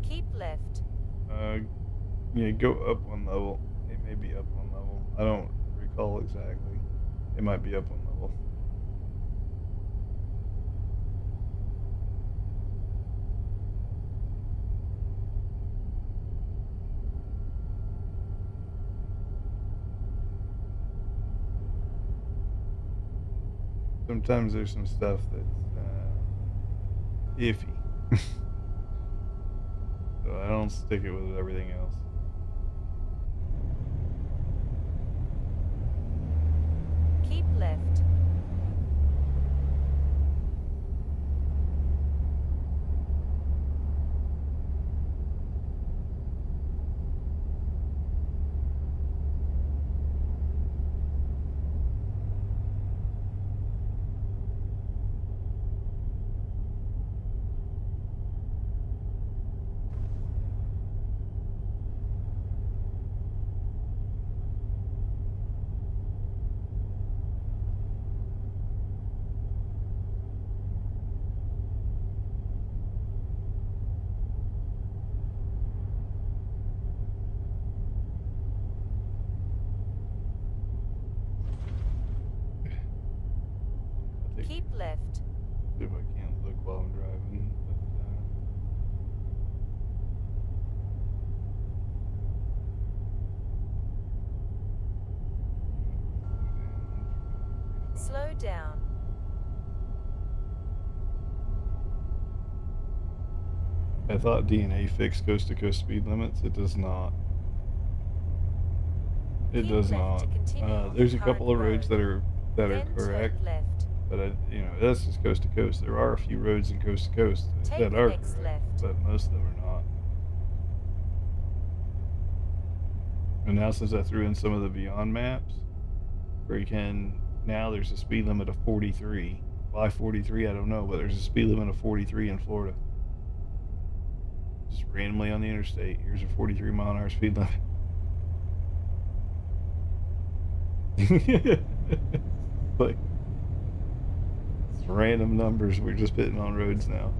Keep left. Yeah, go up 1 level. It may be up 1 level. I don't recall exactly. It might be up 1 level. Sometimes there's some stuff that's iffy. So I don't stick it with everything else. Keep left. take, Keep left. see if I can't look while I'm driving. Slow down. I thought DNA fixed coast-to-coast speed limits. It does not. It Keep does left not. to continue on There's the a couple of current roads road. that are Then correct, turn left. but that's just coast to coast. There are a few roads in coast to coast Take that the are next correct, left. but most of them are not. And now since I threw in some of the Beyond maps, where you can now there's a speed limit of 43. Why 43? I don't know, but there's a speed limit of 43 in Florida. Just randomly on the interstate. Here's a 43-mile-an-hour speed limit. Like, it's random numbers we're just hitting on roads now.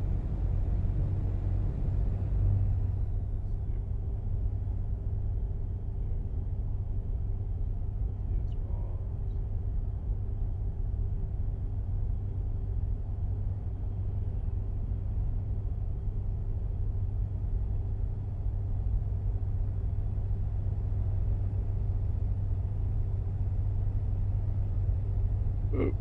Oh.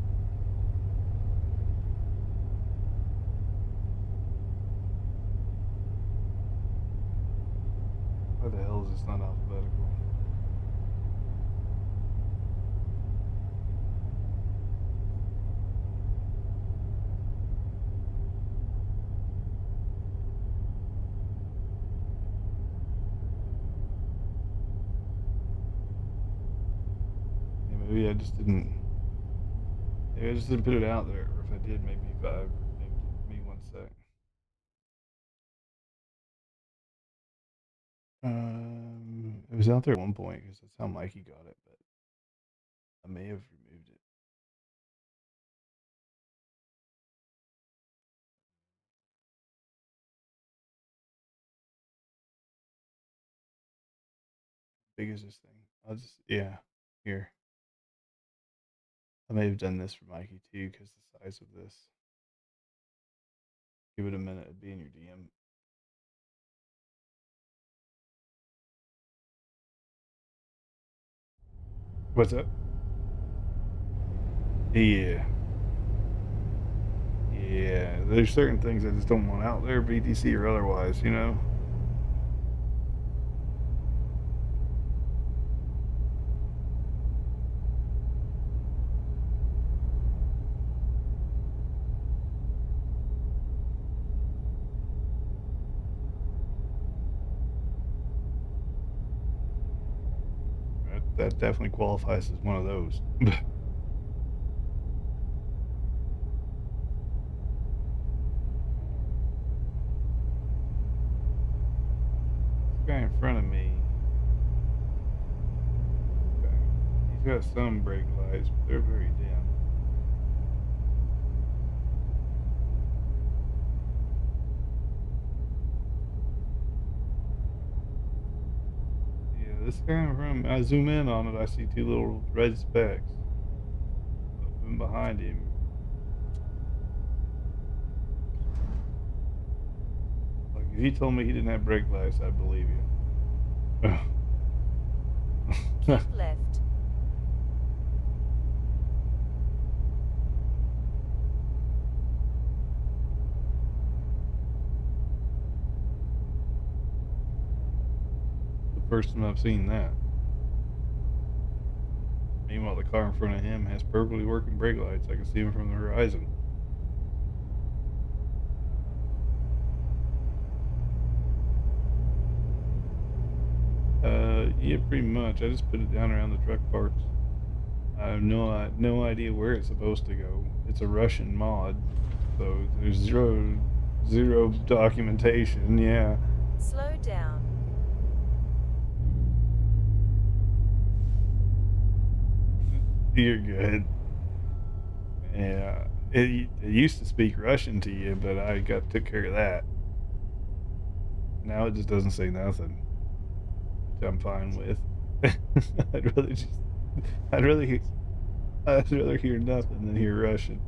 Why the hell is this not alphabetical? Yeah, maybe I just didn't. Maybe I just didn't put it out there, or if I did, maybe me 1 sec. It was out there at one point because that's how Mikey got it, but I may have removed it. How big is this thing? Here. I may have done this for Mikey too because the size of this. Give it a minute, it'd be in your DM. What's up? Yeah. Yeah, there's certain things I just don't want out there, BTC or otherwise, you know? That definitely qualifies as one of those. Guy in front of me, he's got some brake lights, but they're very dim. Yeah, this guy in front of me, I zoom in on it, I see 2 little red specks. And behind him, like if he told me he didn't have brake lights, I'd believe you. Keep left. The first time I've seen that. Meanwhile, the car in front of him has perfectly working brake lights. I can see him from the horizon. Yeah, pretty much. I just put it down around the truck parts. I have no idea where it's supposed to go. It's a Russian mod, so there's zero documentation. Yeah. Slow down. You're good. Yeah. It used to speak Russian to you, but I took care of that. Now it just doesn't say nothing, which I'm fine with. I'd rather hear nothing than hear Russian.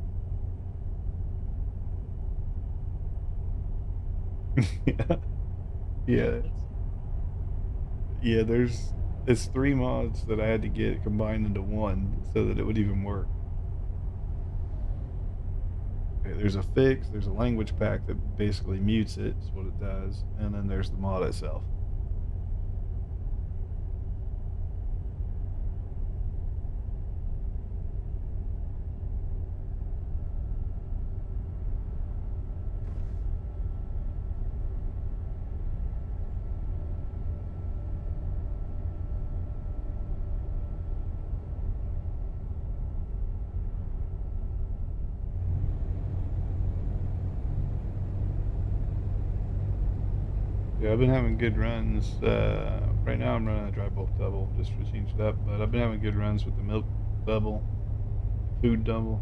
Yeah. Yeah. Yeah, it's 3 mods that I had to get combined into one so that it would even work. Okay, there's a fix, there's a language pack that basically mutes it, is what it does, and then there's the mod itself. Yeah, I've been having good runs. Right now I'm running a dry bulk double just to change it up, but I've been having good runs with the milk double, food double.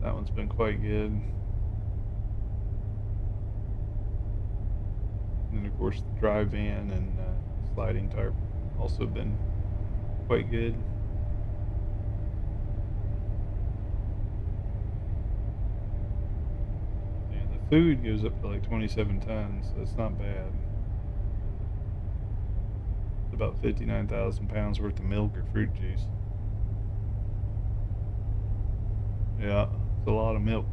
That one's been quite good. And then of course the dry van and sliding tarp also been quite good. And the food goes up to like 27 tons, so it's not bad. It's about 59,000 pounds worth of milk or fruit juice. Yeah, it's a lot of milk.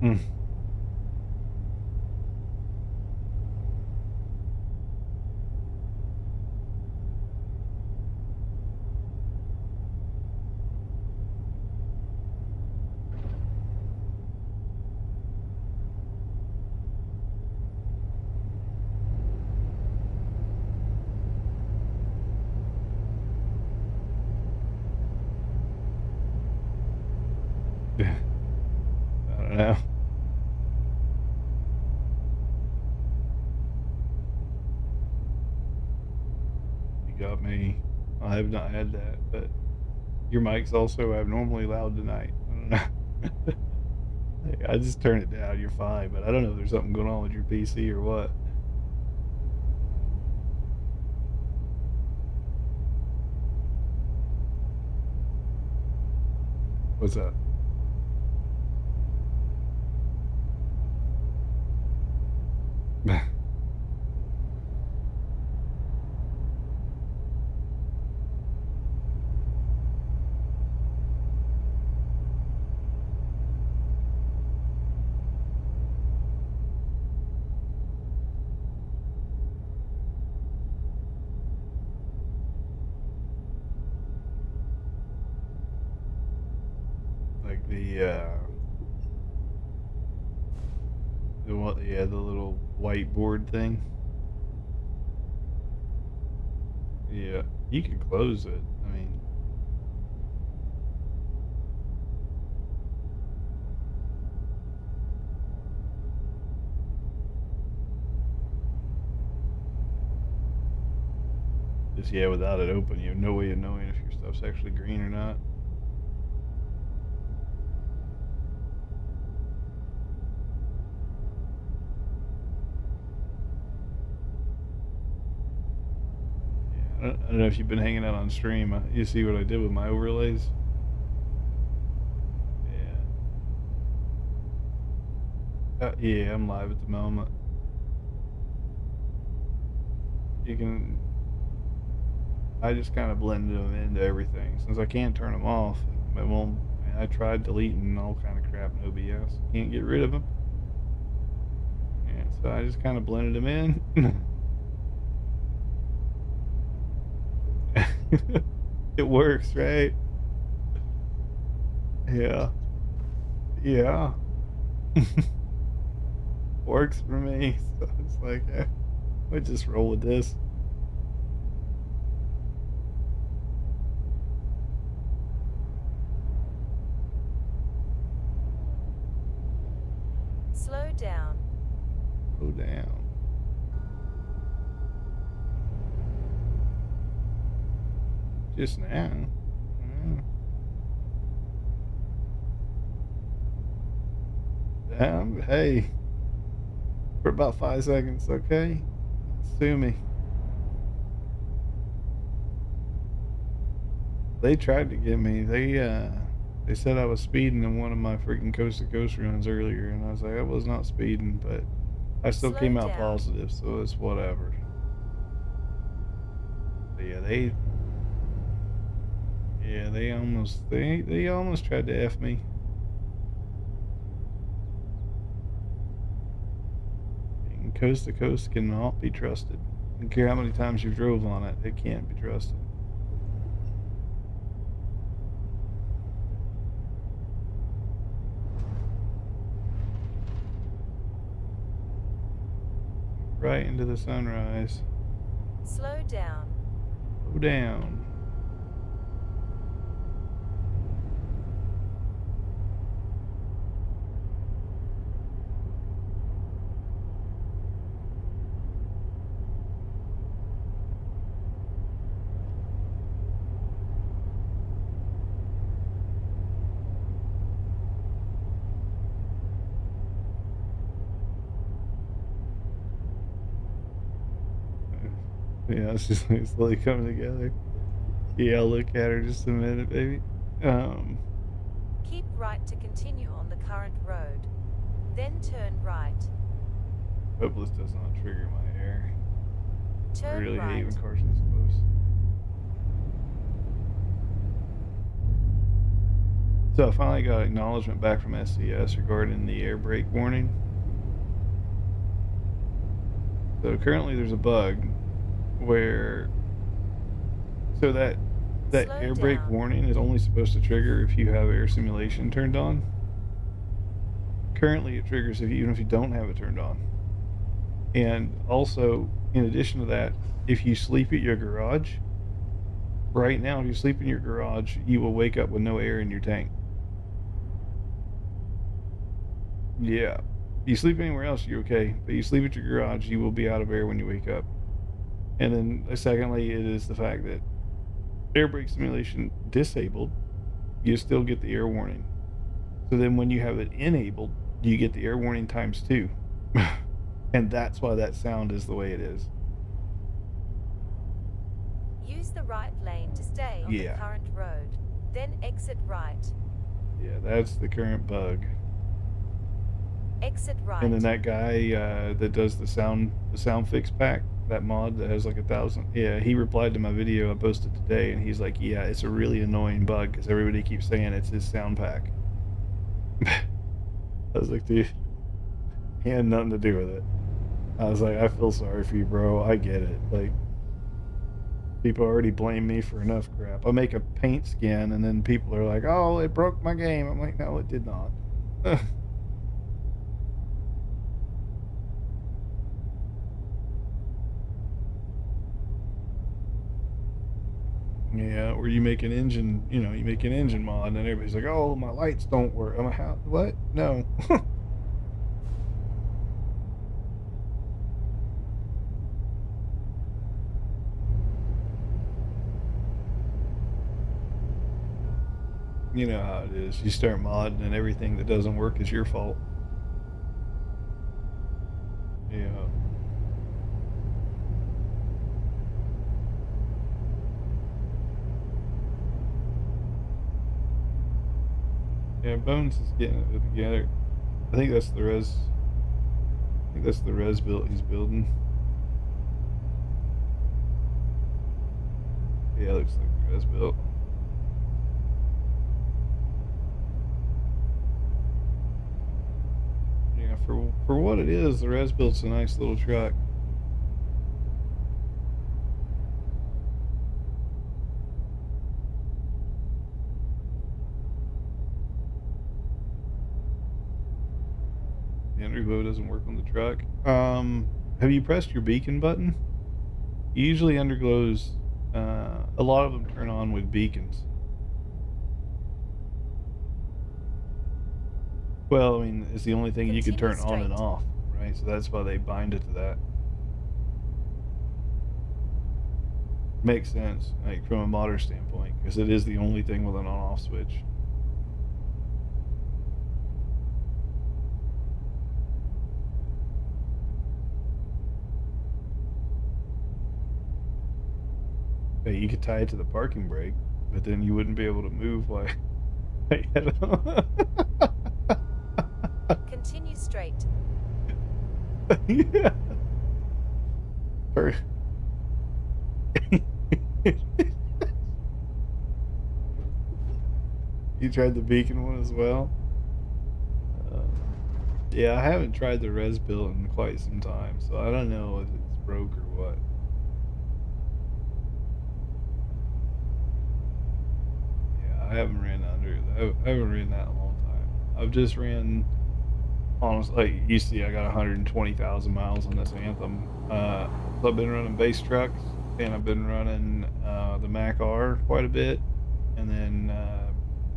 Mm. I don't know. You got me. I have not had that, but your mic's also abnormally loud tonight. I don't know. I just turn it down. You're fine, but I don't know if there's something going on with your PC or what. What's up? Like the what? Yeah, the little whiteboard thing. Yeah, you can close it. I mean, just yeah, without it open, you have no way of knowing if your stuff's actually green or not. Yeah, I don't know if you've been hanging out on stream. You see what I did with my overlays? Yeah. Yeah, I'm live at the moment. You can. I just kind of blended them into everything since I can't turn them off. It won't. I tried deleting all kind of crap. No BS. Can't get rid of them. Yeah, so I just kind of blended them in. It works, right? Yeah. Yeah. Works for me. So it's like, we just roll with this. Slow down. Slow down. Just now. Hey, for about 5 seconds, okay? Sue me. They tried to get me. They said I was speeding in one of my freaking coast to coast runs earlier, and I was like, I was not speeding, but I still Slow came out down. positive, so it's whatever. But yeah, they almost tried to F me. And coast to coast cannot be trusted. I don't care how many times you drove on it, it can't be trusted. Right into the sunrise. Slow down. Slow down. Yeah, it's just like slowly coming together. Yeah, I'll look at her just a minute, baby. Keep right to continue on the current road. Then turn right. Hope this does not trigger my air. I Turn really hate when right. cars this close. So I finally got acknowledgement back from SCS regarding the air brake warning. So currently there's a bug where that Slow air brake down. warning is only supposed to trigger if you have air simulation turned on. Currently it triggers even if you don't have it turned on. And also, in addition to that, if you sleep at your garage, right now, if you sleep in your garage, you will wake up with no air in your tank. Yeah. You sleep anywhere else, you're okay. But you sleep at your garage, you will be out of air when you wake up. And then, secondly, it is the fact that air brake simulation disabled, you still get the air warning. So then when you have it enabled, you get the air warning times 2. And that's why that sound is the way it is. Use the right lane to stay on the current road. Then exit right. Yeah, that's the current bug. Exit right. And then that guy that does the sound fix pack, that mod that has like 1,000. Yeah, he replied to my video I posted today, and he's like, "Yeah, it's a really annoying bug because everybody keeps saying it's his sound pack." I was like, dude, he had nothing to do with it. I was like, I feel sorry for you, bro. I get it. Like, people already blame me for enough crap. I make a paint skin, and then people are like, "Oh, it broke my game." I'm like, no, it did not. Yeah, or you make an engine, you make an engine mod, and everybody's like, "Oh, my lights don't work." I'm like, "How? What? No." You know how it is. You start modding, and everything that doesn't work is your fault. Yeah. Yeah, Bones is getting it together. I think that's the res. I think that's the res build he's building. Yeah, looks like the res built. Yeah, for what it is, the res built's a nice little truck. The underglow doesn't work on the truck. Have you pressed your beacon button? Usually underglows, a lot of them turn on with beacons. Well, I mean, it's the only thing you can turn on and off, right? So that's why they bind it to that. Makes sense, like from a modder standpoint, because it is the only thing with an on-off switch. Hey, you could tie it to the parking brake. but then you wouldn't be able to move like. Continue straight. Yeah. You tried the beacon one as well? Uh, yeah, I haven't tried the res build in quite some time, so I don't know if it's broke or what. Yeah, I haven't ran under it. I haven't ran that in a long time. I've just ran, honestly, like, you see, I got 120,000 miles on this Anthem. So I've been running base trucks, and I've been running the Mac R quite a bit, and then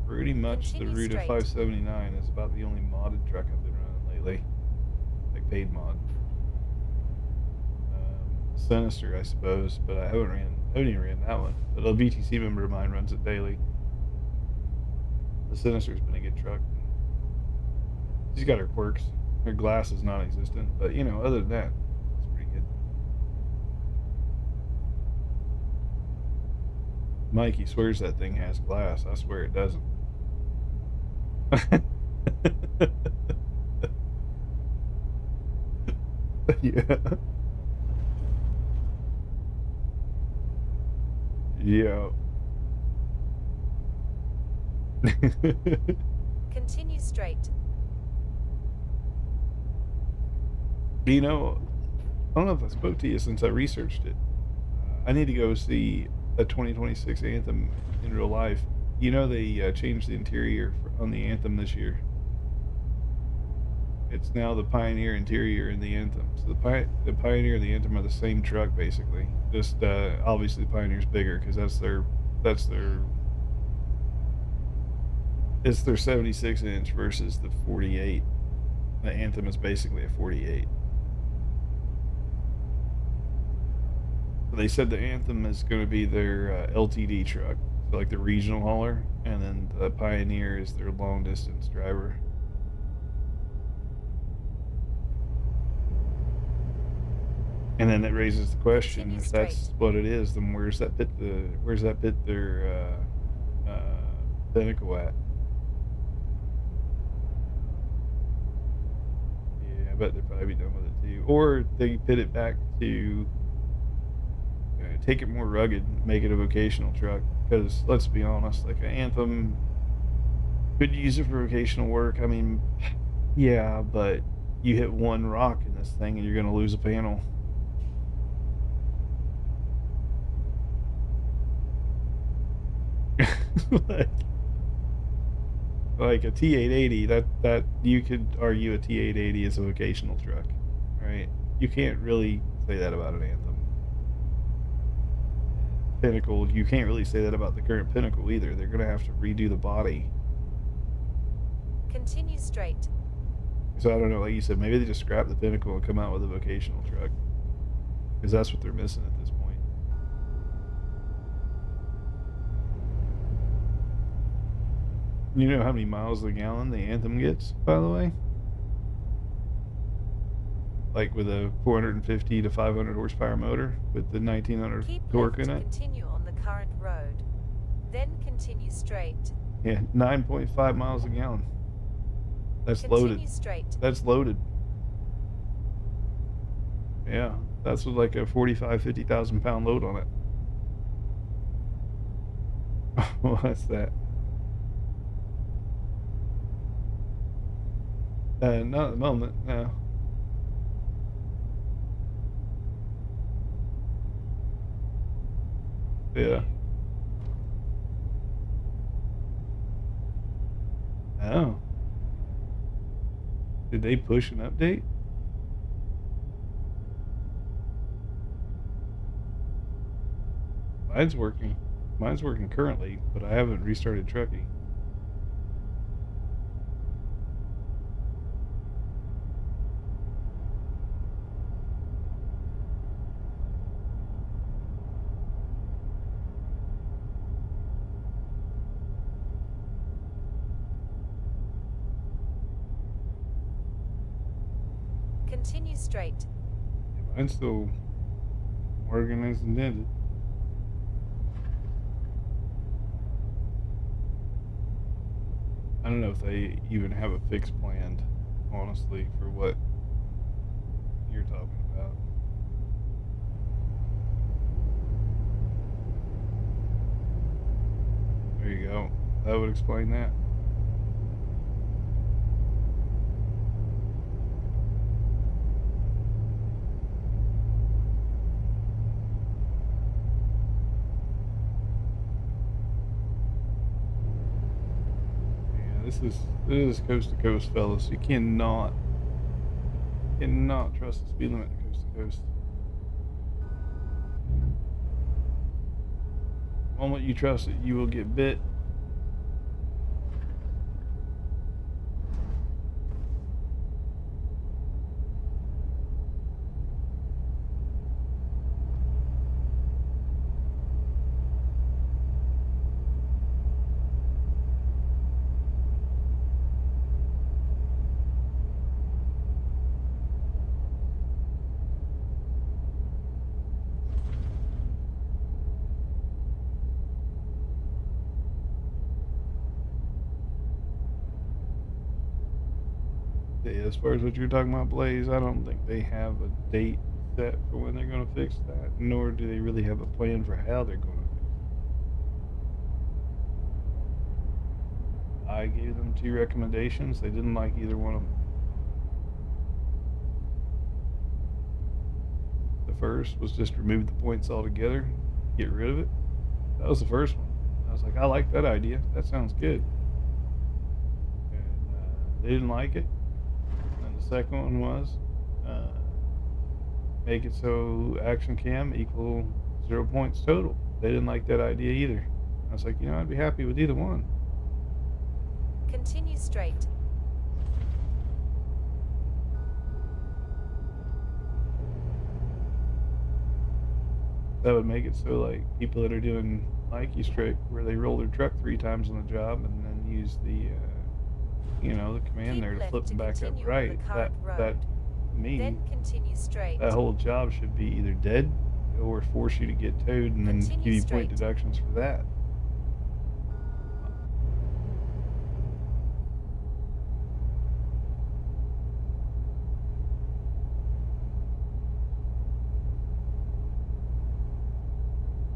pretty much the Continue Ruta straight. 579 is about the only modded truck I've been running lately, like paid mod. Sinister, I suppose, but I haven't even ran that one. But a VTC member of mine runs it daily. The Sinister's been a good truck. She's got her quirks. Her glass is non-existent, but you know, other than that, it's pretty good. Mikey swears that thing has glass. I swear it doesn't. Yeah. Yeah. Continue straight. You know, I don't know if I spoke to you since I researched it. I need to go see a 2026 Anthem in real life. You know, they changed the interior on the Anthem this year. It's now the Pioneer interior in the Anthem. So the Pioneer and the Anthem are the same truck basically. Just obviously the Pioneer's bigger because it's their 76 inch versus the 48. The Anthem is basically a 48. They said the Anthem is going to be their LTD truck, so like the regional hauler, and then the Pioneer is their long distance driver. And then it raises the question: Continue if that's straight. what it is, then where's that pit their Pinnacle at? Yeah, I bet they'll probably be done with it too, or they pit it back to take it more rugged, make it a vocational truck. Because let's be honest, like an Anthem, could use it for vocational work. I mean, yeah, but you hit one rock in this thing and you're going to lose a panel. like a T880, that you could argue a T880 is a vocational truck, right? You can't really say that about an Anthem. Pinnacle, you can't really say that about the current Pinnacle either. They're going to have to redo the body. Continue straight. So I don't know, like you said, maybe they just scrap the Pinnacle and come out with a vocational truck. Because that's what they're missing at this point. You know how many miles a gallon the Anthem gets, by the way? Like with a 450 to 500 horsepower motor with the 1900 Keep torque left in to it. continue on the current road. Then continue straight. Yeah, 9.5 miles a gallon. That's Continue loaded. straight. That's loaded. Yeah, that's with like a 45, 50,000 pound load on it. What's that? Not at the moment, no. Yeah. Oh. Did they push an update? Mine's working. Mine's working currently, but I haven't restarted trucking. Continue straight. Mine's still working as intended. don't know if they even have a fix planned, honestly, for what you're talking about. There you go. That would explain that. This is coast to coast, fellas. You cannot trust the speed limit coast to coast. The moment you trust it, you will get bit. Yeah, as far as what you're talking about, Blaze, I don't think they have a date set for when they're going to fix that, nor do they really have a plan for how they're going to fix it. I gave them 2 recommendations. They didn't like either one of them. The first was just remove the points altogether, get rid of it. That was the first one. I was like, I like that idea. That sounds good. And they didn't like it. The second one was make it so action cam equal 0 points total. They didn't like that idea either. I was like, I'd be happy with either one. Continue straight. That would make it so like people that are doing Mikey's trick where they roll their truck 3 times on the job and then use the the command Keep there to left flip them to back up continue on right. the current road. That to me, Then continue straight. that whole job should be either dead or force you to get towed and then Continue give you straight. point deductions for that.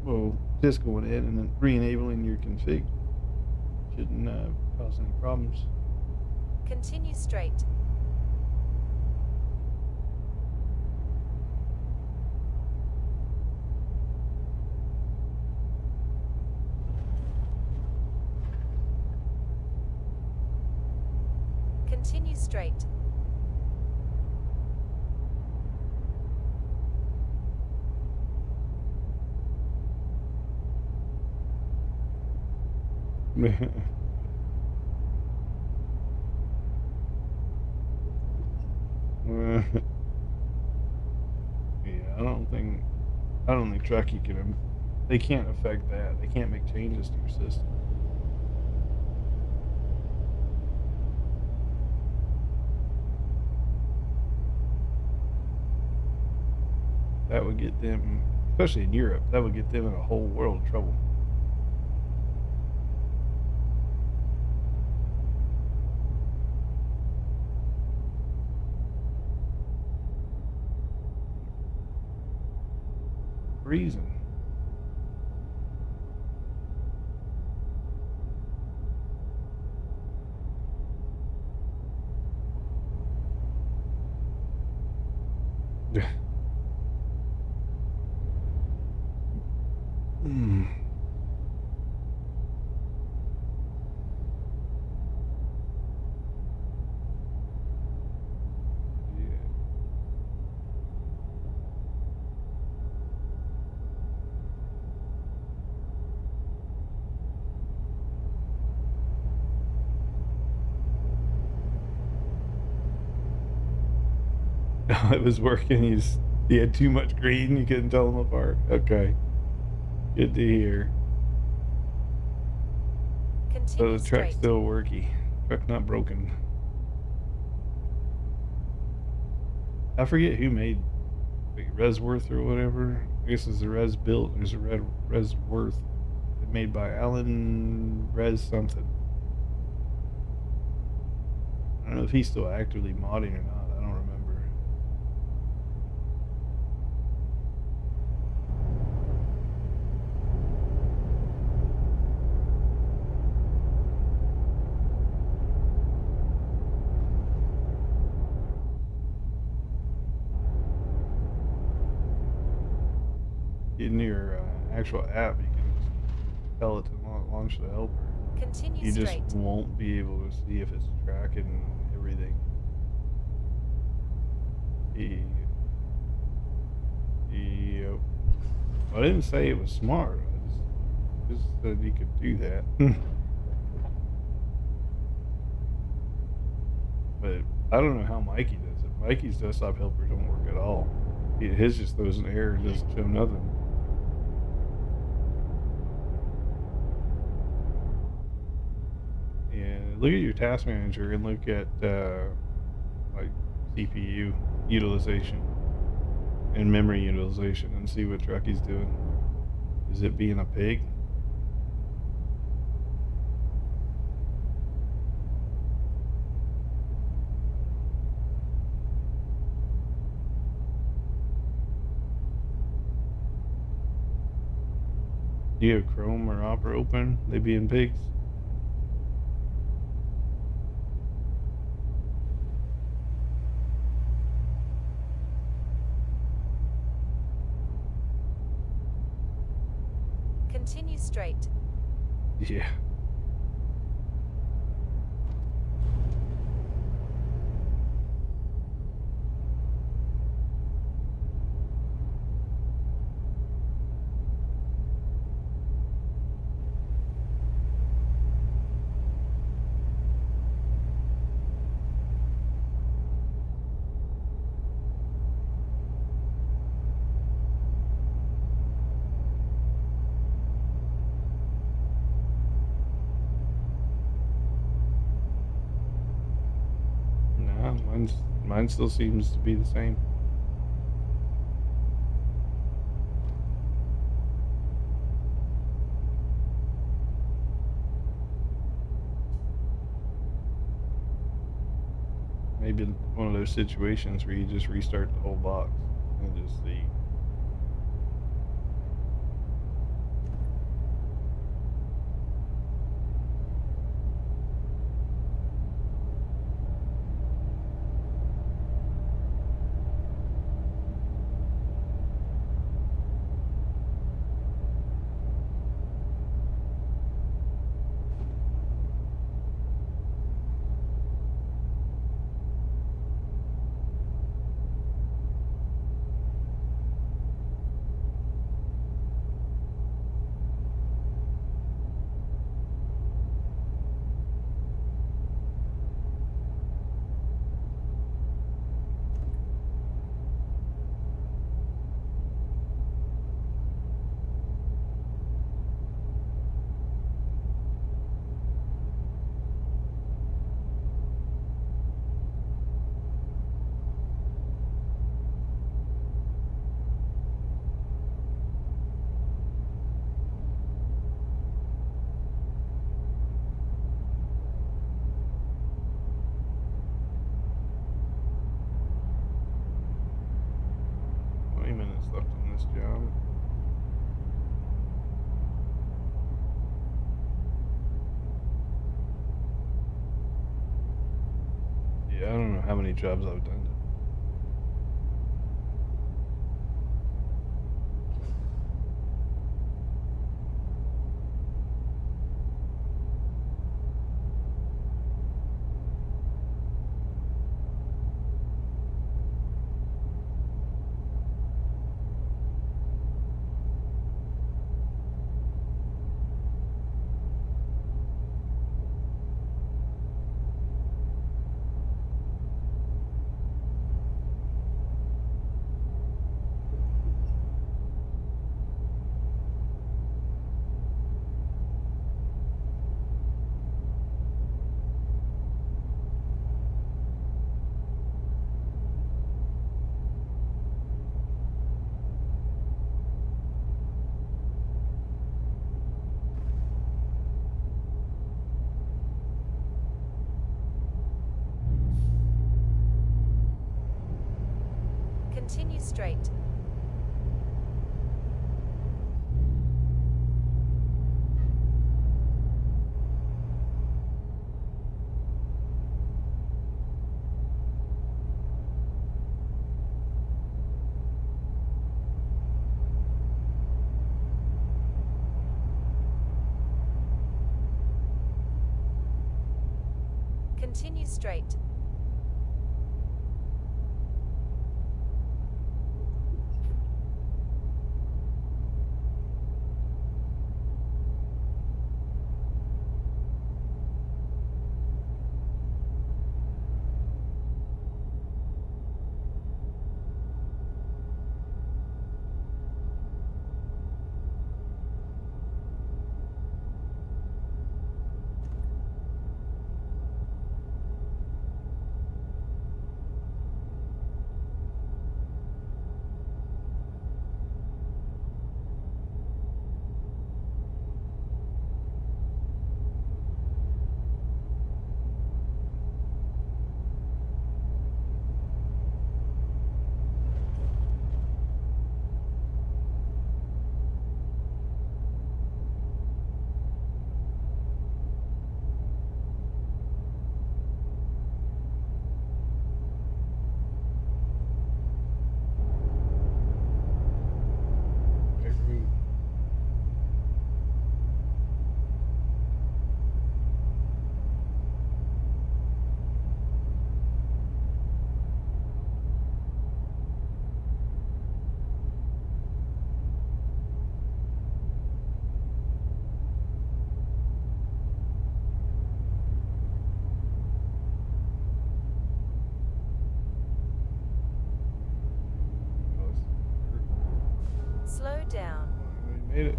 Well, just going in and then re-enabling your config shouldn't cause any problems. Continue straight. Continue straight. Yeah, I don't think Truckee can. They can't affect that. They can't make changes to your system. That would get them, especially in Europe, that would get them in a whole world of trouble. Reason. Mm. Yeah. It was working. He had too much green. You couldn't tell them apart. Okay. Good to hear. So Continue the truck's straight. still worky. Truck not broken. I forget who made like Resworth or whatever. I guess it's the Res Built. There's a Res Worth made by Alan Res something. I don't know if he's still actively modding or not. I don't remember. In your actual app, you can just tell it to launch the helper. Continue You just straight. won't be able to see if it's tracking everything. Yep. I didn't say it was smart. I just said you could do that. But I don't know how Mikey does it. Mikey's desktop helper don't work at all. His just throws an error and doesn't show nothing. And look at your task manager and look at like CPU utilization and memory utilization and see what Trucky's doing. Is it being a pig? Do you have Chrome or Opera open? They being pigs? Continue straight. Yeah. Nah, mine still seems to be the same. Maybe one of those situations where you just restart the whole box and just see. Minutes left on this job. Yeah, I don't know how many jobs I've done. Continue straight. Continue straight. Slow down. We made it.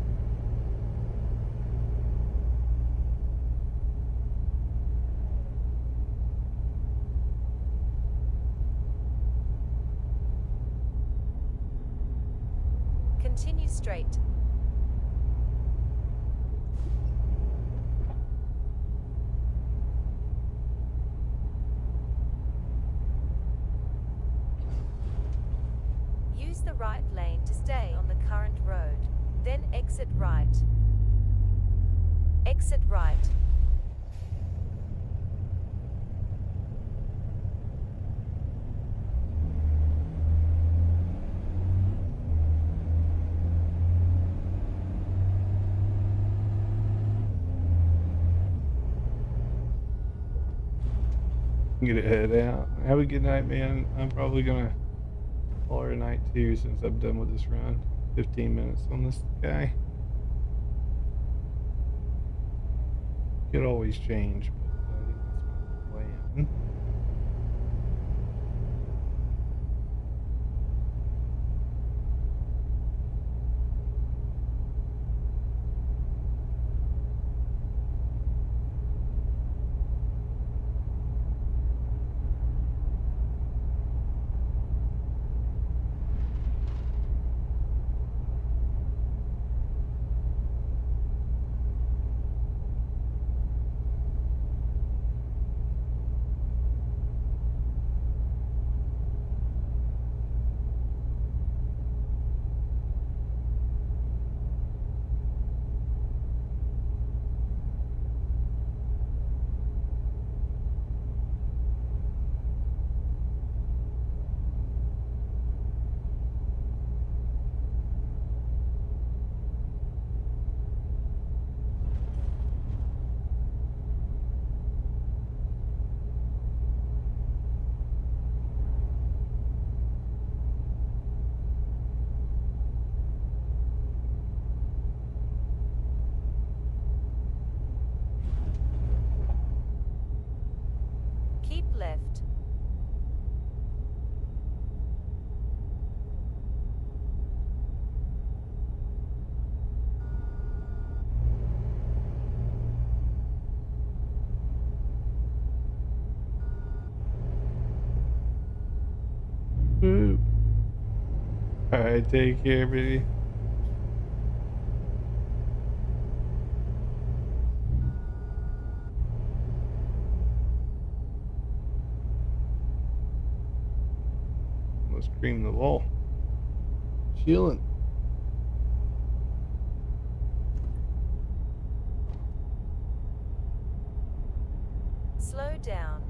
Continue straight. Use the right lane to stay on the current road. Then exit right. Exit right. Get it head out. Have a good night, man. I'm probably gonna call her a night too since I'm done with this run. 15 minutes on this guy. Could always change, but I think that's my plan. Keep left. Woo. Alright, take care, baby. Let's cream the wall. Chilling. Slow down.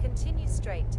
Continue straight.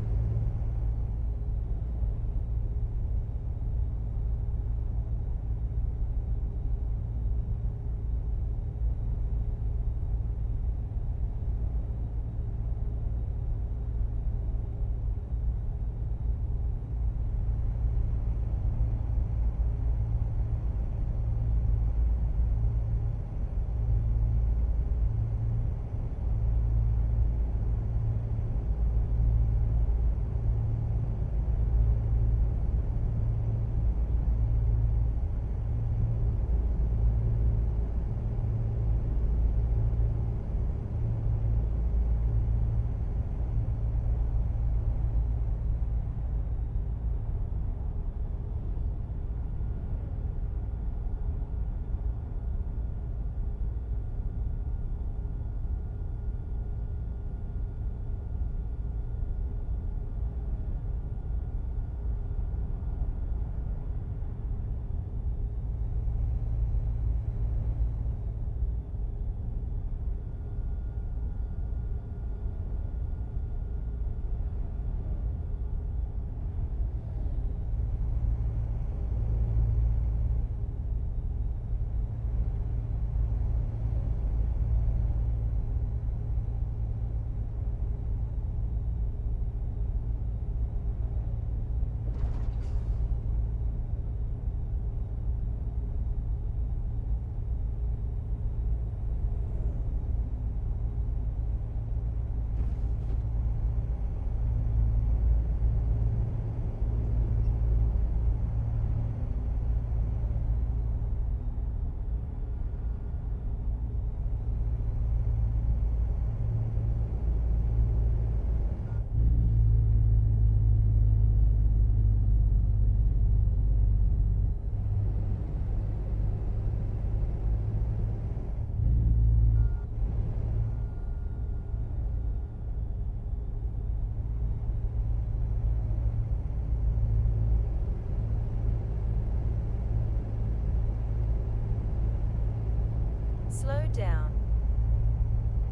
Slow down.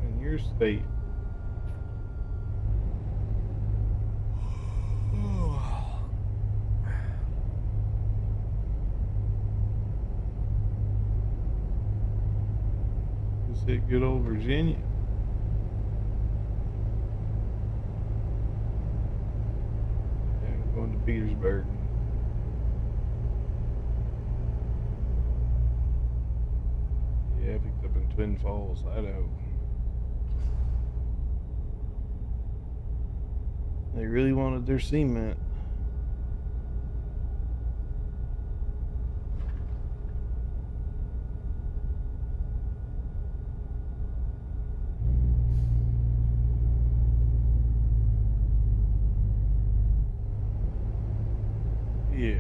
In your state. Just hit good old Virginia. And going to Petersburg. Yeah, I picked up in Twin Falls, Idaho. They really wanted their cement. Yeah.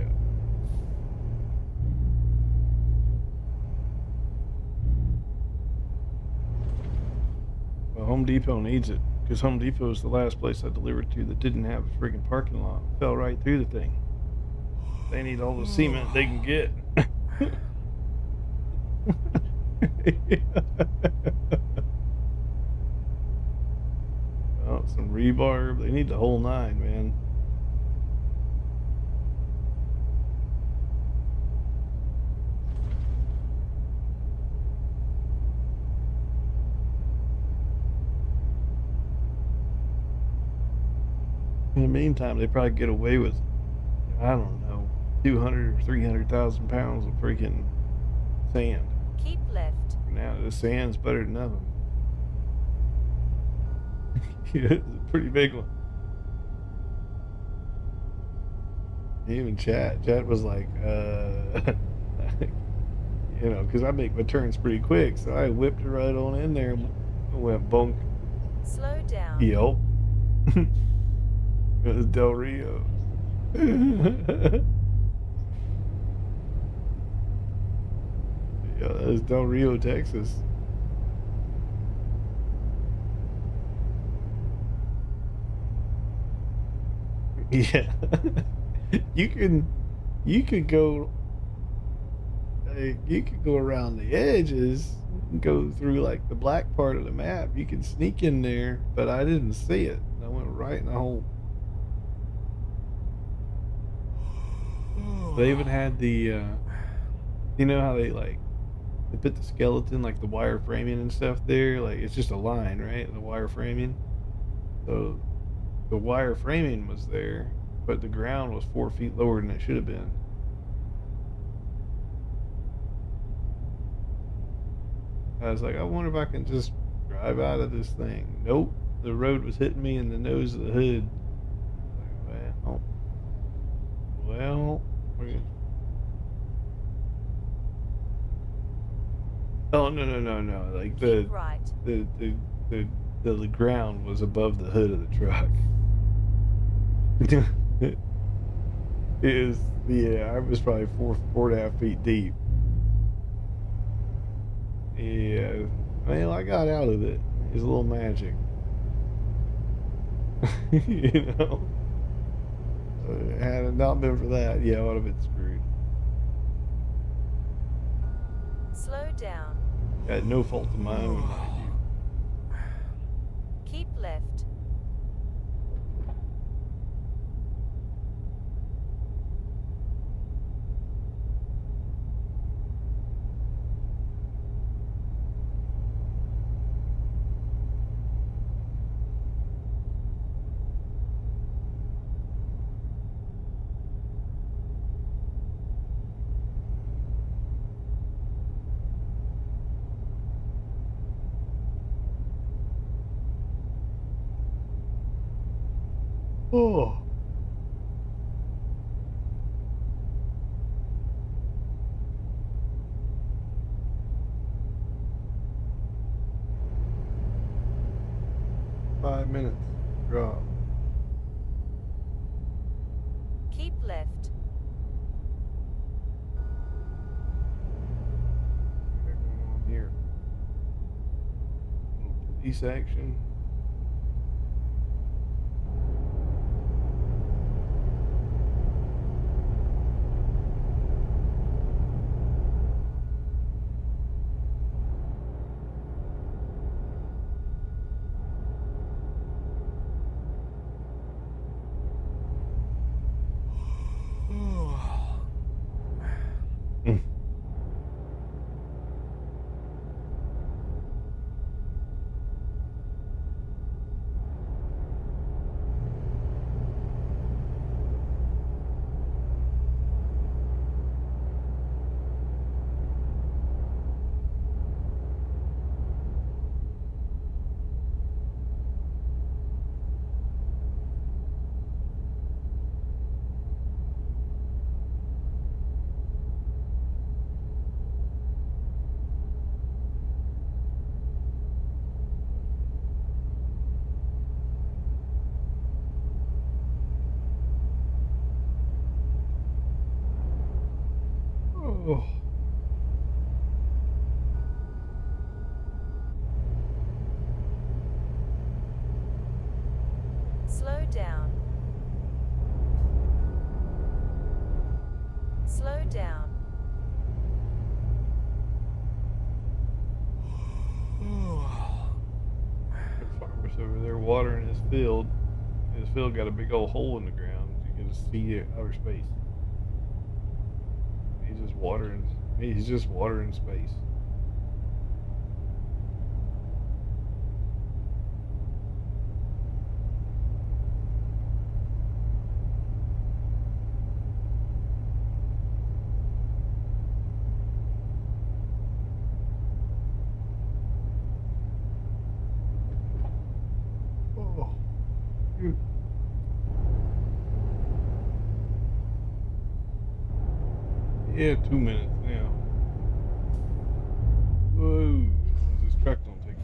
Well, Home Depot needs it because Home Depot is the last place I delivered to that didn't have a freaking parking lot. Fell right through the thing. They need all the cement they can get. Oh, some rebar. They need the whole nine, man. In the meantime, they probably get away with, I don't know, 200 or 300,000 pounds of freaking sand. Keep left. Now the sand's better than nothing. Yeah, it's a pretty big one. Even chat was like, you know, because I make my turns pretty quick, so I whipped it right on in there and went bonk. Slow down. Yep. It was Del Rio. Yeah, that was Del Rio, Texas. Yeah. you could go you could go around the edges and go through like the black part of the map. You can sneak in there, but I didn't see it. I went right in the hole. They even had the you know how they put the skeleton, like the wire framing and stuff there, like it's just a line, right? The wire framing. So the wire framing was there, but the ground was 4 feet lower than it should have been. I was like, I wonder if I can just drive out of this thing. Nope, the road was hitting me in the nose of the hood. Like, well, oh no! Like Keep right. the ground was above the hood of the truck. It is, yeah. I was probably 4.5 feet deep. Yeah, well, I got out of it. It's a little magic. You know, had it not been for that, yeah, I would have been screwed. Slow down. At no fault of my own, mind you. Keep left. Oh. Five minutes. Drop. Keep left. What's going on here? A little police action. Mm. Oh. Slow down. Slow down. The farmer's over there watering his field. His field got a big old hole in the ground. You can just see outer space. He's just watering. He's just watering space. Yeah, 2 minutes now. Whoa. This truck don't take.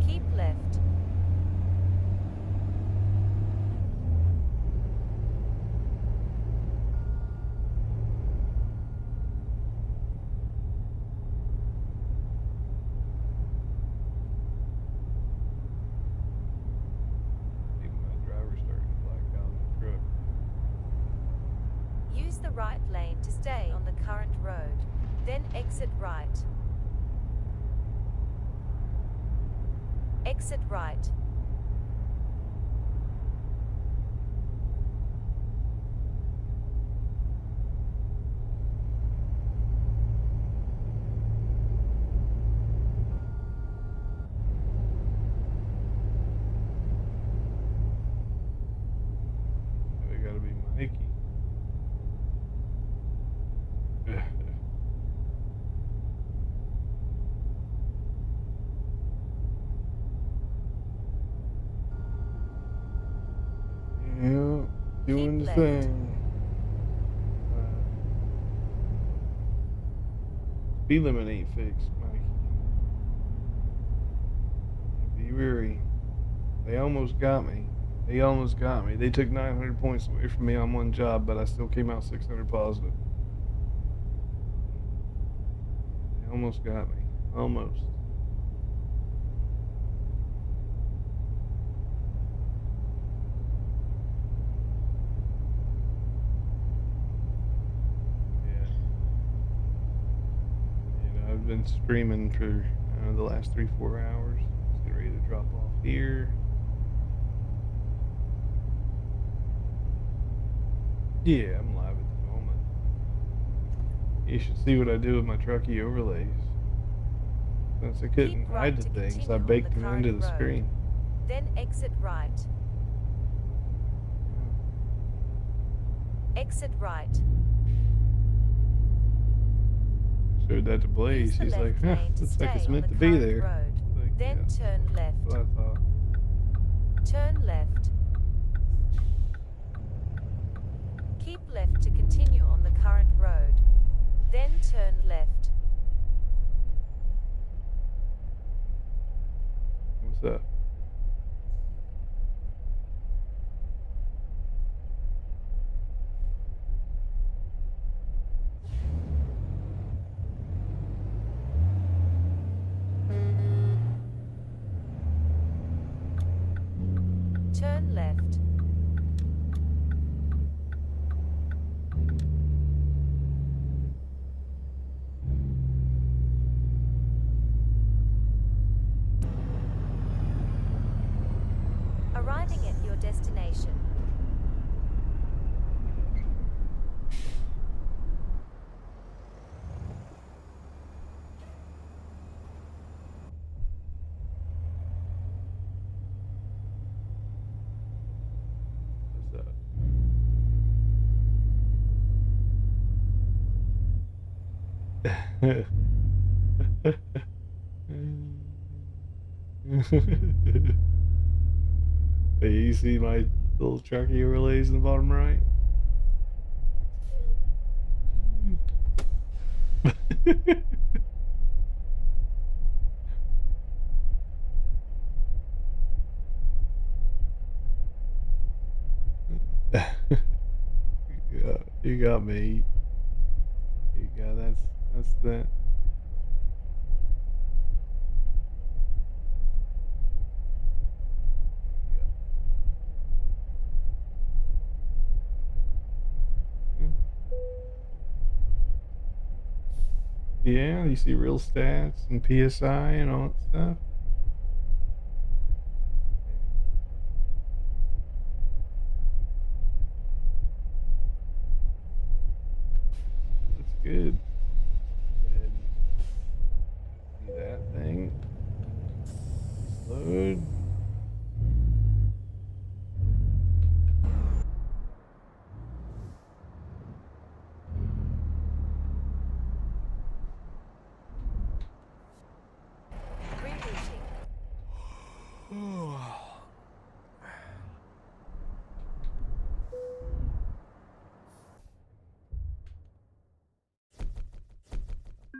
Keep left. Even my driver's starting to black out in the truck. Use the right lane to stay on the current road. Then exit right. Exit right. We gotta be Mikey. Yeah, doing Keep the left. thing. Speed limit ain't fixed, Mikey. Be weary. They almost got me. They almost got me. They took 900 points away from me on one job, but I still came out 600 positive. They almost got me. Almost. Yeah. You know, I've been streaming for the last 3-4 hours. Just get ready to drop off here. Yeah, I'm live at the moment. You should see what I do with my truckee overlays. Since I couldn't Keep hide right the to things, continue I on baked the them into current the road. screen. Then exit right. Exit right. Showed that to Blaze. Use the He's like, left huh, lane to looks like stay it's on meant the to be current there. road. Like, Then yeah, turn left. that's what I thought. Turn left. Keep left to continue on the current road. Then turn left. What's up? Turn left. Arriving at your destination. What's up? Hey, you see my little truckee overlays in the bottom right? Yeah, you got me. You got that's that. Yeah, you see real stats and PSI and all that stuff. That's good. Go ahead and see that thing. Load.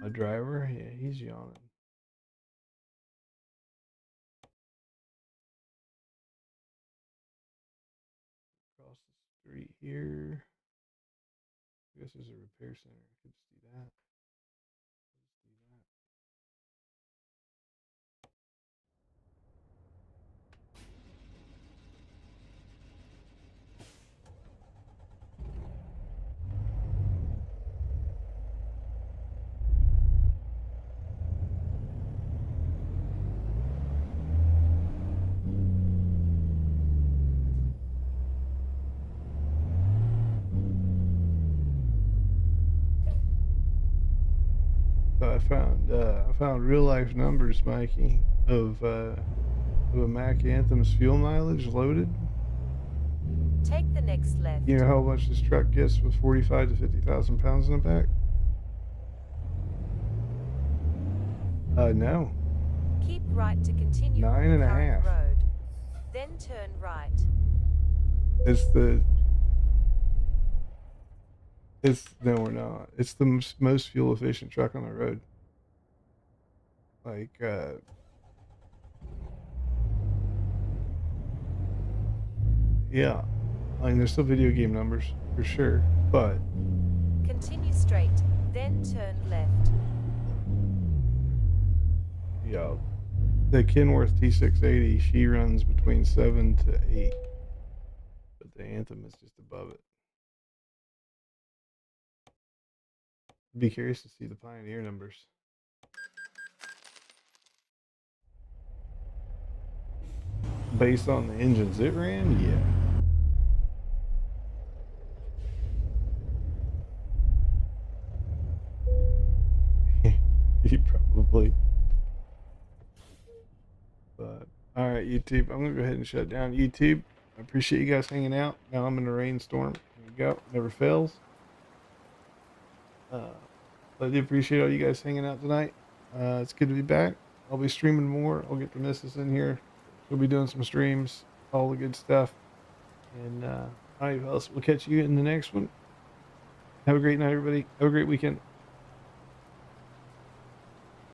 My driver, yeah, he's yawning. Across the street here. I guess there's a repair center. I could just do that. So I found real life numbers, Mikey, of a Mac Anthem's fuel mileage loaded. Take the next left. You know how much this truck gets with 45 to 50,000 pounds in the back? No. Keep right to continue 9.5. on the current road. Then turn right. No, we're not. It's the most fuel efficient truck on the road. Like, yeah. I mean, there's still video game numbers for sure, but Continue straight, then turn left. yeah, the Kenworth T680, she runs between 7 to 8, but the Anthem is just above it. Be curious to see the Pioneer numbers. Based on the engines it ran, yeah. You probably. But all right, YouTube, I'm gonna go ahead and shut down YouTube. I appreciate you guys hanging out. Now I'm in a rainstorm. Here we go. Never fails. I do appreciate all you guys hanging out tonight. It's good to be back. I'll be streaming more. I'll get the missus in here. We'll be doing some streams, all the good stuff. And all right, fellas, we'll catch you in the next one. Have a great night, everybody. Have a great weekend.